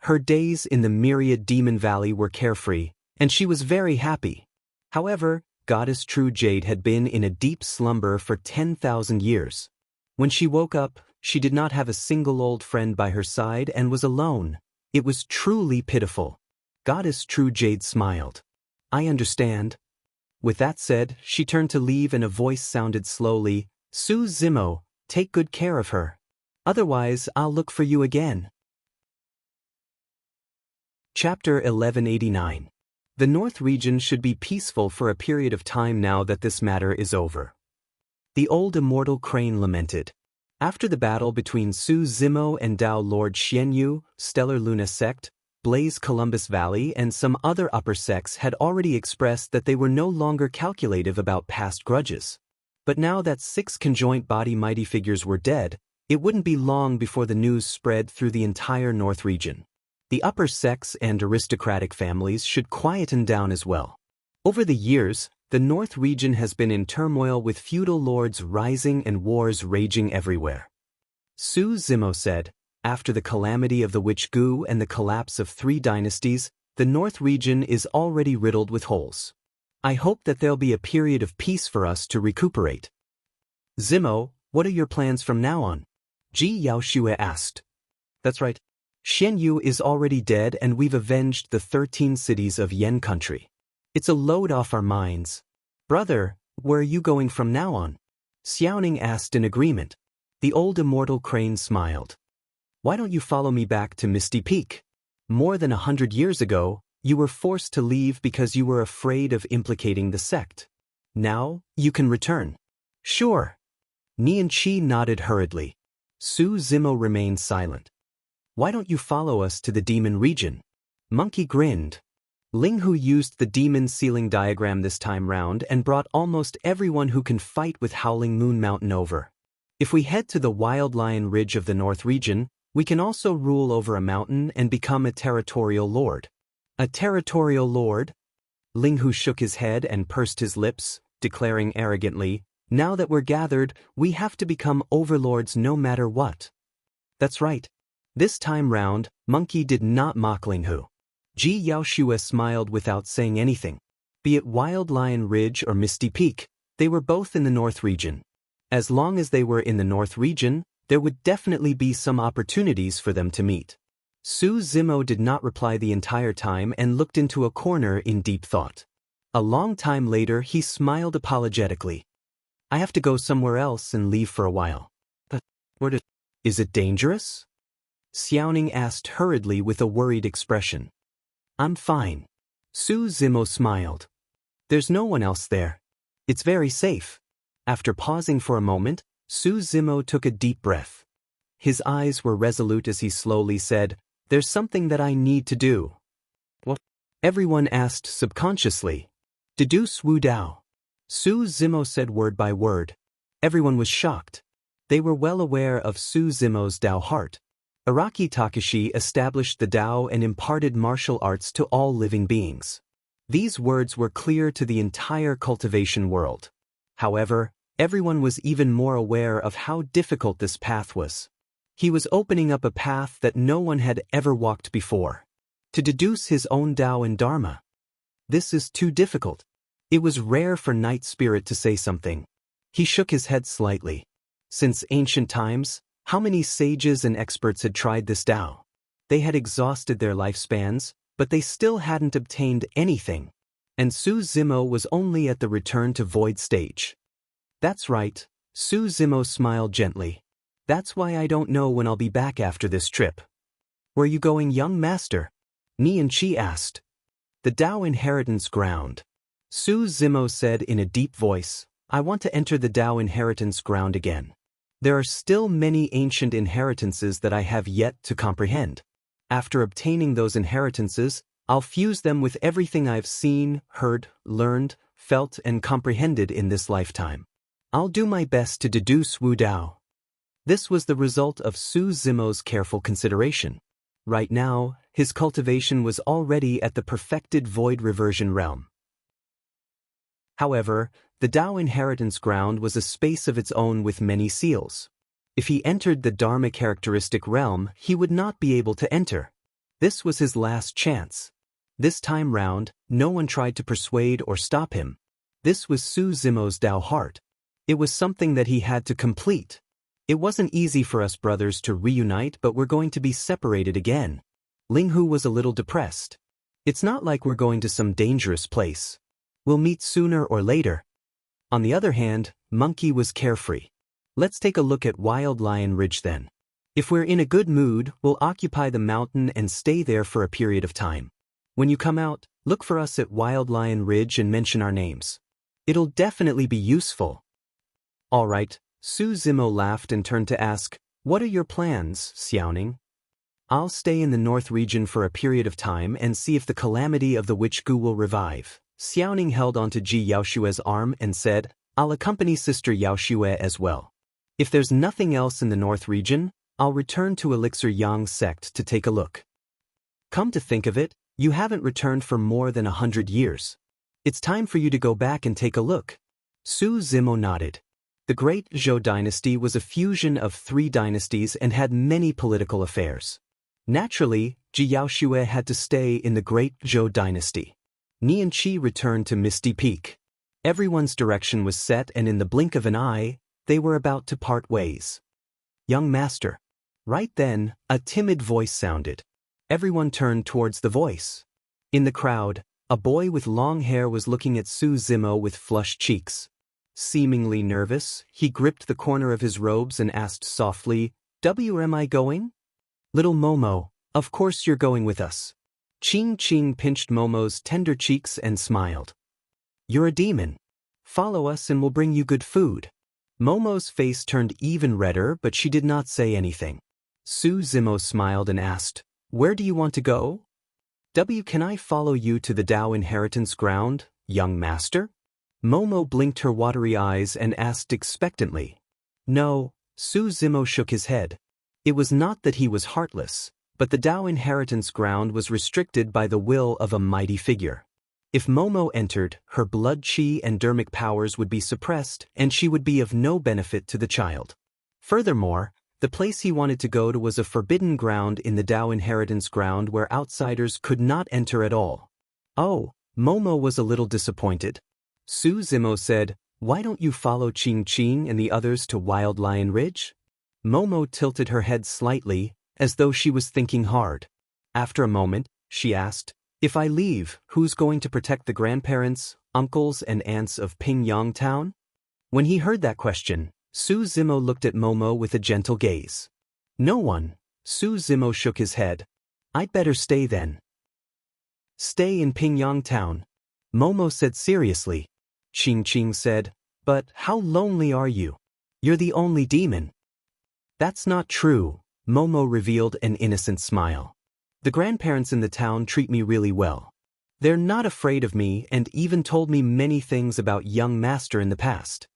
Her days in the Myriad Demon Valley were carefree, and she was very happy. However, Goddess True Jade had been in a deep slumber for 10,000 years. When she woke up, she did not have a single old friend by her side and was alone. It was truly pitiful. Goddess True Jade smiled. "I understand." With that said, she turned to leave and a voice sounded slowly, "Su Zimo, take good care of her. Otherwise, I'll look for you again." Chapter 1189. The North region should be peaceful for a period of time now that this matter is over. The old immortal crane lamented. After the battle between Su Zimo and Dao Lord Xianyu, Stellar Luna sect, Blaze Columbus Valley and some other upper sects had already expressed that they were no longer calculative about past grudges. But now that 6 conjoint body mighty figures were dead, it wouldn't be long before the news spread through the entire North region. The upper sects and aristocratic families should quieten down as well. Over the years, the North region has been in turmoil with feudal lords rising and wars raging everywhere. Su Zimo said, after the calamity of the Witch Gu and the collapse of 3 dynasties, the North region is already riddled with holes. I hope that there'll be a period of peace for us to recuperate. Zimo, what are your plans from now on? Ji Yaoshue asked. That's right. Xianyu is already dead and we've avenged the 13 cities of Yen country. It's a load off our minds. Brother, where are you going from now on? Xiaoning asked in agreement. The old immortal crane smiled. Why don't you follow me back to Misty Peak? More than 100 years ago, you were forced to leave because you were afraid of implicating the sect. Now, you can return. Sure. Nian Qi nodded hurriedly. Su Zimo remained silent. Why don't you follow us to the demon region? Monkey grinned. Ling Hu used the demon ceiling diagram this time round and brought almost everyone who can fight with Howling Moon Mountain over. If we head to the Wild Lion Ridge of the North region, we can also rule over a mountain and become a territorial lord. A territorial lord? Ling Hu shook his head and pursed his lips, declaring arrogantly, now that we're gathered, we have to become overlords no matter what. That's right. This time round, Monkey did not mock Ling Hu. Ji Yaoshue smiled without saying anything. Be it Wild Lion Ridge or Misty Peak, they were both in the North region. As long as they were in the North region, there would definitely be some opportunities for them to meet. Su Zimo did not reply the entire time and looked into a corner in deep thought. A long time later, he smiled apologetically. I have to go somewhere else and leave for a while. But is it dangerous? Xiaoning asked hurriedly with a worried expression. I'm fine. Su Zimo smiled. There's no one else there. It's very safe. After pausing for a moment, Su Zimo took a deep breath. His eyes were resolute as he slowly said, There's something that I need to do. What? Everyone asked subconsciously. Deduce Wu Dao. Su Zimo said word by word. Everyone was shocked. They were well aware of Su Zimo's Dao heart. Araki Takashi established the Dao and imparted martial arts to all living beings. These words were clear to the entire cultivation world. However, everyone was even more aware of how difficult this path was. He was opening up a path that no one had ever walked before. To deduce his own Dao and Dharma. This is too difficult. It was rare for Night Spirit to say something. He shook his head slightly. Since ancient times, how many sages and experts had tried this Dao? They had exhausted their lifespans, but they still hadn't obtained anything. And Su Zimo was only at the return to void stage. That's right, Su Zimo smiled gently. That's why I don't know when I'll be back after this trip. Where are you going, young master? Nian Qi asked. The Dao Inheritance Ground. Su Zimo said in a deep voice, I want to enter the Dao Inheritance Ground again. There are still many ancient inheritances that I have yet to comprehend. After obtaining those inheritances, I'll fuse them with everything I've seen, heard, learned, felt, and comprehended in this lifetime. I'll do my best to deduce Wu Dao. This was the result of Su Zimo's careful consideration. Right now, his cultivation was already at the perfected void reversion realm. However, the Dao Inheritance Ground was a space of its own with many seals. If he entered the Dharma characteristic realm, he would not be able to enter. This was his last chance. This time round, no one tried to persuade or stop him. This was Su Zimo's Dao heart. It was something that he had to complete. It wasn't easy for us brothers to reunite, but we're going to be separated again. Ling Hu was a little depressed. It's not like we're going to some dangerous place. We'll meet sooner or later. On the other hand, Monkey was carefree. Let's take a look at Wild Lion Ridge then. If we're in a good mood, we'll occupy the mountain and stay there for a period of time. When you come out, look for us at Wild Lion Ridge and mention our names. It'll definitely be useful. All right, Su Zimo laughed and turned to ask, what are your plans, Xiaoning? I'll stay in the north region for a period of time and see if the calamity of the Witch Gu will revive. Xiaoning held onto Ji Yaoshue's arm and said, I'll accompany Sister Yaoshue as well. If there's nothing else in the north region, I'll return to Elixir Yang sect to take a look. Come to think of it, you haven't returned for more than 100 years. It's time for you to go back and take a look. Su Zimo nodded. The Great Zhou dynasty was a fusion of 3 dynasties and had many political affairs. Naturally, Ji Yaoshue had to stay in the Great Zhou dynasty. Nian Qi returned to Misty Peak. Everyone's direction was set, and in the blink of an eye, they were about to part ways. Young master. Right then, a timid voice sounded. Everyone turned towards the voice. In the crowd, a boy with long hair was looking at Su Zimo with flushed cheeks. Seemingly nervous, he gripped the corner of his robes and asked softly, "Where am I going?" "Little Momo, of course you're going with us." Ching Ching pinched Momo's tender cheeks and smiled. "You're a demon. Follow us and we'll bring you good food." Momo's face turned even redder, but she did not say anything. Su Zimo smiled and asked, "Where do you want to go?" Can I follow you to the Dao Inheritance Ground, young master?" Momo blinked her watery eyes and asked expectantly. "No," Su Zimo shook his head. It was not that he was heartless, but the Dao Inheritance Ground was restricted by the will of a mighty figure. If Momo entered, her blood chi and dermic powers would be suppressed, and she would be of no benefit to the child. Furthermore, the place he wanted to go to was a forbidden ground in the Dao Inheritance Ground where outsiders could not enter at all. Oh, Momo was a little disappointed. Su Zimo said, "Why don't you follow Ching Ching and the others to Wild Lion Ridge?" Momo tilted her head slightly, as though she was thinking hard. After a moment, she asked, "If I leave, who's going to protect the grandparents, uncles, and aunts of Pingyang Town?" When he heard that question, Su Zimo looked at Momo with a gentle gaze. "No one." Su Zimo shook his head. "I'd better stay then." "Stay in Pingyang Town," Momo said seriously. Ching Ching said, "But how lonely are you? You're the only demon." "That's not true," Momo revealed an innocent smile. "The grandparents in the town treat me really well. They're not afraid of me and even told me many things about young master in the past.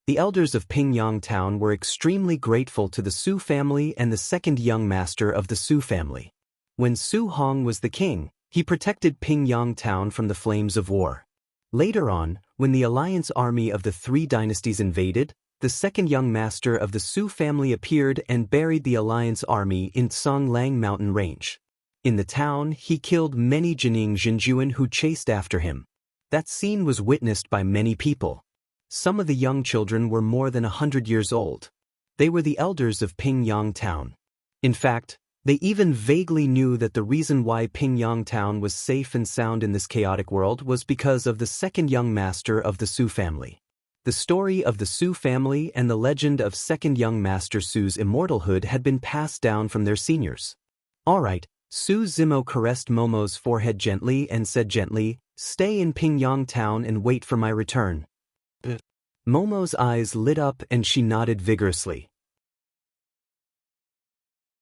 The elders of Pingyang Town were extremely grateful to the Su family and the second young master of the Su family. When Su Hong was the king, he protected Pingyang Town from the flames of war. Later on, when the alliance army of the 3 dynasties invaded, the second young master of the Su family appeared and buried the alliance army in Songlang Mountain Range. In the town, he killed many Jining Jinjuan who chased after him. That scene was witnessed by many people. Some of the young children were more than 100 years old. They were the elders of Pingyang Town. In fact, they even vaguely knew that the reason why Pingyang Town was safe and sound in this chaotic world was because of the second young master of the Su family. The story of the Su family and the legend of second young master Su's immortalhood had been passed down from their seniors. All right, Su Zimo caressed Momo's forehead gently and said gently, "Stay in Pingyang town and wait for my return." Momo's eyes lit up and she nodded vigorously.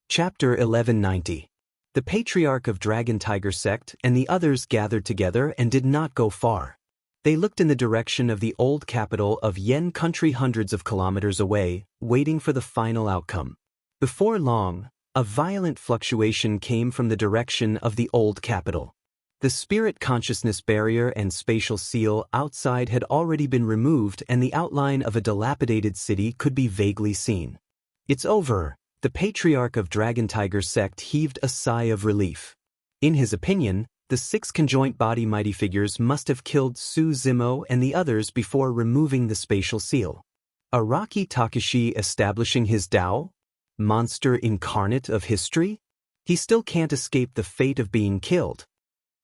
Chapter 1190. The Patriarch of Dragon Tiger Sect and the others gathered together and did not go far. They looked in the direction of the old capital of Yen Country hundreds of kilometers away, waiting for the final outcome. Before long, a violent fluctuation came from the direction of the old capital. The spirit consciousness barrier and spatial seal outside had already been removed and the outline of a dilapidated city could be vaguely seen. "It's over," the Patriarch of Dragon Tiger Sect heaved a sigh of relief. In his opinion, the 6 conjoint body mighty figures must have killed Su Zimo and the others before removing the spatial seal. Araki Takashi establishing his Tao? Monster incarnate of history? He still can't escape the fate of being killed.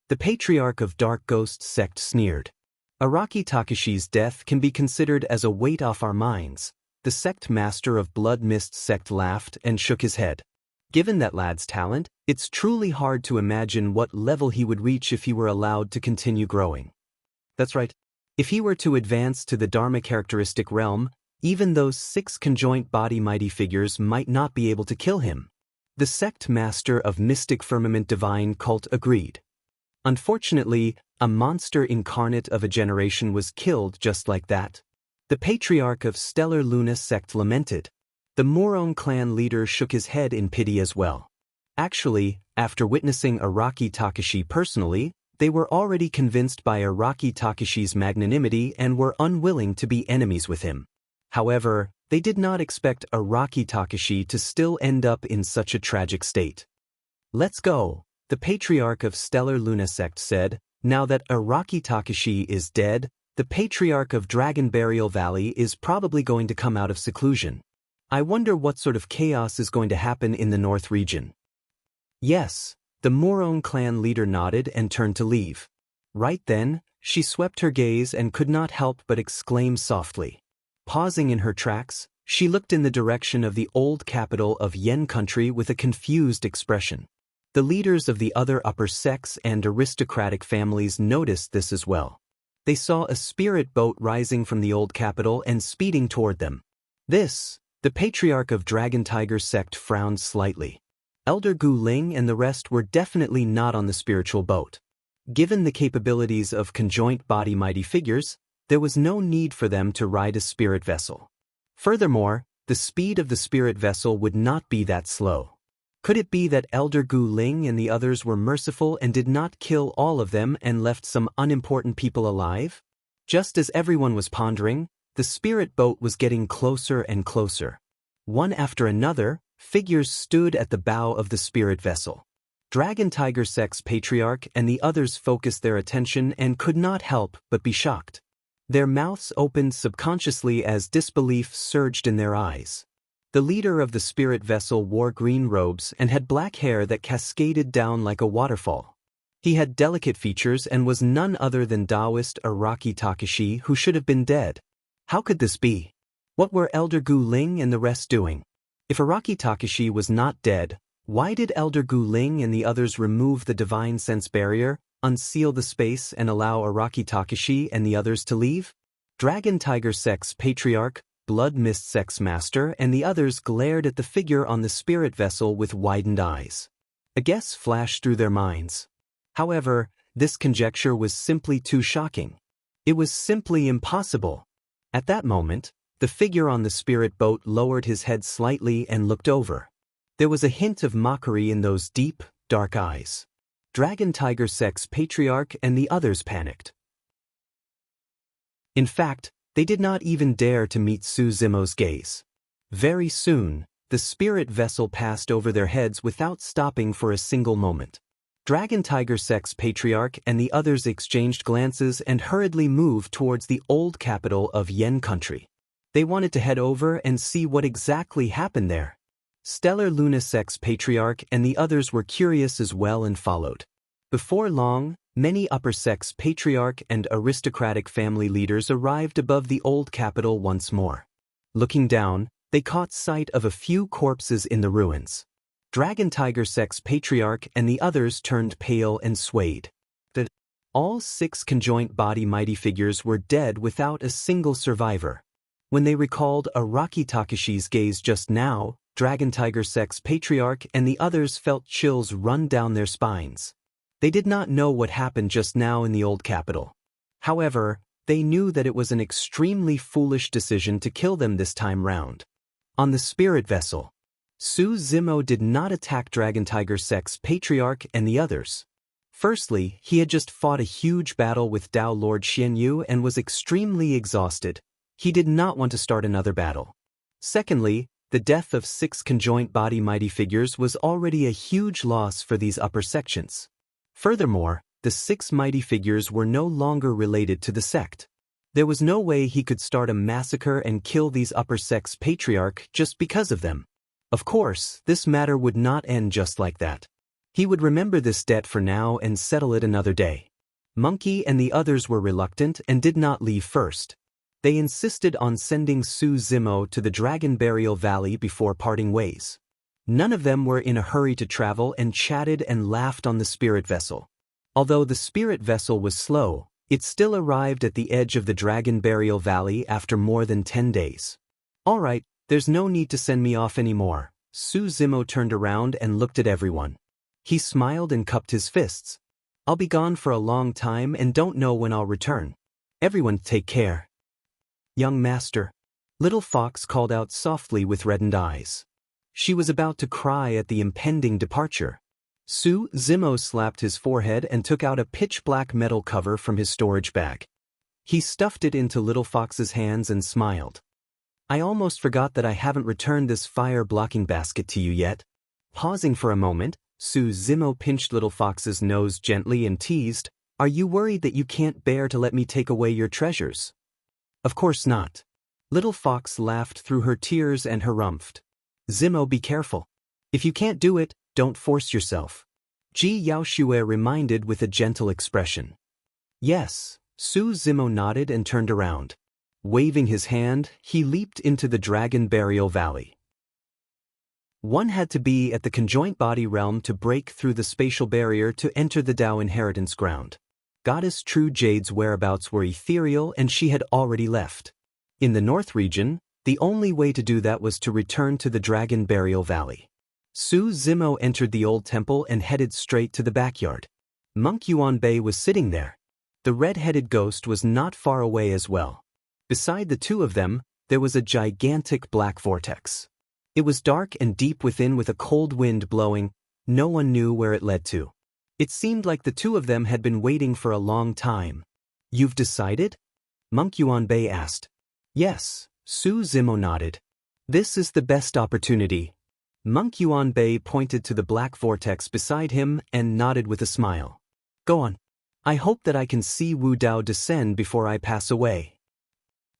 The Patriarch of Dark Ghost Sect sneered. Araki Takashi's death can be considered as a weight off our minds. The sect master of Blood Mist Sect laughed and shook his head. Given that lad's talent, it's truly hard to imagine what level he would reach if he were allowed to continue growing. That's right. If he were to advance to the Dharma characteristic realm, even those 6 conjoint body mighty figures might not be able to kill him. The sect master of Mystic Firmament Divine Cult agreed. Unfortunately, a monster incarnate of a generation was killed just like that. The Patriarch of Stellar Luna Sect lamented. The Morone clan leader shook his head in pity as well. Actually, after witnessing Araki Takashi personally, they were already convinced by Araki Takashi's magnanimity and were unwilling to be enemies with him. However, they did not expect Araki Takashi to still end up in such a tragic state. "Let's go," the Patriarch of Stellar Luna Sect said. Now that Araki Takashi is dead, the Patriarch of Dragon Burial Valley is probably going to come out of seclusion. I wonder what sort of chaos is going to happen in the North region. Yes, the Morone clan leader nodded and turned to leave. Right then, she swept her gaze and could not help but exclaim softly. Pausing in her tracks, she looked in the direction of the old capital of Yen Country with a confused expression. The leaders of the other upper sects and aristocratic families noticed this as well. They saw a spirit boat rising from the old capital and speeding toward them. The Patriarch of Dragon Tiger Sect frowned slightly. Elder Gu Ling and the rest were definitely not on the spiritual boat. Given the capabilities of conjoint body mighty figures, there was no need for them to ride a spirit vessel. Furthermore, the speed of the spirit vessel would not be that slow. Could it be that Elder Gu Ling and the others were merciful and did not kill all of them and left some unimportant people alive? Just as everyone was pondering, the spirit boat was getting closer and closer. One after another, figures stood at the bow of the spirit vessel. Dragon Tiger Sect's Patriarch and the others focused their attention and could not help but be shocked. Their mouths opened subconsciously as disbelief surged in their eyes. The leader of the spirit vessel wore green robes and had black hair that cascaded down like a waterfall. He had delicate features and was none other than Taoist Araki Takashi, who should have been dead. How could this be? What were Elder Gu Ling and the rest doing? If Araki Takashi was not dead, why did Elder Gu Ling and the others remove the divine sense barrier, unseal the space and allow Araki Takashi and the others to leave? Dragon Tiger Sect's Patriarch, Blood Mist Sect's Master and the others glared at the figure on the spirit vessel with widened eyes. A guess flashed through their minds. However, this conjecture was simply too shocking. It was simply impossible. At that moment, the figure on the spirit boat lowered his head slightly and looked over. There was a hint of mockery in those deep, dark eyes. Dragon Tiger Sect's Patriarch and the others panicked. In fact, they did not even dare to meet Su Zimo's gaze. Very soon, the spirit vessel passed over their heads without stopping for a single moment. Dragon Tiger Sect's Patriarch and the others exchanged glances and hurriedly moved towards the old capital of Yen Country. They wanted to head over and see what exactly happened there. Stellar Luna Sect's Patriarch and the others were curious as well and followed. Before long, many upper sects patriarch and aristocratic family leaders arrived above the old capital once more. Looking down, they caught sight of a few corpses in the ruins. Dragon Tiger Sex Patriarch and the others turned pale and swayed. All 6 conjoint body mighty figures were dead without a single survivor. When they recalled Araki Takashi's gaze just now, Dragon Tiger Sex Patriarch and the others felt chills run down their spines. They did not know what happened just now in the old capital. However, they knew that it was an extremely foolish decision to kill them this time round. On the spirit vessel, Suzumo did not attack Dragon Tiger Sex Patriarch and the others. Firstly, he had just fought a huge battle with Tao Lord Xianyu and was extremely exhausted. He did not want to start another battle. Secondly, the death of 6 conjoint body mighty figures was already a huge loss for these upper sections. Furthermore, the 6 mighty figures were no longer related to the sect. There was no way he could start a massacre and kill these upper sects patriarch just because of them. Of course, this matter would not end just like that. He would remember this debt for now and settle it another day. Monkey and the others were reluctant and did not leave first. They insisted on sending Suzumo to the Dragon Burial Valley before parting ways. None of them were in a hurry to travel and chatted and laughed on the spirit vessel. Although the spirit vessel was slow, it still arrived at the edge of the Dragon Burial Valley after more than 10 days. All right, there's no need to send me off anymore. Suzumo turned around and looked at everyone. He smiled and cupped his fists. I'll be gone for a long time and don't know when I'll return. Everyone take care. Young master. Little Fox called out softly with reddened eyes. She was about to cry at the impending departure. Suzumo slapped his forehead and took out a pitch-black metal cover from his storage bag. He stuffed it into Little Fox's hands and smiled. I almost forgot that I haven't returned this fire-blocking basket to you yet. Pausing for a moment, Suzumo pinched Little Fox's nose gently and teased, Are you worried that you can't bear to let me take away your treasures? Of course not. Little Fox laughed through her tears and harumphed. Zimo, be careful. If you can't do it, don't force yourself. Ji Yaoshue reminded with a gentle expression. Yes, Suzumo nodded and turned around. Waving his hand, he leaped into the Dragon Burial Valley. One had to be at the conjoint body realm to break through the spatial barrier to enter the Tao inheritance ground. Goddess True Jade's whereabouts were ethereal and she had already left. In the north region, the only way to do that was to return to the Dragon Burial Valley. Suzumo entered the old temple and headed straight to the backyard. Monk Yuanbei was sitting there. The red-headed ghost was not far away as well. Beside the two of them, there was a gigantic black vortex. It was dark and deep within with a cold wind blowing. No one knew where it led to. It seemed like the two of them had been waiting for a long time. You've decided? Monk Yuanbei asked. Yes, Suzumo nodded. This is the best opportunity. Monk Yuanbei pointed to the black vortex beside him and nodded with a smile. Go on. I hope that I can see Wu Dao descend before I pass away.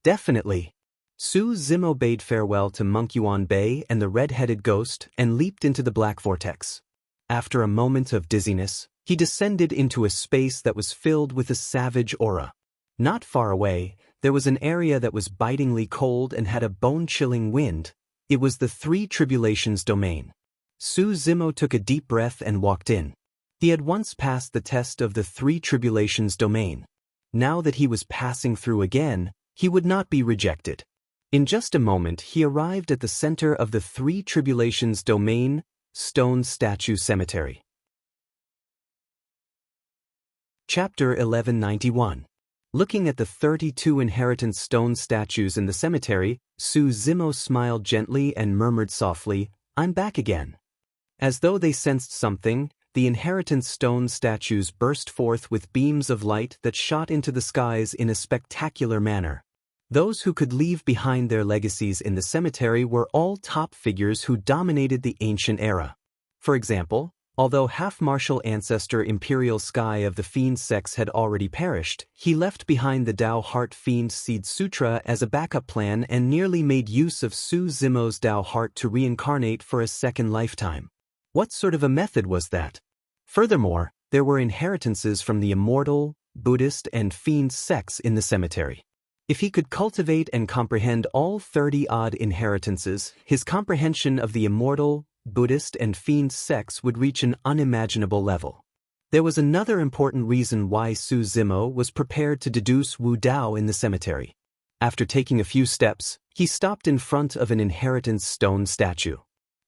Definitely. Suzumo bade farewell to Monk Yuanbei and the red-headed ghost and leaped into the black vortex. After a moment of dizziness, he descended into a space that was filled with a savage aura. Not far away, there was an area that was bitingly cold and had a bone-chilling wind. It was the Three Tribulations domain. Suzumo took a deep breath and walked in. He had once passed the test of the Three Tribulations domain. Now that he was passing through again, he would not be rejected. In just a moment, he arrived at the center of the Three Tribulations domain, Stone Statue Cemetery. Chapter 1191. Looking at the 32 inheritance stone statues in the cemetery, Suzumo smiled gently and murmured softly, I'm back again. As though they sensed something, the inheritance stone statues burst forth with beams of light that shot into the skies in a spectacular manner. Those who could leave behind their legacies in the cemetery were all top figures who dominated the ancient era. For example, although half-martial ancestor Imperial Sky of the Fiend sex had already perished, he left behind the Tao Heart Fiend Seed Sutra as a backup plan and nearly made use of Suzumo's Tao Heart to reincarnate for a second lifetime. What sort of a method was that? Furthermore, there were inheritances from the immortal, Buddhist, and Fiend sects in the cemetery. If he could cultivate and comprehend all 30-odd inheritances, his comprehension of the immortal, Buddhist and fiend sects would reach an unimaginable level. There was another important reason why Su Zimo was prepared to deduce Wu Dao in the cemetery. After taking a few steps, he stopped in front of an inheritance stone statue.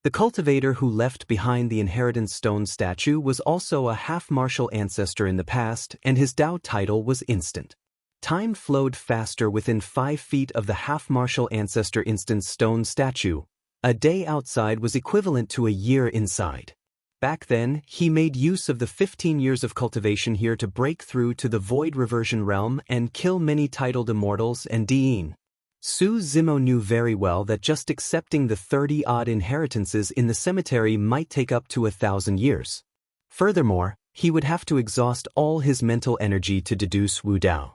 The cultivator who left behind the inheritance stone statue was also a half-martial ancestor in the past, and his Dao title was instant. Time flowed faster within 5 feet of the half-martial ancestor instant stone statue. A day outside was equivalent to a year inside. Back then, he made use of the 15 years of cultivation here to break through to the void reversion realm and kill many titled immortals and Diin. Su Zimo knew very well that just accepting the 30-odd inheritances in the cemetery might take up to 1,000 years. Furthermore, he would have to exhaust all his mental energy to deduce Wu Dao.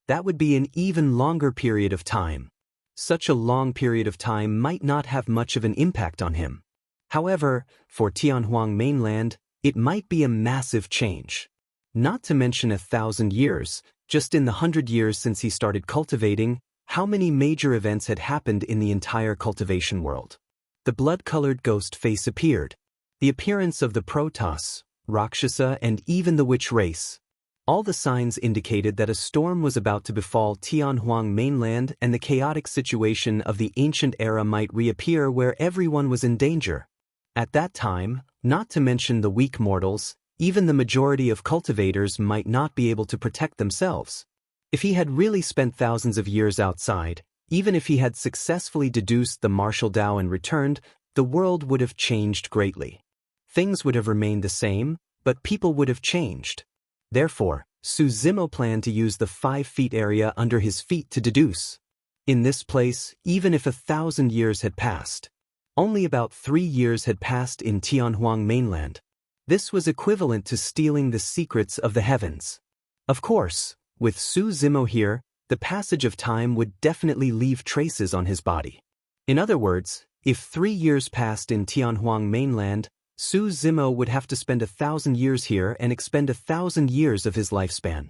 That would be an even longer period of time. Such a long period of time might not have much of an impact on him. However, for Tianhuang mainland, it might be a massive change. Not to mention 1,000 years, just in the 100 years since he started cultivating, how many major events had happened in the entire cultivation world. The blood-colored ghost face appeared. The appearance of the Protoss, Rakshasa, and even the witch race. All the signs indicated that a storm was about to befall Tianhuang mainland, and the chaotic situation of the ancient era might reappear where everyone was in danger. At that time, not to mention the weak mortals, even the majority of cultivators might not be able to protect themselves. If he had really spent thousands of years outside, even if he had successfully deduced the martial Dao and returned, the world would have changed greatly. Things would have remained the same, but people would have changed. Therefore, Su Zimo planned to use the 5 feet area under his feet to deduce. In this place, even if 1,000 years had passed, only about 3 years had passed in Tianhuang mainland. This was equivalent to stealing the secrets of the heavens. Of course, with Su Zimo here, the passage of time would definitely leave traces on his body. In other words, if 3 years passed in Tianhuang mainland, Su Zimo would have to spend 1,000 years here and expend 1,000 years of his lifespan.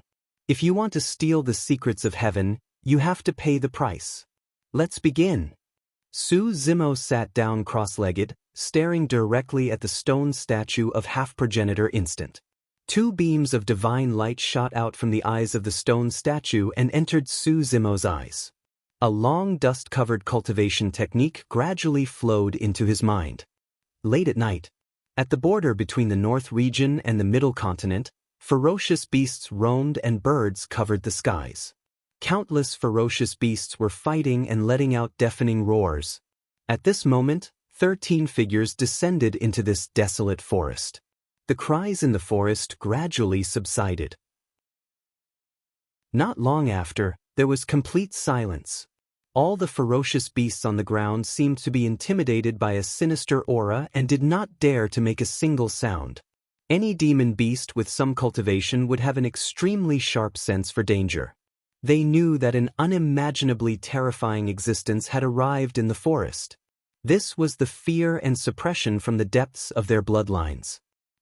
If you want to steal the secrets of heaven, you have to pay the price. Let's begin. Su Zimo sat down cross-legged, staring directly at the stone statue of half-progenitor instant. 2 beams of divine light shot out from the eyes of the stone statue and entered Su Zimo's eyes. A long dust-covered cultivation technique gradually flowed into his mind. Late at night, at the border between the North region and the Middle continent, ferocious beasts roamed and birds covered the skies. Countless ferocious beasts were fighting and letting out deafening roars. At this moment, 13 figures descended into this desolate forest. The cries in the forest gradually subsided. Not long after, there was complete silence. All the ferocious beasts on the ground seemed to be intimidated by a sinister aura and did not dare to make a single sound. Any demon beast with some cultivation would have an extremely sharp sense for danger. They knew that an unimaginably terrifying existence had arrived in the forest. This was the fear and suppression from the depths of their bloodlines.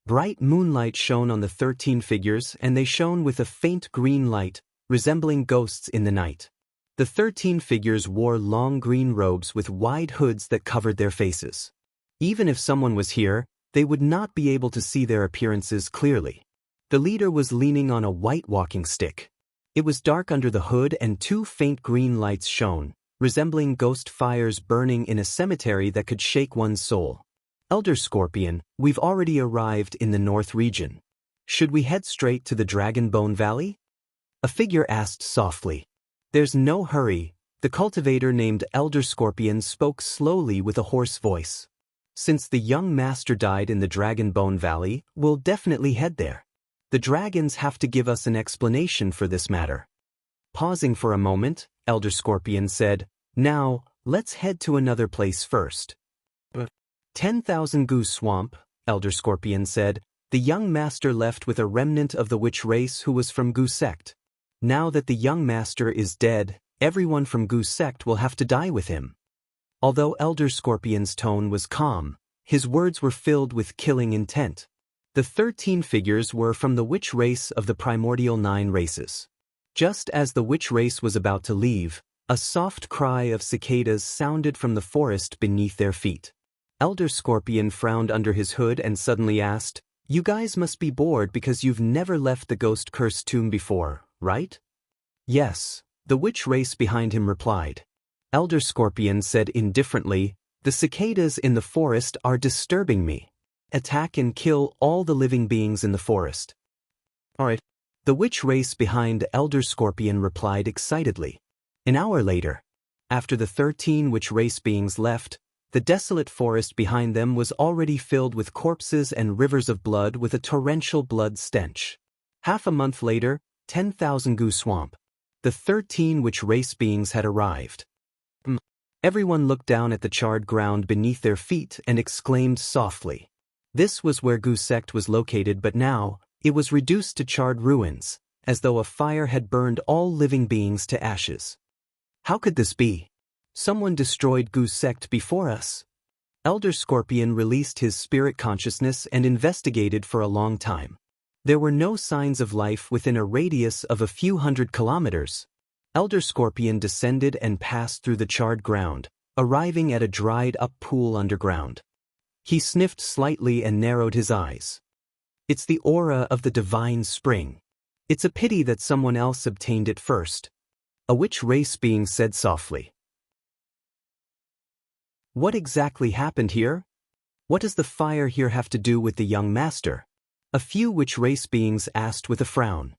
Bright moonlight shone on the 13 figures, and they shone with a faint green light, resembling ghosts in the night. The 13 figures wore long green robes with wide hoods that covered their faces. Even if someone was here, they would not be able to see their appearances clearly. The leader was leaning on a white walking stick. It was dark under the hood, and 2 faint green lights shone, resembling ghost fires burning in a cemetery that could shake one's soul. Elder Scorpion, we've already arrived in the North region. Should we head straight to the Dragon Bone Valley? A figure asked softly. There's no hurry. The cultivator named Elder Scorpion spoke slowly with a hoarse voice. Since the young master died in the Dragon Bone Valley, we'll definitely head there. The dragons have to give us an explanation for this matter. Pausing for a moment, Elder Scorpion said, Now, let's head to another place first. 10,000 Goose Swamp, Elder Scorpion said. The young master left with a remnant of the witch race who was from Goose Sect. Now that the young master is dead, everyone from Goose Sect will have to die with him. Although Elder Scorpion's tone was calm, his words were filled with killing intent. The 13 figures were from the witch race of the primordial 9 races. Just as the witch race was about to leave, a soft cry of cicadas sounded from the forest beneath their feet. Elder Scorpion frowned under his hood and suddenly asked, "You guys must be bored because you've never left the ghost-cursed tomb before, right?" "Yes," the witch race behind him replied. Elder Scorpion said indifferently, "The cicadas in the forest are disturbing me. Attack and kill all the living beings in the forest." "Alright." The witch race behind Elder Scorpion replied excitedly. An hour later, after the 13 witch race beings left, the desolate forest behind them was already filled with corpses and rivers of blood with a torrential blood stench. Half a month later, 10,000 Goo Swamp. The 13 witch race beings had arrived. Everyone looked down at the charred ground beneath their feet and exclaimed softly. This was where Goo Sect was located, but now, it was reduced to charred ruins, as though a fire had burned all living beings to ashes. How could this be? Someone destroyed Goo Sect before us. Elder Scorpion released his spirit consciousness and investigated for a long time. There were no signs of life within a radius of a few hundred kilometers. Elder Scorpion descended and passed through the charred ground, arriving at a dried-up pool underground. He sniffed slightly and narrowed his eyes. It's the aura of the divine spring. It's a pity that someone else obtained it first. A witch race being said softly. What exactly happened here? What does the fire here have to do with the young master? A few witch race beings asked with a frown.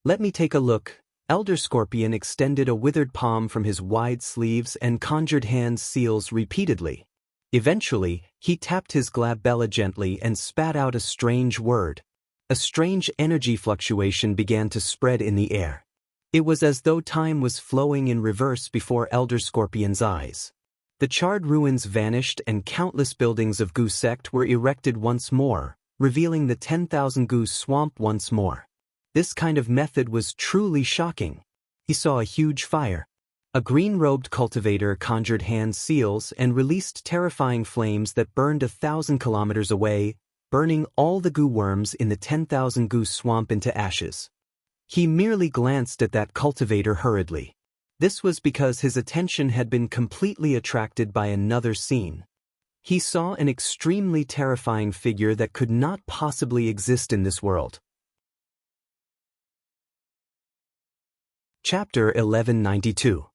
Let me take a look. Elder Scorpion extended a withered palm from his wide sleeves and conjured hand seals repeatedly. Eventually, he tapped his glabella gently and spat out a strange word. A strange energy fluctuation began to spread in the air. It was as though time was flowing in reverse before Elder Scorpion's eyes. The charred ruins vanished and countless buildings of Goo Sect were erected once more, revealing the 10,000 Goo Swamp once more. This kind of method was truly shocking. He saw a huge fire. A green-robed cultivator conjured hand seals and released terrifying flames that burned 1,000 kilometers away, burning all the goo worms in the 10,000 Goo Swamp into ashes. He merely glanced at that cultivator hurriedly. This was because his attention had been completely attracted by another scene. He saw an extremely terrifying figure that could not possibly exist in this world. Chapter 1192.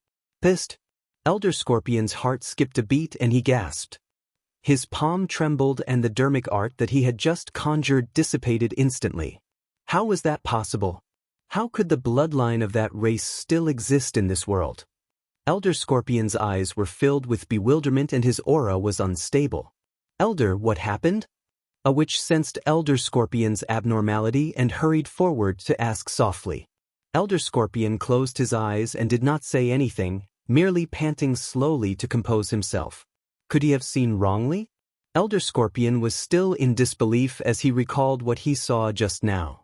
Pissed. Elder Scorpion's heart skipped a beat and he gasped. His palm trembled and the dermic art that he had just conjured dissipated instantly. How was that possible? How could the bloodline of that race still exist in this world? Elder Scorpion's eyes were filled with bewilderment and his aura was unstable. Elder, what happened? A witch sensed Elder Scorpion's abnormality and hurried forward to ask softly. Elder Scorpion closed his eyes and did not say anything, merely panting slowly to compose himself. Could he have seen wrongly? Elder Scorpion was still in disbelief as he recalled what he saw just now.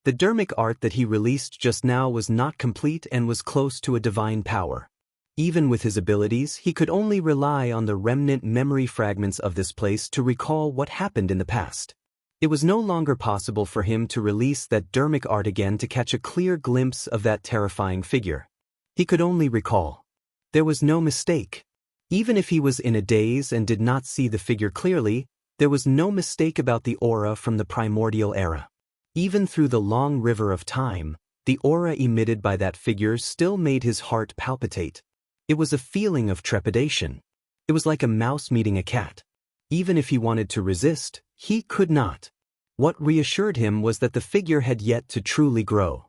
The dermic art that he released just now was not complete and was close to a divine power. Even with his abilities, he could only rely on the remnant memory fragments of this place to recall what happened in the past. It was no longer possible for him to release that dermic art again to catch a clear glimpse of that terrifying figure. He could only recall. There was no mistake. Even if he was in a daze and did not see the figure clearly, there was no mistake about the aura from the primordial era. Even through the long river of time, the aura emitted by that figure still made his heart palpitate. It was a feeling of trepidation. It was like a mouse meeting a cat. Even if he wanted to resist, he could not. What reassured him was that the figure had yet to truly grow.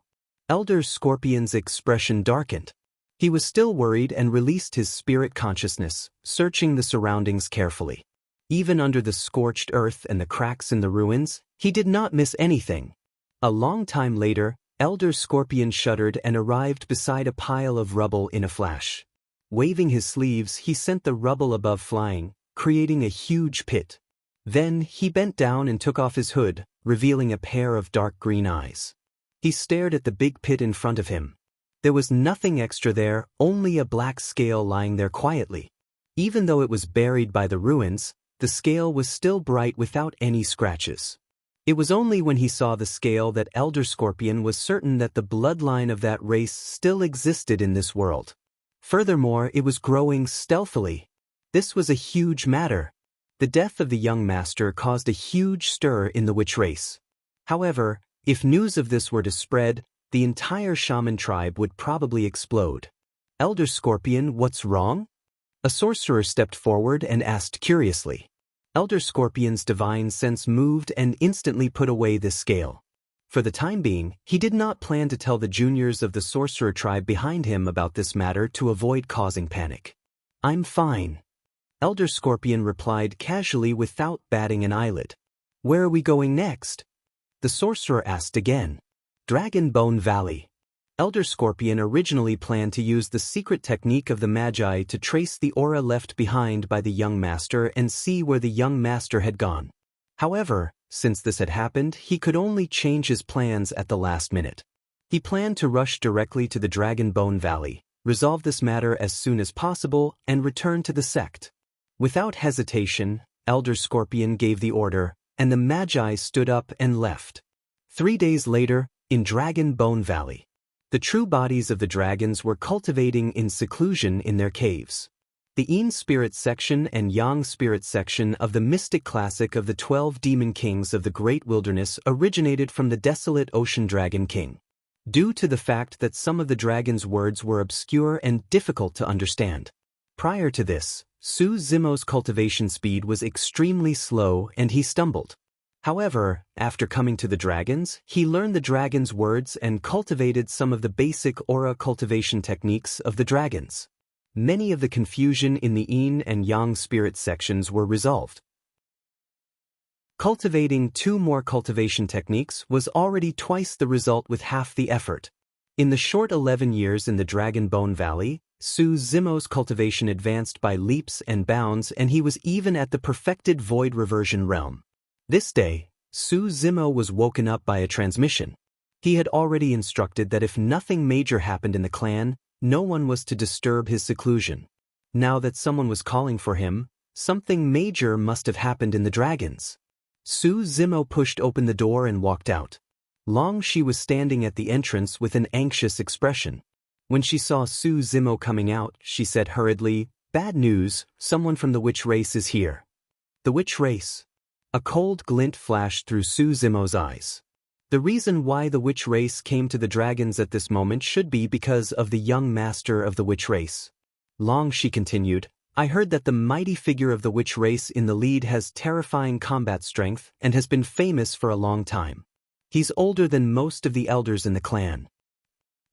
Elder Scorpion's expression darkened. He was still worried and released his spirit consciousness, searching the surroundings carefully. Even under the scorched earth and the cracks in the ruins, he did not miss anything. A long time later, Elder Scorpion shuddered and arrived beside a pile of rubble in a flash. Waving his sleeves, he sent the rubble above flying, creating a huge pit. Then, he bent down and took off his hood, revealing a pair of dark green eyes. He stared at the big pit in front of him. There was nothing extra there, only a black scale lying there quietly. Even though it was buried by the ruins, the scale was still bright without any scratches. It was only when he saw the scale that Elder Scorpion was certain that the bloodline of that race still existed in this world. Furthermore, it was growing stealthily. This was a huge matter. The death of the young master caused a huge stir in the witch race. However, if news of this were to spread, the entire shaman tribe would probably explode. Elder Scorpion, what's wrong? A sorcerer stepped forward and asked curiously. Elder Scorpion's divine sense moved and instantly put away this scale. For the time being, he did not plan to tell the juniors of the sorcerer tribe behind him about this matter to avoid causing panic. I'm fine. Elder Scorpion replied casually without batting an eyelid. Where are we going next? The sorcerer asked again. Dragon Bone Valley. Elder Scorpion originally planned to use the secret technique of the Magi to trace the aura left behind by the young master and see where the young master had gone. However, since this had happened, he could only change his plans at the last minute. He planned to rush directly to the Dragon Bone Valley, resolve this matter as soon as possible, and return to the sect. Without hesitation, Elder Scorpion gave the order, and the Magi stood up and left. 3 days later, in Dragon Bone Valley, the true bodies of the dragons were cultivating in seclusion in their caves. The Yin spirit section and Yang spirit section of the mystic classic of the 12 demon kings of the Great Wilderness originated from the desolate ocean dragon king. Due to the fact that some of the dragon's words were obscure and difficult to understand. Prior to this, Su Zimo's cultivation speed was extremely slow and he stumbled. However, after coming to the dragons, he learned the dragon's words and cultivated some of the basic aura cultivation techniques of the dragons. Many of the confusion in the Yin and Yang spirit sections were resolved. Cultivating 2 more cultivation techniques was already twice the result with half the effort. In the short 11 years in the Dragon Bone Valley, Su Zimo's cultivation advanced by leaps and bounds and he was even at the perfected void reversion realm. This day, Su Zimo was woken up by a transmission. He had already instructed that if nothing major happened in the clan, no one was to disturb his seclusion. Now that someone was calling for him, something major must have happened in the dragons. Su Zimo pushed open the door and walked out. Long Shi was standing at the entrance with an anxious expression. When she saw Su Zimo coming out, she said hurriedly, "Bad news, someone from the witch race is here." The witch race? A cold glint flashed through Su Zimo's eyes. The reason why the witch race came to the dragons at this moment should be because of the young master of the witch race. Long Shi continued, "I heard that the mighty figure of the witch race in the lead has terrifying combat strength and has been famous for a long time. He's older than most of the elders in the clan.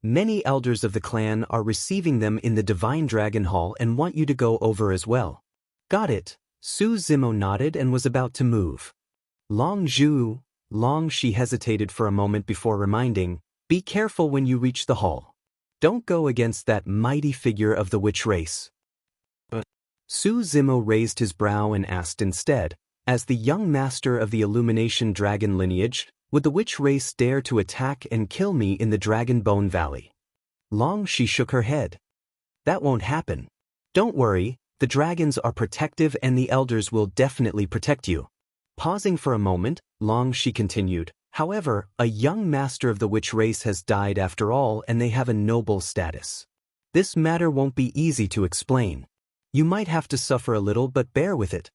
Many elders of the clan are receiving them in the Divine Dragon Hall and want you to go over as well." Got it. Su Zimo nodded and was about to move. Long Shi hesitated for a moment before reminding, "Be careful when you reach the hall. Don't go against that mighty figure of the witch race." But Su Zimo raised his brow and asked instead, "As the young master of the Illumination Dragon lineage, would the witch race dare to attack and kill me in the Dragon Bone Valley?" Long Shi shook her head. "That won't happen. Don't worry, the dragons are protective and the elders will definitely protect you." Pausing for a moment, Long Shi continued, "However, a young master of the witch race has died after all and they have a noble status. This matter won't be easy to explain. You might have to suffer a little but bear with it."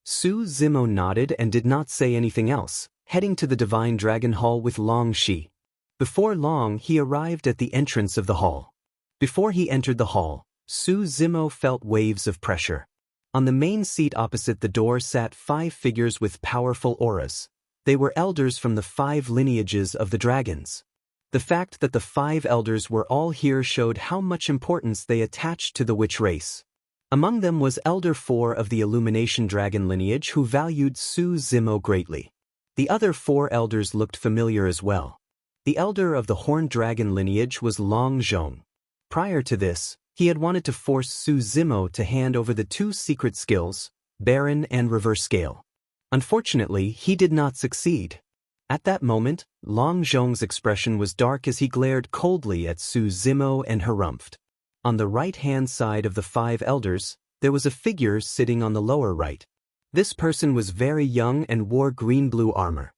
Su Zimo nodded and did not say anything else, heading to the Divine Dragon Hall with Long Shi. Before long, he arrived at the entrance of the hall. Before he entered the hall, Su Zimo felt waves of pressure. On the main seat opposite the door sat 5 figures with powerful auras. They were elders from the 5 lineages of the dragons. The fact that the 5 elders were all here showed how much importance they attached to the witch race. Among them was Elder 4 of the Illumination Dragon lineage who valued Su Zimo greatly. The other 4 elders looked familiar as well. The elder of the Horned Dragon lineage was Long Zhong. Prior to this, he had wanted to force Su Zimo to hand over the 2 secret skills, Baron and Reverse Scale. Unfortunately, he did not succeed. At that moment, Long Zhong's expression was dark as he glared coldly at Su Zimo and harumphed. On the right-hand side of the 5 elders, there was a figure sitting on the lower right. This person was very young and wore green-blue armor.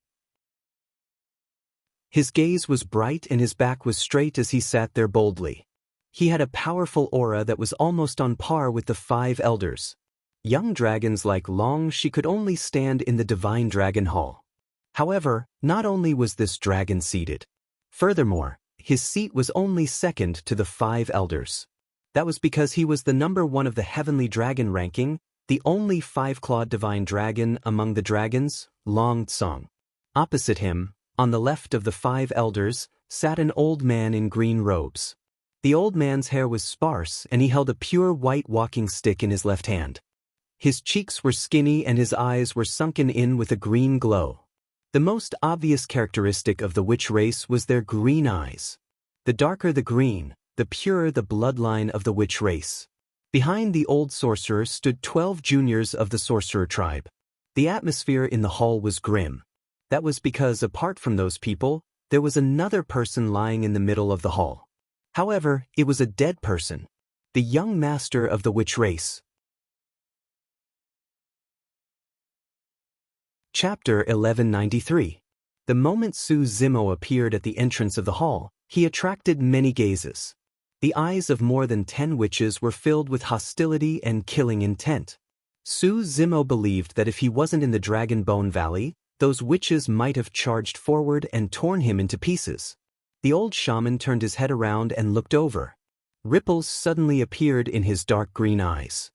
His gaze was bright and his back was straight as he sat there boldly. He had a powerful aura that was almost on par with the 5 elders. Young dragons like Long she could only stand in the divine dragon hall. However, not only was this dragon seated. Furthermore, his seat was only second to the 5 elders. That was because he was the number 1 of the heavenly dragon ranking, the only 5-clawed divine dragon among the dragons, Long Tsong. Opposite him, on the left of the 5 elders, sat an old man in green robes. The old man's hair was sparse and he held a pure white walking stick in his left hand. His cheeks were skinny and his eyes were sunken in with a green glow. The most obvious characteristic of the witch race was their green eyes. The darker the green, the purer the bloodline of the witch race. Behind the old sorcerer stood 12 juniors of the sorcerer tribe. The atmosphere in the hall was grim. That was because apart from those people, there was another person lying in the middle of the hall. However, it was a dead person. The young master of the witch race. Chapter 1193. The moment Su Zimo appeared at the entrance of the hall, he attracted many gazes. The eyes of more than 10 witches were filled with hostility and killing intent. Su Zimo believed that if he wasn't in the Dragon Bone Valley, those witches might have charged forward and torn him into pieces. The old shaman turned his head around and looked over. Ripples suddenly appeared in his dark green eyes.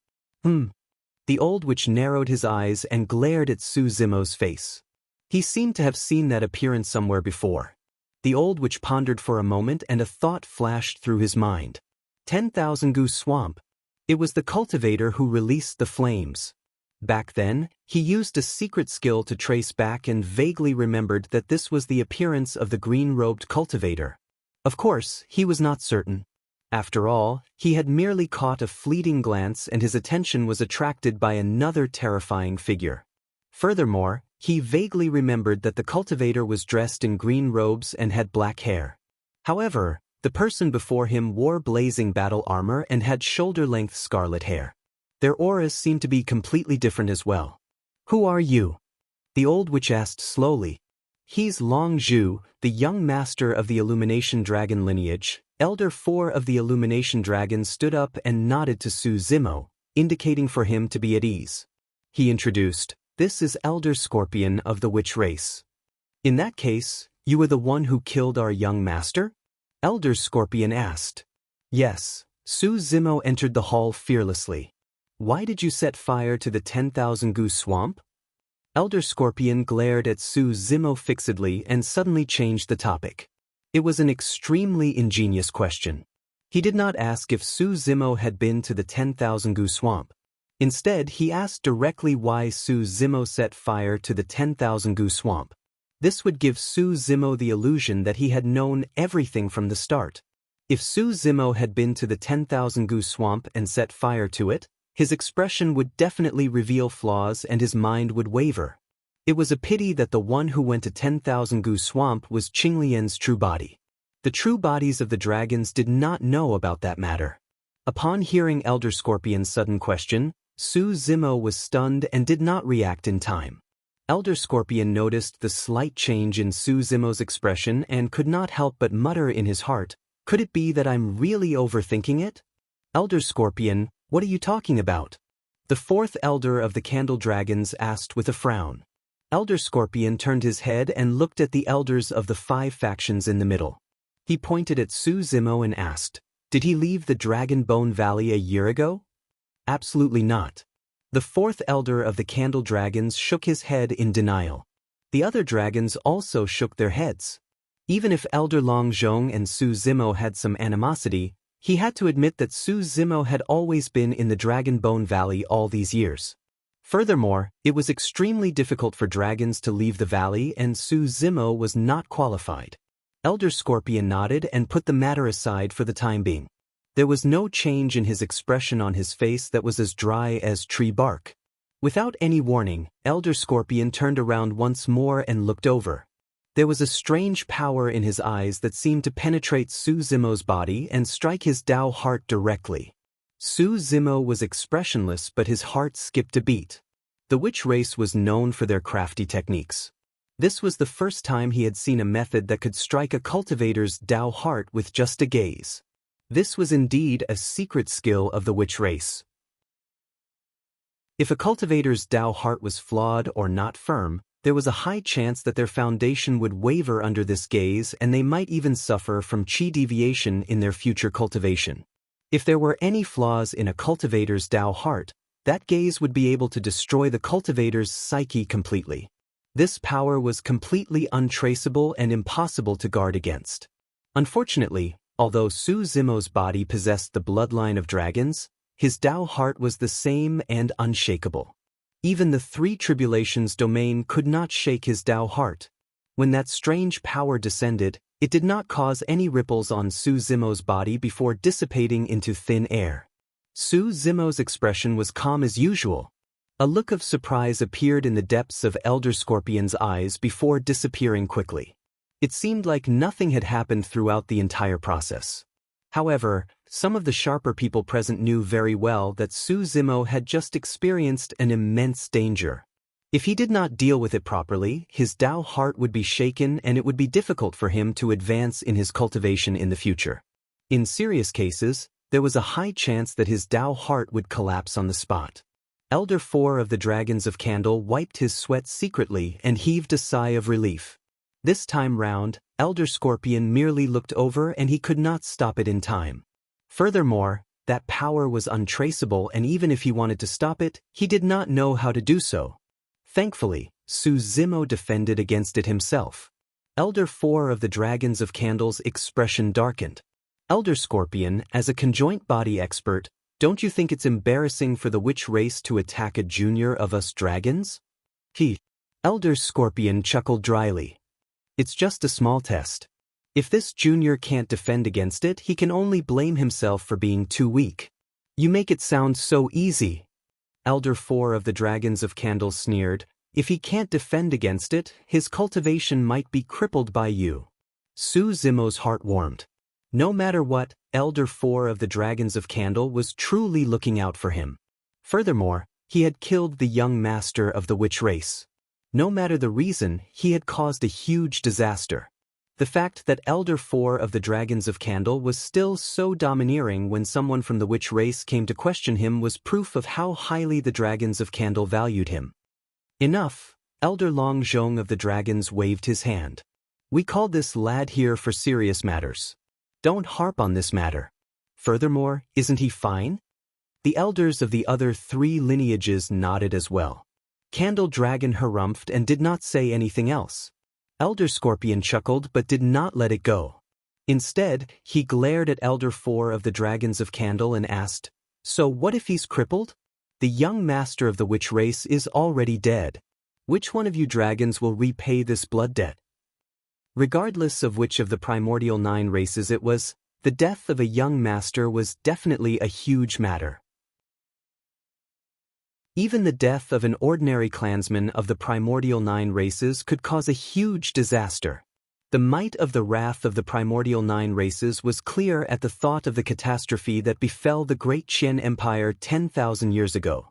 The old witch narrowed his eyes and glared at Su Zimo's face. He seemed to have seen that appearance somewhere before. The old witch pondered for a moment and a thought flashed through his mind. 10,000 Goose Swamp. It was the cultivator who released the flames. Back then, he used a secret skill to trace back and vaguely remembered that this was the appearance of the green-robed cultivator. Of course, he was not certain. After all, he had merely caught a fleeting glance and his attention was attracted by another terrifying figure. Furthermore, he vaguely remembered that the cultivator was dressed in green robes and had black hair. However, the person before him wore blazing battle armor and had shoulder-length scarlet hair. Their auras seemed to be completely different as well. "Who are you?" the old witch asked slowly. "He's Long Zhu, the young master of the Illumination Dragon lineage." Elder 4 of the Illumination Dragons stood up and nodded to Su Zimo, indicating for him to be at ease. He introduced, "This is Elder Scorpion of the witch race." "In that case, you were the one who killed our young master?" Elder Scorpion asked. "Yes." Su Zimo entered the hall fearlessly. "Why did you set fire to the 10,000 Goose Swamp?" Elder Scorpion glared at Su Zimo fixedly and suddenly changed the topic. It was an extremely ingenious question. He did not ask if Su Zimo had been to the 10,000 Goose Swamp. Instead, he asked directly why Su Zimo set fire to the 10,000 Goose Swamp. This would give Su Zimo the illusion that he had known everything from the start. If Su Zimo had been to the 10,000 Goose Swamp and set fire to it, his expression would definitely reveal flaws and his mind would waver. It was a pity that the one who went to 10,000 Goose Swamp was Qinglian's true body. The true bodies of the dragons did not know about that matter. Upon hearing Elder Scorpion's sudden question, Su Zimo was stunned and did not react in time. Elder Scorpion noticed the slight change in Su Zimo's expression and could not help but mutter in his heart, "Could it be that I'm really overthinking it?" "Elder Scorpion, what are you talking about?" The 4th elder of the Candle Dragons asked with a frown. Elder Scorpion turned his head and looked at the elders of the 5 factions in the middle. He pointed at Su Zimo and asked, "Did he leave the Dragon Bone Valley a year ago?" "Absolutely not." The 4th elder of the Candle Dragons shook his head in denial. The other dragons also shook their heads. Even if Elder Long Zhong and Su Zimo had some animosity, he had to admit that Su Zimo had always been in the Dragon Bone Valley all these years. Furthermore, it was extremely difficult for dragons to leave the valley and Su Zimo was not qualified. Elder Scorpion nodded and put the matter aside for the time being. There was no change in his expression on his face that was as dry as tree bark. Without any warning, Elder Scorpion turned around once more and looked over. There was a strange power in his eyes that seemed to penetrate Su Zimo's body and strike his Dao heart directly. Su Zimo was expressionless but his heart skipped a beat. The witch race was known for their crafty techniques. This was the first time he had seen a method that could strike a cultivator's Dao heart with just a gaze. This was indeed a secret skill of the witch race. If a cultivator's Tao heart was flawed or not firm, there was a high chance that their foundation would waver under this gaze and they might even suffer from qi deviation in their future cultivation. If there were any flaws in a cultivator's Tao heart, that gaze would be able to destroy the cultivator's psyche completely. This power was completely untraceable and impossible to guard against. Unfortunately, although Su Zimo's body possessed the bloodline of dragons, his Tao heart was the same and unshakable. Even the three tribulations domain could not shake his Tao heart. When that strange power descended, it did not cause any ripples on Su Zimo's body before dissipating into thin air. Su Zimo's expression was calm as usual. A look of surprise appeared in the depths of Elder Scorpion's eyes before disappearing quickly. It seemed like nothing had happened throughout the entire process. However, some of the sharper people present knew very well that Su Zimo had just experienced an immense danger. If he did not deal with it properly, his Tao heart would be shaken and it would be difficult for him to advance in his cultivation in the future. In serious cases, there was a high chance that his Tao heart would collapse on the spot. Elder 4 of the Dragons of Candle wiped his sweat secretly and heaved a sigh of relief. This time round, Elder Scorpion merely looked over and he could not stop it in time. Furthermore, that power was untraceable and even if he wanted to stop it, he did not know how to do so. Thankfully, Su Zimo defended against it himself. Elder 4 of the Dragons of Candle's expression darkened. Elder Scorpion, as a conjoint body expert, don't you think it's embarrassing for the witch race to attack a junior of us dragons? Elder Scorpion chuckled dryly. It's just a small test. If this junior can't defend against it, he can only blame himself for being too weak. You make it sound so easy. Elder 4 of the Dragons of Candle sneered. If he can't defend against it, his cultivation might be crippled by you. Su Zimo's heart warmed. No matter what, Elder 4 of the Dragons of Candle was truly looking out for him. Furthermore, he had killed the young master of the witch race. No matter the reason, he had caused a huge disaster. The fact that Elder 4 of the Dragons of Candle was still so domineering when someone from the witch race came to question him was proof of how highly the Dragons of Candle valued him. Enough, Elder Long Zhong of the Dragons waved his hand. We called this lad here for serious matters. Don't harp on this matter. Furthermore, isn't he fine? The elders of the other three lineages nodded as well. Candle Dragon harumphed and did not say anything else. Elder Scorpion chuckled but did not let it go. Instead, he glared at Elder 4 of the Dragons of Candle and asked, So what if he's crippled? The young master of the witch race is already dead. Which one of you dragons will repay this blood debt? Regardless of which of the primordial 9 races it was, the death of a young master was definitely a huge matter. Even the death of an ordinary clansman of the primordial 9 races could cause a huge disaster. The might of the wrath of the primordial 9 races was clear at the thought of the catastrophe that befell the great Qian Empire 10,000 years ago.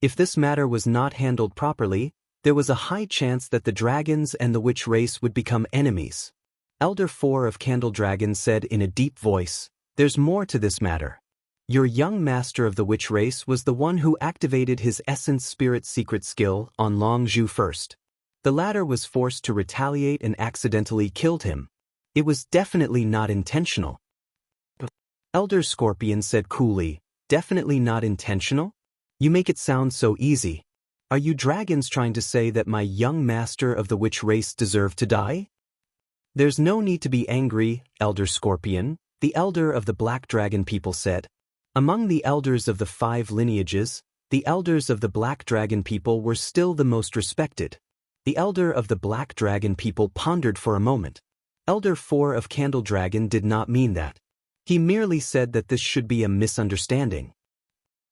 If this matter was not handled properly, there was a high chance that the dragons and the witch race would become enemies. Elder 4 of Candle Dragon said in a deep voice, There's more to this matter. Your young master of the witch race was the one who activated his essence spirit secret skill on Long Zhu first. The latter was forced to retaliate and accidentally killed him. It was definitely not intentional. Elder Scorpion said coolly, Definitely not intentional? You make it sound so easy. Are you dragons trying to say that my young master of the witch race deserved to die? There's no need to be angry, Elder Scorpion, the elder of the Black Dragon people said. Among the elders of the 5 lineages, the elders of the Black Dragon people were still the most respected. The elder of the Black Dragon people pondered for a moment. Elder 4 of Candle Dragon did not mean that. He merely said that this should be a misunderstanding.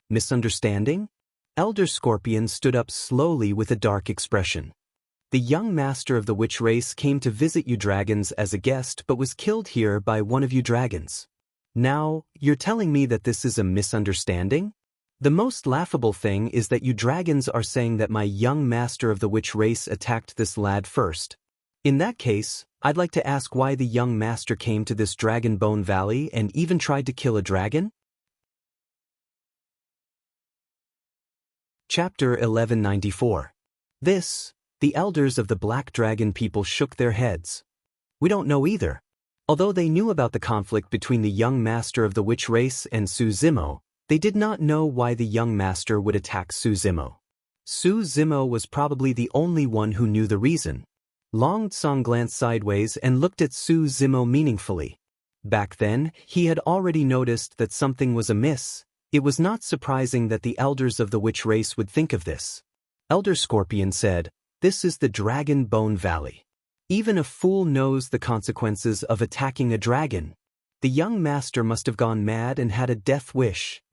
Misunderstanding? Elder Scorpion stood up slowly with a dark expression. The young master of the witch race came to visit you dragons as a guest but was killed here by one of you dragons. Now, you're telling me that this is a misunderstanding? The most laughable thing is that you dragons are saying that my young master of the witch race attacked this lad first. In that case, I'd like to ask why the young master came to this Dragon Bone Valley and even tried to kill a dragon? Chapter 1194. The elders of the Black Dragon people shook their heads. We don't know either. Although they knew about the conflict between the young master of the witch race and Suzimo, they did not know why the young master would attack Suzimo. Suzimo was probably the only one who knew the reason. Long Tsong glanced sideways and looked at Suzimo meaningfully. Back then, he had already noticed that something was amiss. It was not surprising that the elders of the witch race would think of this. Elder Scorpion said, "This is the Dragon Bone Valley. Even a fool knows the consequences of attacking a dragon. The young master must have gone mad and had a death wish.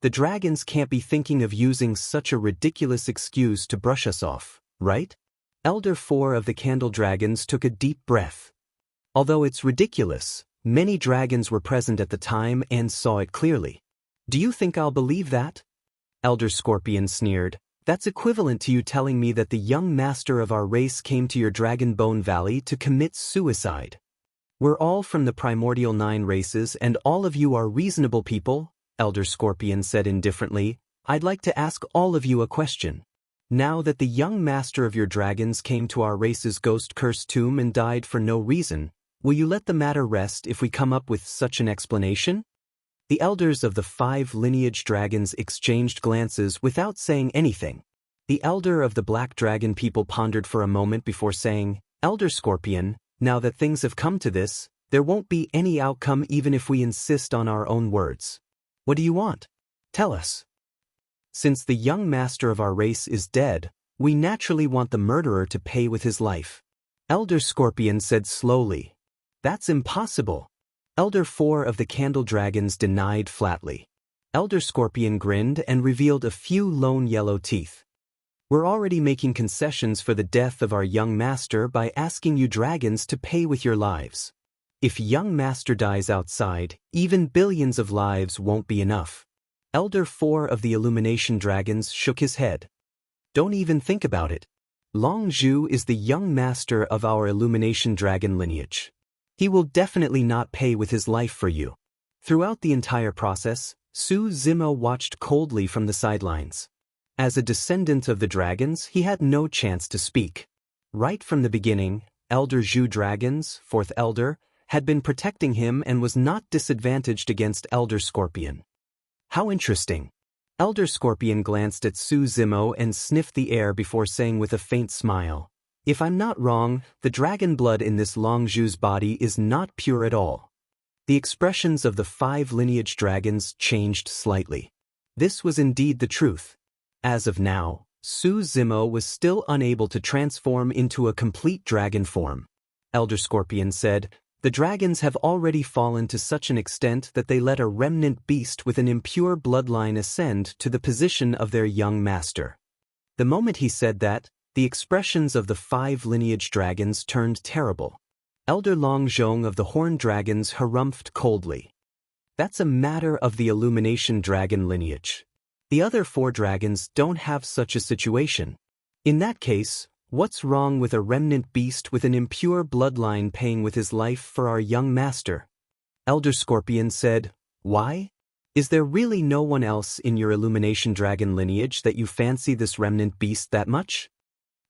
The dragons can't be thinking of using such a ridiculous excuse to brush us off, right?" Elder 4 of the Candle Dragons took a deep breath. Although it's ridiculous, many dragons were present at the time and saw it clearly. Do you think I'll believe that? Elder Scorpion sneered. That's equivalent to you telling me that the young master of our race came to your Dragon Bone Valley to commit suicide. We're all from the primordial 9 races and all of you are reasonable people, Elder Scorpion said indifferently. I'd like to ask all of you a question. Now that the young master of your dragons came to our race's ghost-cursed tomb and died for no reason, will you let the matter rest if we come up with such an explanation? The elders of the 5 lineage dragons exchanged glances without saying anything. The elder of the Black Dragon people pondered for a moment before saying, Elder Scorpion, now that things have come to this, there won't be any outcome even if we insist on our own words. What do you want? Tell us. Since the young master of our race is dead, we naturally want the murderer to pay with his life. Elder Scorpion said slowly. That's impossible. Elder 4 of the Candle Dragons denied flatly. Elder Scorpion grinned and revealed a few lone yellow teeth. We're already making concessions for the death of our young master by asking you dragons to pay with your lives. If young master dies outside, even billions of lives won't be enough. Elder 4 of the Illumination Dragons shook his head. Don't even think about it. Long Zhu is the young master of our Illumination Dragon lineage. He will definitely not pay with his life for you. Throughout the entire process, Suzimo watched coldly from the sidelines. As a descendant of the dragons, he had no chance to speak. Right from the beginning, Elder Zhu Dragons, 4th Elder, had been protecting him and was not disadvantaged against Elder Scorpion. How interesting. Elder Scorpion glanced at Suzimo and sniffed the air before saying with a faint smile, If I'm not wrong, the dragon blood in this Long Zhu's body is not pure at all. The expressions of the 5 lineage dragons changed slightly. This was indeed the truth. As of now, Suzimo was still unable to transform into a complete dragon form. Elder Scorpion said, The dragons have already fallen to such an extent that they let a remnant beast with an impure bloodline ascend to the position of their young master. The moment he said that, the expressions of the 5 lineage dragons turned terrible. Elder Long Zhong of the Horned Dragons harumphed coldly. That's a matter of the Illumination Dragon lineage. The other 4 dragons don't have such a situation. In that case, what's wrong with a remnant beast with an impure bloodline paying with his life for our young master? Elder Scorpion said, Why? Is there really no one else in your Illumination Dragon lineage that you fancy this remnant beast that much?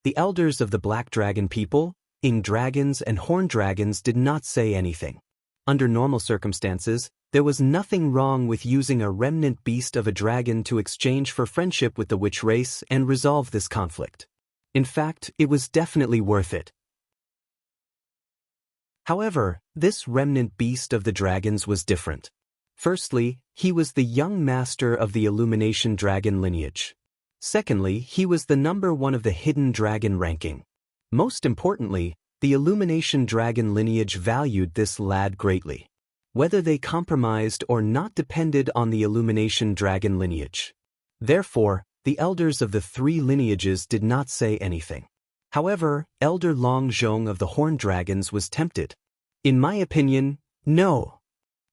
The elders of the Black Dragon people, Ing Dragons and Horned Dragons did not say anything. Under normal circumstances, there was nothing wrong with using a remnant beast of a dragon to exchange for friendship with the witch race and resolve this conflict. In fact, it was definitely worth it. However, this remnant beast of the dragons was different. Firstly, he was the young master of the Illumination Dragon lineage. Secondly, he was the number 1 of the Hidden Dragon ranking. Most importantly, the Illumination Dragon lineage valued this lad greatly. Whether they compromised or not depended on the Illumination Dragon lineage. Therefore, the elders of the 3 lineages did not say anything. However, Elder Long Zhong of the Horned Dragons was tempted. In my opinion, no.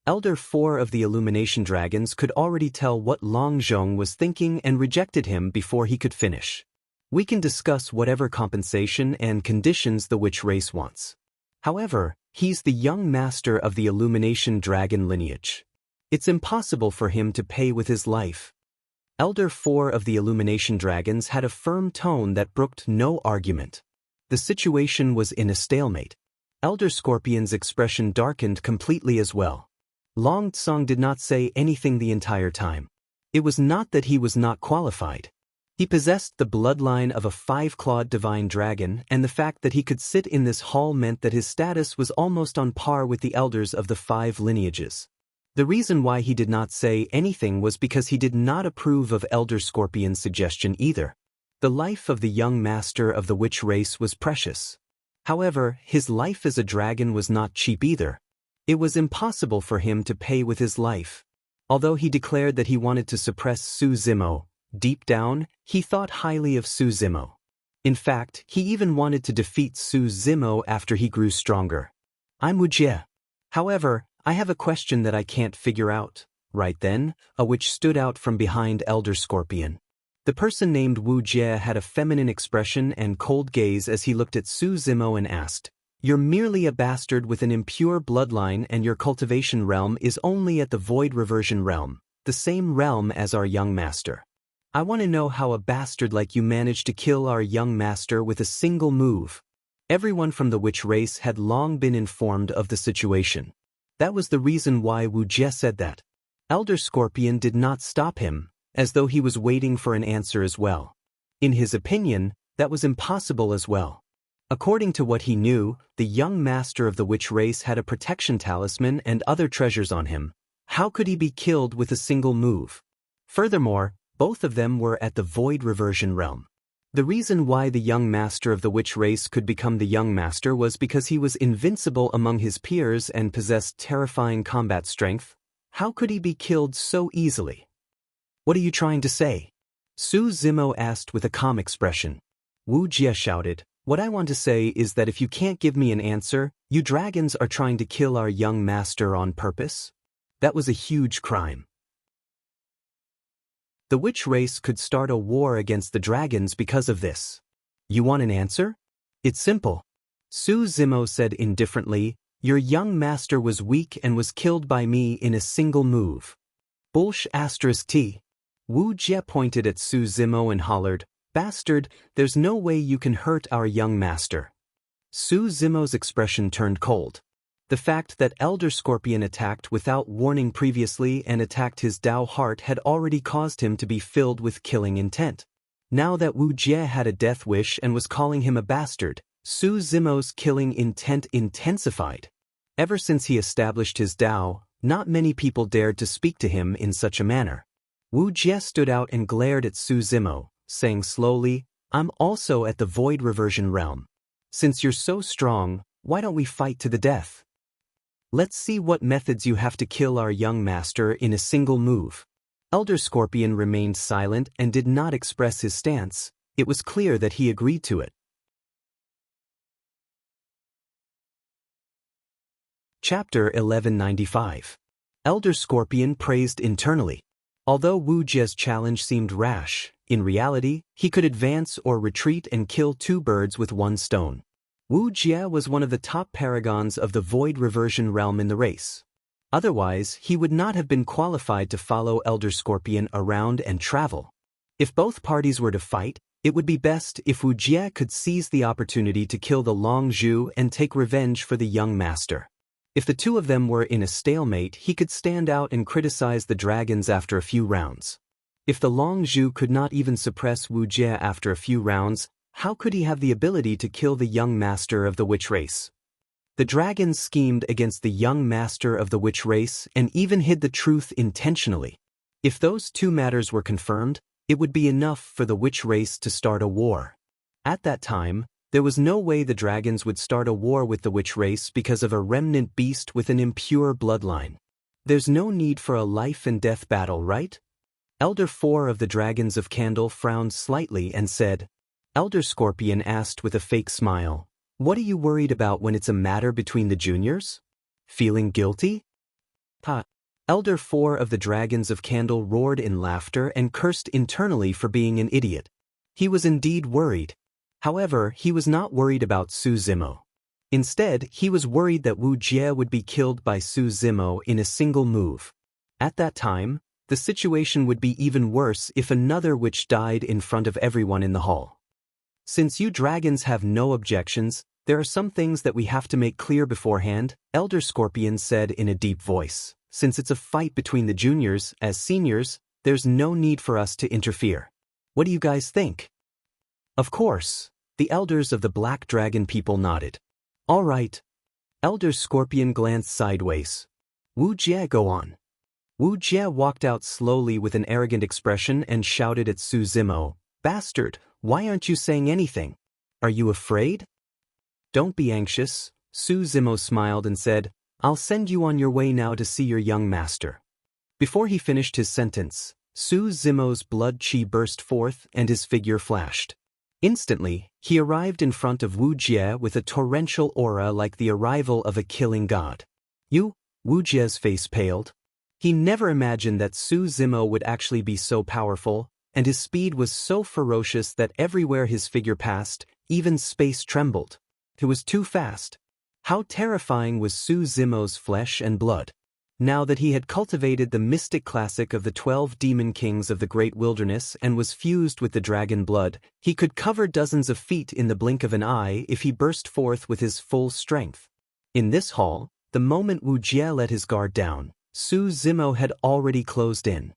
Elder 4 of the Illumination Dragons could already tell what Long Zhong was thinking and rejected him before he could finish. We can discuss whatever compensation and conditions the witch race wants. However, he's the young master of the Illumination Dragon lineage. It's impossible for him to pay with his life. Elder 4 of the Illumination Dragons had a firm tone that brooked no argument. The situation was in a stalemate. Elder Scorpion's expression darkened completely as well. Long Tsung did not say anything the entire time. It was not that he was not qualified. He possessed the bloodline of a 5-clawed divine dragon, and the fact that he could sit in this hall meant that his status was almost on par with the elders of the 5 lineages. The reason why he did not say anything was because he did not approve of Elder Scorpion's suggestion either. The life of the young master of the witch race was precious. However, his life as a dragon was not cheap either. It was impossible for him to pay with his life. Although he declared that he wanted to suppress Su Zimo, deep down, he thought highly of Su Zimo. In fact, he even wanted to defeat Su Zimo after he grew stronger. I'm Wu Jie. However, I have a question that I can't figure out. Right then, a witch stood out from behind Elder Scorpion. The person named Wu Jie had a feminine expression and cold gaze as he looked at Su Zimo and asked, "You're merely a bastard with an impure bloodline, and your cultivation realm is only at the void reversion realm, the same realm as our young master. I want to know how a bastard like you managed to kill our young master with a single move." Everyone from the witch race had long been informed of the situation. That was the reason why Wu Jie said that. Elder Scorpion did not stop him, as though he was waiting for an answer as well. In his opinion, that was impossible as well. According to what he knew, the young master of the witch race had a protection talisman and other treasures on him. How could he be killed with a single move? Furthermore, both of them were at the void reversion realm. The reason why the young master of the witch race could become the young master was because he was invincible among his peers and possessed terrifying combat strength. How could he be killed so easily? What are you trying to say? Su Zimo asked with a calm expression. Wu Jie shouted, "What I want to say is that if you can't give me an answer, you dragons are trying to kill our young master on purpose? That was a huge crime. The witch race could start a war against the dragons because of this. You want an answer? It's simple." Su Zimo said indifferently, "Your young master was weak and was killed by me in a single move." T. Wu Jie pointed at Su Zimo and hollered, "Bastard, there's no way you can hurt our young master." Su Zimo's expression turned cold. The fact that Elder Scorpion attacked without warning previously and attacked his Dao heart had already caused him to be filled with killing intent. Now that Wu Jie had a death wish and was calling him a bastard, Su Zimo's killing intent intensified. Ever since he established his Dao, not many people dared to speak to him in such a manner. Wu Jie stood out and glared at Su Zimo, saying slowly, "I'm also at the void reversion realm. Since you're so strong, why don't we fight to the death? Let's see what methods you have to kill our young master in a single move." Elder Scorpion remained silent and did not express his stance. It was clear that he agreed to it. Chapter 1195. Elder Scorpion praised internally. Although Wu Jie's challenge seemed rash, in reality, he could advance or retreat and kill 2 birds with 1 stone. Wu Jie was one of the top paragons of the void reversion realm in the race. Otherwise, he would not have been qualified to follow Elder Scorpion around and travel. If both parties were to fight, it would be best if Wu Jie could seize the opportunity to kill the Long Zhu and take revenge for the young master. If the two of them were in a stalemate, he could stand out and criticize the dragons after a few rounds. If the Long Zhu could not even suppress Wu Jie after a few rounds, how could he have the ability to kill the young master of the witch race? The dragons schemed against the young master of the witch race and even hid the truth intentionally. If those 2 matters were confirmed, it would be enough for the witch race to start a war. At that time, there was no way the dragons would start a war with the witch race because of a remnant beast with an impure bloodline. There's no need for a life and death battle, right? Elder 4 of the Dragons of Candle frowned slightly and said. Elder Scorpion asked with a fake smile, "What are you worried about when it's a matter between the juniors? Feeling guilty?" Ha! Elder 4 of the Dragons of Candle roared in laughter and cursed internally for being an idiot. He was indeed worried. However, he was not worried about Su Zimo. Instead, he was worried that Wu Jie would be killed by Su Zimo in a single move. At that time, The situation would be even worse if another witch died in front of everyone in the hall. Since you dragons have no objections, there are some things that we have to make clear beforehand, Elder Scorpion said in a deep voice. Since it's a fight between the juniors, as seniors, there's no need for us to interfere. What do you guys think? Of course. The elders of the Black Dragon people nodded. All right. Elder Scorpion glanced sideways. Wu Jie, go on. Wu Jie walked out slowly with an arrogant expression and shouted at Su Zimo, Bastard, why aren't you saying anything? Are you afraid? Don't be anxious, Su Zimo smiled and said, I'll send you on your way now to see your young master. Before he finished his sentence, Su Zimo's blood chi burst forth and his figure flashed. Instantly, he arrived in front of Wu Jie with a torrential aura like the arrival of a killing god. You? Wu Jie's face paled. He never imagined that Su Zimo would actually be so powerful, and his speed was so ferocious that everywhere his figure passed, even space trembled. It was too fast. How terrifying was Su Zimo's flesh and blood. Now that he had cultivated the mystic classic of the 12 demon kings of the great wilderness and was fused with the dragon blood, he could cover dozens of feet in the blink of an eye if he burst forth with his full strength. In this hall, the moment Wu Jie let his guard down, Su Zimo had already closed in.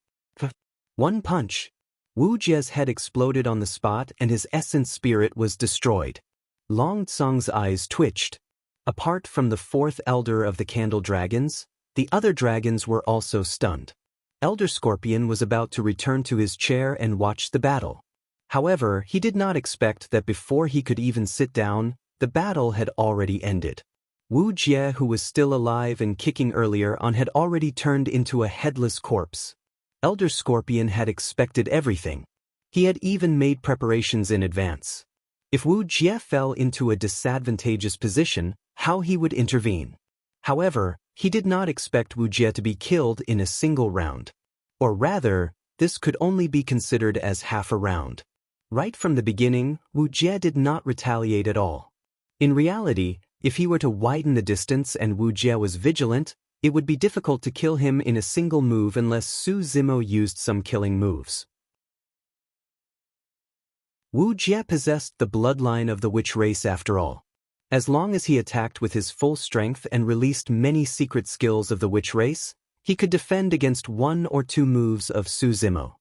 One punch. Wu Jie's head exploded on the spot and his essence spirit was destroyed. Long Tsang's eyes twitched. Apart from the fourth elder of the Candle Dragons, the other dragons were also stunned. Elder Scorpion was about to return to his chair and watch the battle. However, he did not expect that before he could even sit down, the battle had already ended. Wu Jie, who was still alive and kicking earlier on, had already turned into a headless corpse. Elder Scorpion had expected everything. He had even made preparations in advance. If Wu Jie fell into a disadvantageous position, how he would intervene. However, he did not expect Wu Jie to be killed in a single round. Or rather, this could only be considered as half a round. Right from the beginning, Wu Jie did not retaliate at all. In reality, if he were to widen the distance and Wu Jie was vigilant, it would be difficult to kill him in a single move unless Su Zimo used some killing moves. Wu Jie possessed the bloodline of the witch race after all. As long as he attacked with his full strength and released many secret skills of the witch race, he could defend against one or two moves of Su Zimo.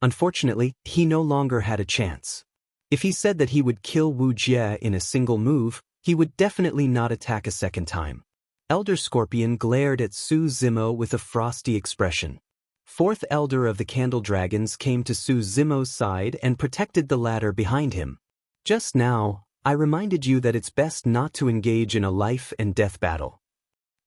Unfortunately, he no longer had a chance. If he said that he would kill Wu Jie in a single move, he would definitely not attack a second time. Elder Scorpion glared at Su Zimo with a frosty expression. Fourth Elder of the Candle Dragons came to Su Zimo's side and protected the ladder behind him. Just now, I reminded you that it's best not to engage in a life and death battle.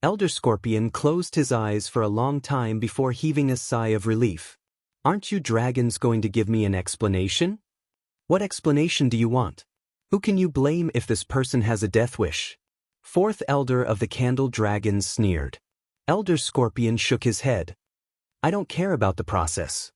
Elder Scorpion closed his eyes for a long time before heaving a sigh of relief. Aren't you dragons going to give me an explanation? What explanation do you want? Who can you blame if this person has a death wish? Fourth Elder of the Candle Dragons sneered. Elder Scorpion shook his head. I don't care about the process.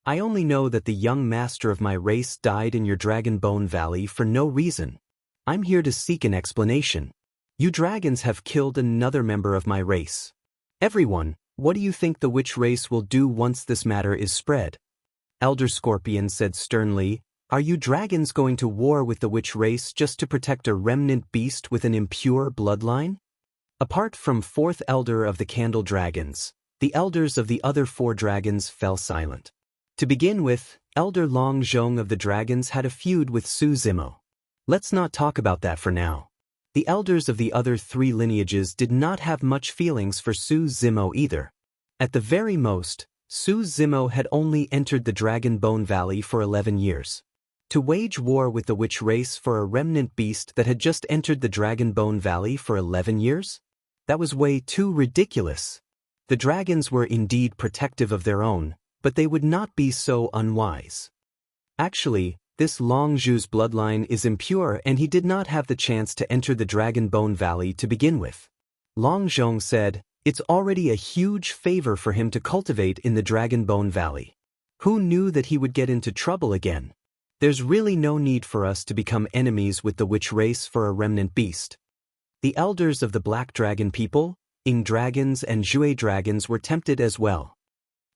I only know that the young master of my race died in your Dragon Bone Valley for no reason. I'm here to seek an explanation. You dragons have killed another member of my race. Everyone, what do you think the witch race will do once this matter is spread? Elder Scorpion said sternly, Are you dragons going to war with the witch race just to protect a remnant beast with an impure bloodline? Apart from fourth elder of the Candle Dragons, the elders of the other four dragons fell silent. To begin with, Elder Long Zhong of the dragons had a feud with Su Zimo. Let's not talk about that for now. The elders of the other three lineages did not have much feelings for Su Zimo either. At the very most, Su Zimo had only entered the Dragon Bone Valley for 11 years. To wage war with the witch race for a remnant beast that had just entered the Dragon Bone Valley for 11 years? That was way too ridiculous. The dragons were indeed protective of their own, but they would not be so unwise. Actually, this Long Zhu's bloodline is impure and he did not have the chance to enter the Dragon Bone Valley to begin with. Long Zhong said, it's already a huge favor for him to cultivate in the Dragon Bone Valley. Who knew that he would get into trouble again? There's really no need for us to become enemies with the witch race for a remnant beast. The elders of the Black Dragon people, Ying Dragons and Zhui Dragons were tempted as well.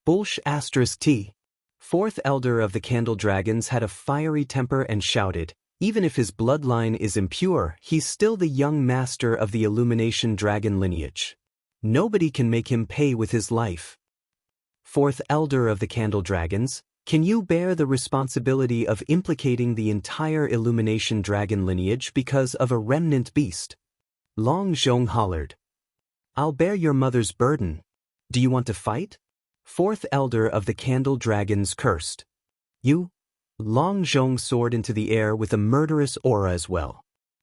Bullsh asterisk T. Fourth elder of the Candle Dragons had a fiery temper and shouted, even if his bloodline is impure, he's still the young master of the Illumination Dragon lineage. Nobody can make him pay with his life. Fourth elder of the Candle Dragons, can you bear the responsibility of implicating the entire Illumination Dragon lineage because of a remnant beast? Long Zhong hollered. I'll bear your mother's burden. Do you want to fight? Fourth elder of the Candle Dragons cursed. You? Long Zhong soared into the air with a murderous aura as well.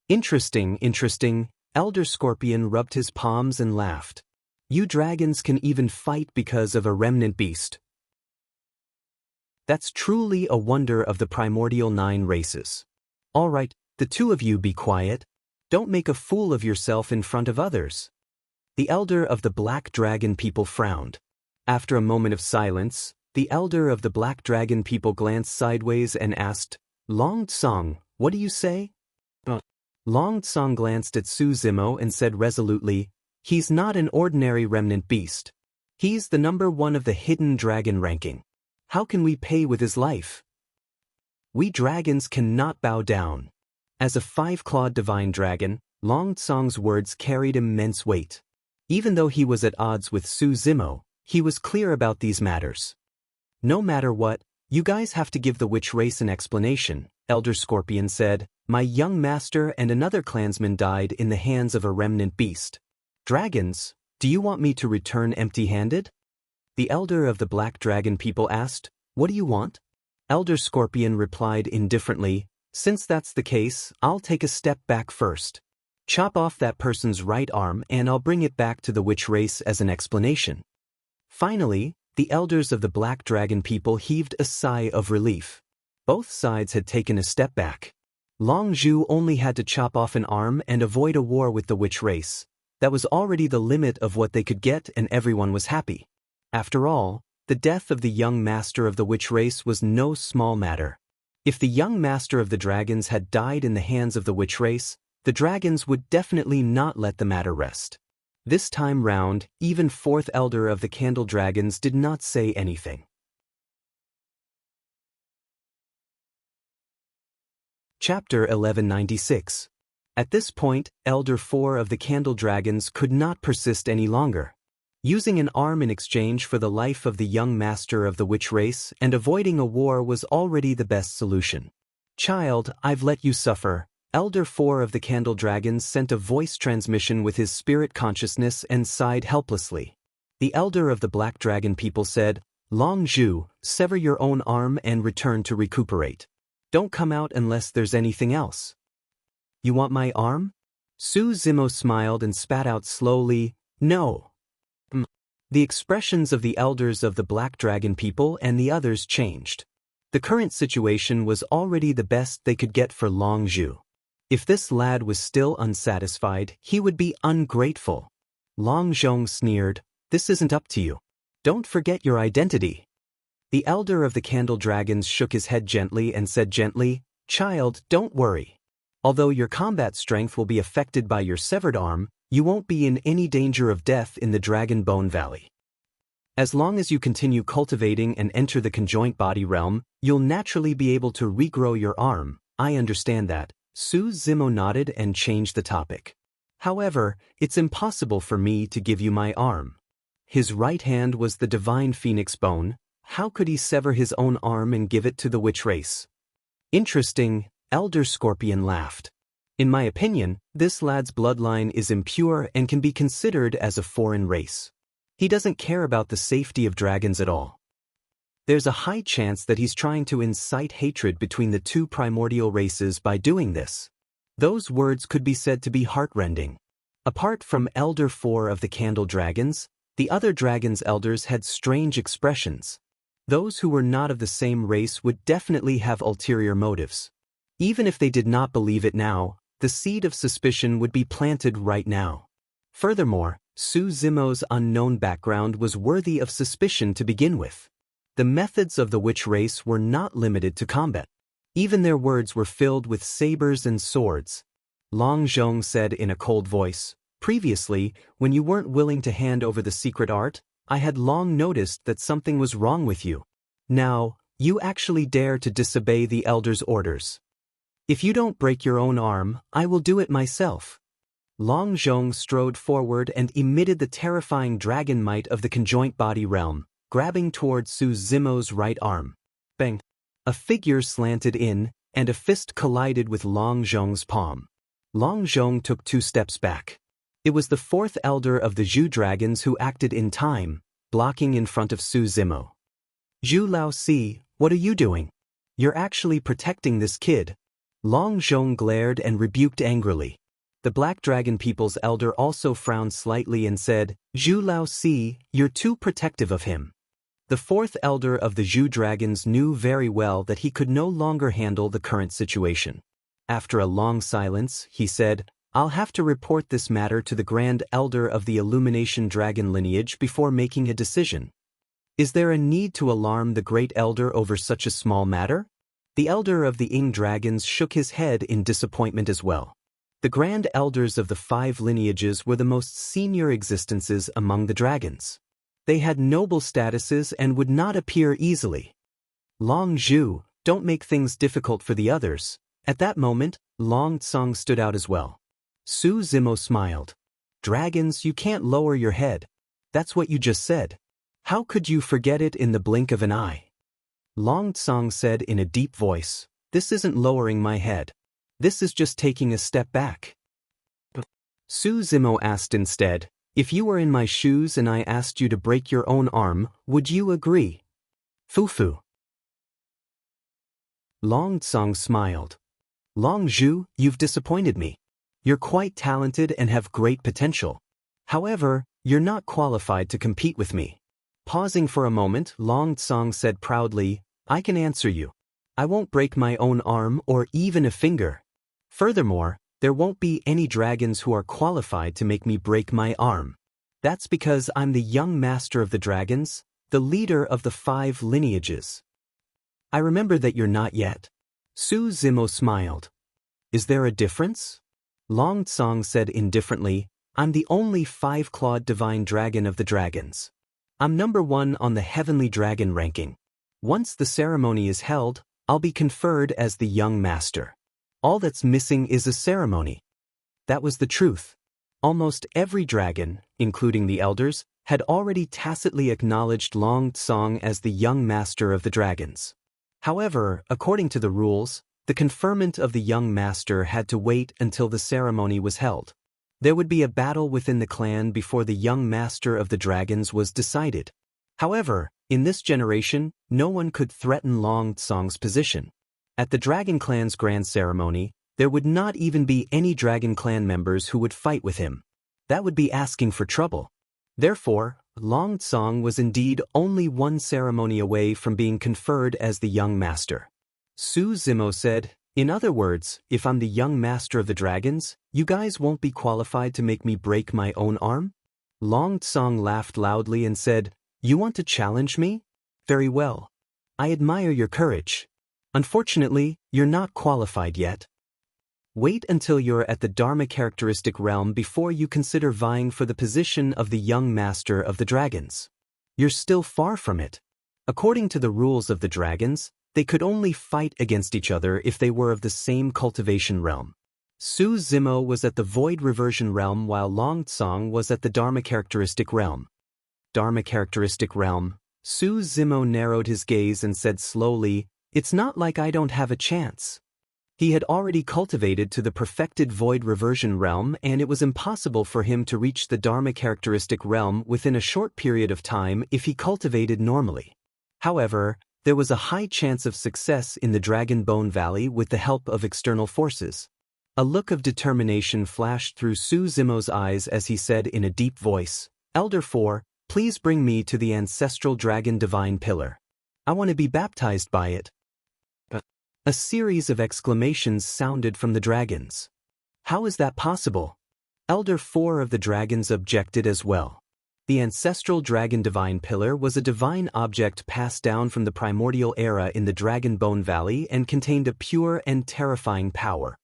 Interesting. Elder Scorpion rubbed his palms and laughed. You dragons can even fight because of a remnant beast. That's truly a wonder of the primordial 9 races. All right, the two of you be quiet. Don't make a fool of yourself in front of others. The elder of the Black Dragon people frowned. After a moment of silence, the elder of the Black Dragon people glanced sideways and asked, Long Tsong, what do you say? Long Tsong glanced at Su Zimo and said resolutely, he's not an ordinary remnant beast. He's the number 1 of the hidden dragon ranking. How can we pay with his life? We dragons cannot bow down. As a 5-clawed divine dragon, Long Tsong's words carried immense weight. Even though he was at odds with Su Zimo, he was clear about these matters. No matter what, you guys have to give the witch race an explanation, Elder Scorpion said. My young master and another clansman died in the hands of a remnant beast. Dragons, do you want me to return empty-handed? The elder of the Black Dragon people asked, what do you want? Elder Scorpion replied indifferently, since that's the case, I'll take a step back first. Chop off that person's right arm and I'll bring it back to the witch race as an explanation. Finally, the elders of the Black Dragon people heaved a sigh of relief. Both sides had taken a step back. Long Zhu only had to chop off an arm and avoid a war with the witch race. That was already the limit of what they could get and everyone was happy. After all, the death of the young master of the witch race was no small matter. If the young master of the dragons had died in the hands of the witch race, the dragons would definitely not let the matter rest. This time round, even fourth elder of the Candle Dragons did not say anything. Chapter 1196. At this point, Elder 4 of the Candle Dragons could not persist any longer. Using an arm in exchange for the life of the young master of the witch race and avoiding a war was already the best solution. Child, I've let you suffer. Elder 4 of the Candle Dragons sent a voice transmission with his spirit consciousness and sighed helplessly. The elder of the Black Dragon people said, Long Zhu, sever your own arm and return to recuperate. Don't come out unless there's anything else. You want my arm? Su Zimo smiled and spat out slowly, No. The expressions of the elders of the Black Dragon people and the others changed. The current situation was already the best they could get for Long Zhu. If this lad was still unsatisfied, he would be ungrateful. Long Zhong sneered, This isn't up to you. Don't forget your identity. The elder of the Candle Dragons shook his head gently and said gently, Child, don't worry. Although your combat strength will be affected by your severed arm, you won't be in any danger of death in the Dragon Bone Valley. As long as you continue cultivating and enter the conjoint body realm, you'll naturally be able to regrow your arm. I understand that. Su Zimo nodded and changed the topic. However, it's impossible for me to give you my arm. His right hand was the divine phoenix bone. How could he sever his own arm and give it to the witch race? Interesting, Elder Scorpion laughed. In my opinion, this lad's bloodline is impure and can be considered as a foreign race. He doesn't care about the safety of dragons at all. There's a high chance that he's trying to incite hatred between the two primordial races by doing this. Those words could be said to be heartrending. Apart from Elder 4 of the Candle Dragons, the other dragons' elders had strange expressions. Those who were not of the same race would definitely have ulterior motives. Even if they did not believe it now, the seed of suspicion would be planted right now. Furthermore, Su Zimo's unknown background was worthy of suspicion to begin with. The methods of the witch race were not limited to combat. Even their words were filled with sabers and swords. Long Zhong said in a cold voice, Previously, when you weren't willing to hand over the secret art, I had long noticed that something was wrong with you. Now, you actually dare to disobey the elder's orders. If you don't break your own arm, I will do it myself. Long Zhong strode forward and emitted the terrifying dragon might of the conjoint body realm, grabbing toward Su Zimo's right arm. Bang! A figure slanted in, and a fist collided with Long Zhong's palm. Long Zhong took 2 steps back. It was the 4th elder of the Zhu dragons who acted in time, blocking in front of Su Zimo. Zhu Laosi, what are you doing? You're actually protecting this kid. Long Zhong glared and rebuked angrily. The Black Dragon People's elder also frowned slightly and said, Zhu Laosi, you're too protective of him. The 4th elder of the Zhu dragons knew very well that he could no longer handle the current situation. After a long silence, he said, I'll have to report this matter to the Grand Elder of the Illumination Dragon lineage before making a decision. Is there a need to alarm the Great Elder over such a small matter? The Elder of the Ing Dragons shook his head in disappointment as well. The Grand Elders of the 5 lineages were the most senior existences among the dragons. They had noble statuses and would not appear easily. Long Zhu, don't make things difficult for the others. At that moment, Long Tsong stood out as well. Su Zimo smiled. Dragons, you can't lower your head. That's what you just said. How could you forget it in the blink of an eye? Long Tsong said in a deep voice, This isn't lowering my head. This is just taking a step back. Su Zimo asked instead, If you were in my shoes and I asked you to break your own arm, would you agree? Fufu. Long Tsong smiled. Long Zhu, you've disappointed me. You're quite talented and have great potential. However, you're not qualified to compete with me. Pausing for a moment, Long Tsong said proudly, I can answer you. I won't break my own arm or even a finger. Furthermore, there won't be any dragons who are qualified to make me break my arm. That's because I'm the young master of the dragons, the leader of the 5 lineages. I remember that you're not yet. Su Zimo smiled. Is there a difference? Long Tsong said indifferently, I'm the only 5-clawed divine dragon of the dragons. I'm number 1 on the heavenly dragon ranking. Once the ceremony is held, I'll be conferred as the young master. All that's missing is a ceremony. That was the truth. Almost every dragon, including the elders, had already tacitly acknowledged Long Tsong as the young master of the dragons. However, according to the rules, the conferment of the young master had to wait until the ceremony was held. There would be a battle within the clan before the young master of the dragons was decided. However, in this generation, no one could threaten Long Tsong's position. At the Dragon Clan's grand ceremony, there would not even be any Dragon Clan members who would fight with him. That would be asking for trouble. Therefore, Long Tsong was indeed only 1 ceremony away from being conferred as the young master. Su Zimo said, In other words, if I'm the young master of the dragons, you guys won't be qualified to make me break my own arm? Long Tsong laughed loudly and said, You want to challenge me? Very well. I admire your courage. Unfortunately, you're not qualified yet. Wait until you're at the Dharma characteristic realm before you consider vying for the position of the young master of the dragons. You're still far from it. According to the rules of the dragons, they could only fight against each other if they were of the same cultivation realm. Su Zimo was at the Void Reversion realm while Long Tsong was at the Dharma characteristic realm. Dharma characteristic realm. Su Zimo narrowed his gaze and said slowly, It's not like I don't have a chance. He had already cultivated to the perfected Void Reversion realm and it was impossible for him to reach the Dharma characteristic realm within a short period of time if he cultivated normally. However, there was a high chance of success in the Dragon Bone Valley with the help of external forces. A look of determination flashed through Su Zimo's eyes as he said in a deep voice, Elder 4, please bring me to the ancestral dragon divine pillar. I want to be baptized by it. A series of exclamations sounded from the dragons. How is that possible? Elder 4 of the dragons objected as well. The ancestral dragon divine pillar was a divine object passed down from the primordial era in the Dragon Bone Valley and contained a pure and terrifying power.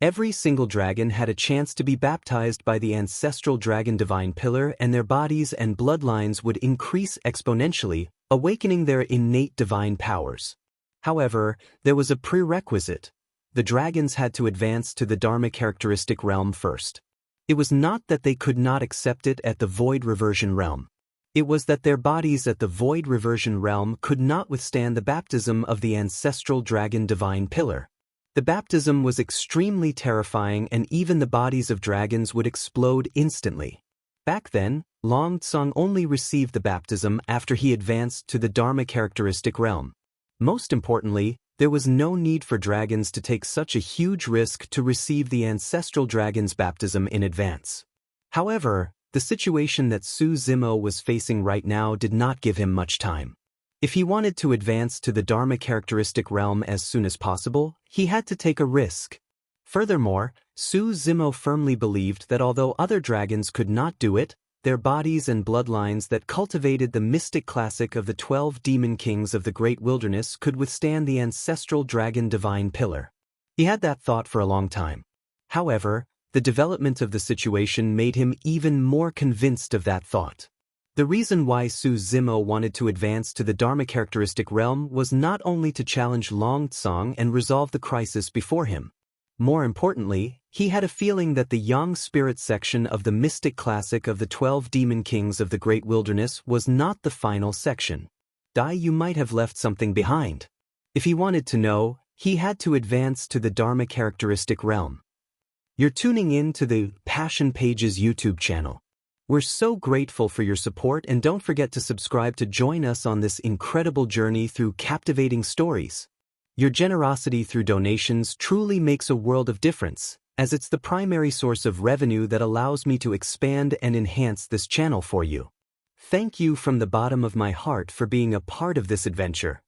Every single dragon had a chance to be baptized by the ancestral dragon divine pillar, and their bodies and bloodlines would increase exponentially, awakening their innate divine powers. However, there was a prerequisite. The dragons had to advance to the Dharma characteristic realm first. It was not that they could not accept it at the void reversion realm. It was that their bodies at the void reversion realm could not withstand the baptism of the ancestral dragon divine pillar. The baptism was extremely terrifying, and even the bodies of dragons would explode instantly. Back then, Long Tsang only received the baptism after he advanced to the Dharma characteristic realm. Most importantly, there was no need for dragons to take such a huge risk to receive the ancestral dragon's baptism in advance. However, the situation that Su Zimo was facing right now did not give him much time. If he wanted to advance to the Dharma characteristic realm as soon as possible, he had to take a risk. Furthermore, Su Zimo firmly believed that although other dragons could not do it, their bodies and bloodlines that cultivated the mystic classic of the 12 demon kings of the great wilderness could withstand the ancestral dragon divine pillar. He had that thought for a long time. However, the development of the situation made him even more convinced of that thought. The reason why Su Zimo wanted to advance to the Dharma characteristic realm was not only to challenge Long Tsang and resolve the crisis before him. More importantly, he had a feeling that the Yang spirit section of the mystic classic of the 12 demon kings of the great wilderness was not the final section. You might have left something behind. If he wanted to know, he had to advance to the Dharma characteristic realm. You're tuning in to the Passion Pages YouTube channel. We're so grateful for your support, and don't forget to subscribe to join us on this incredible journey through captivating stories. Your generosity through donations truly makes a world of difference, as it's the primary source of revenue that allows me to expand and enhance this channel for you. Thank you from the bottom of my heart for being a part of this adventure.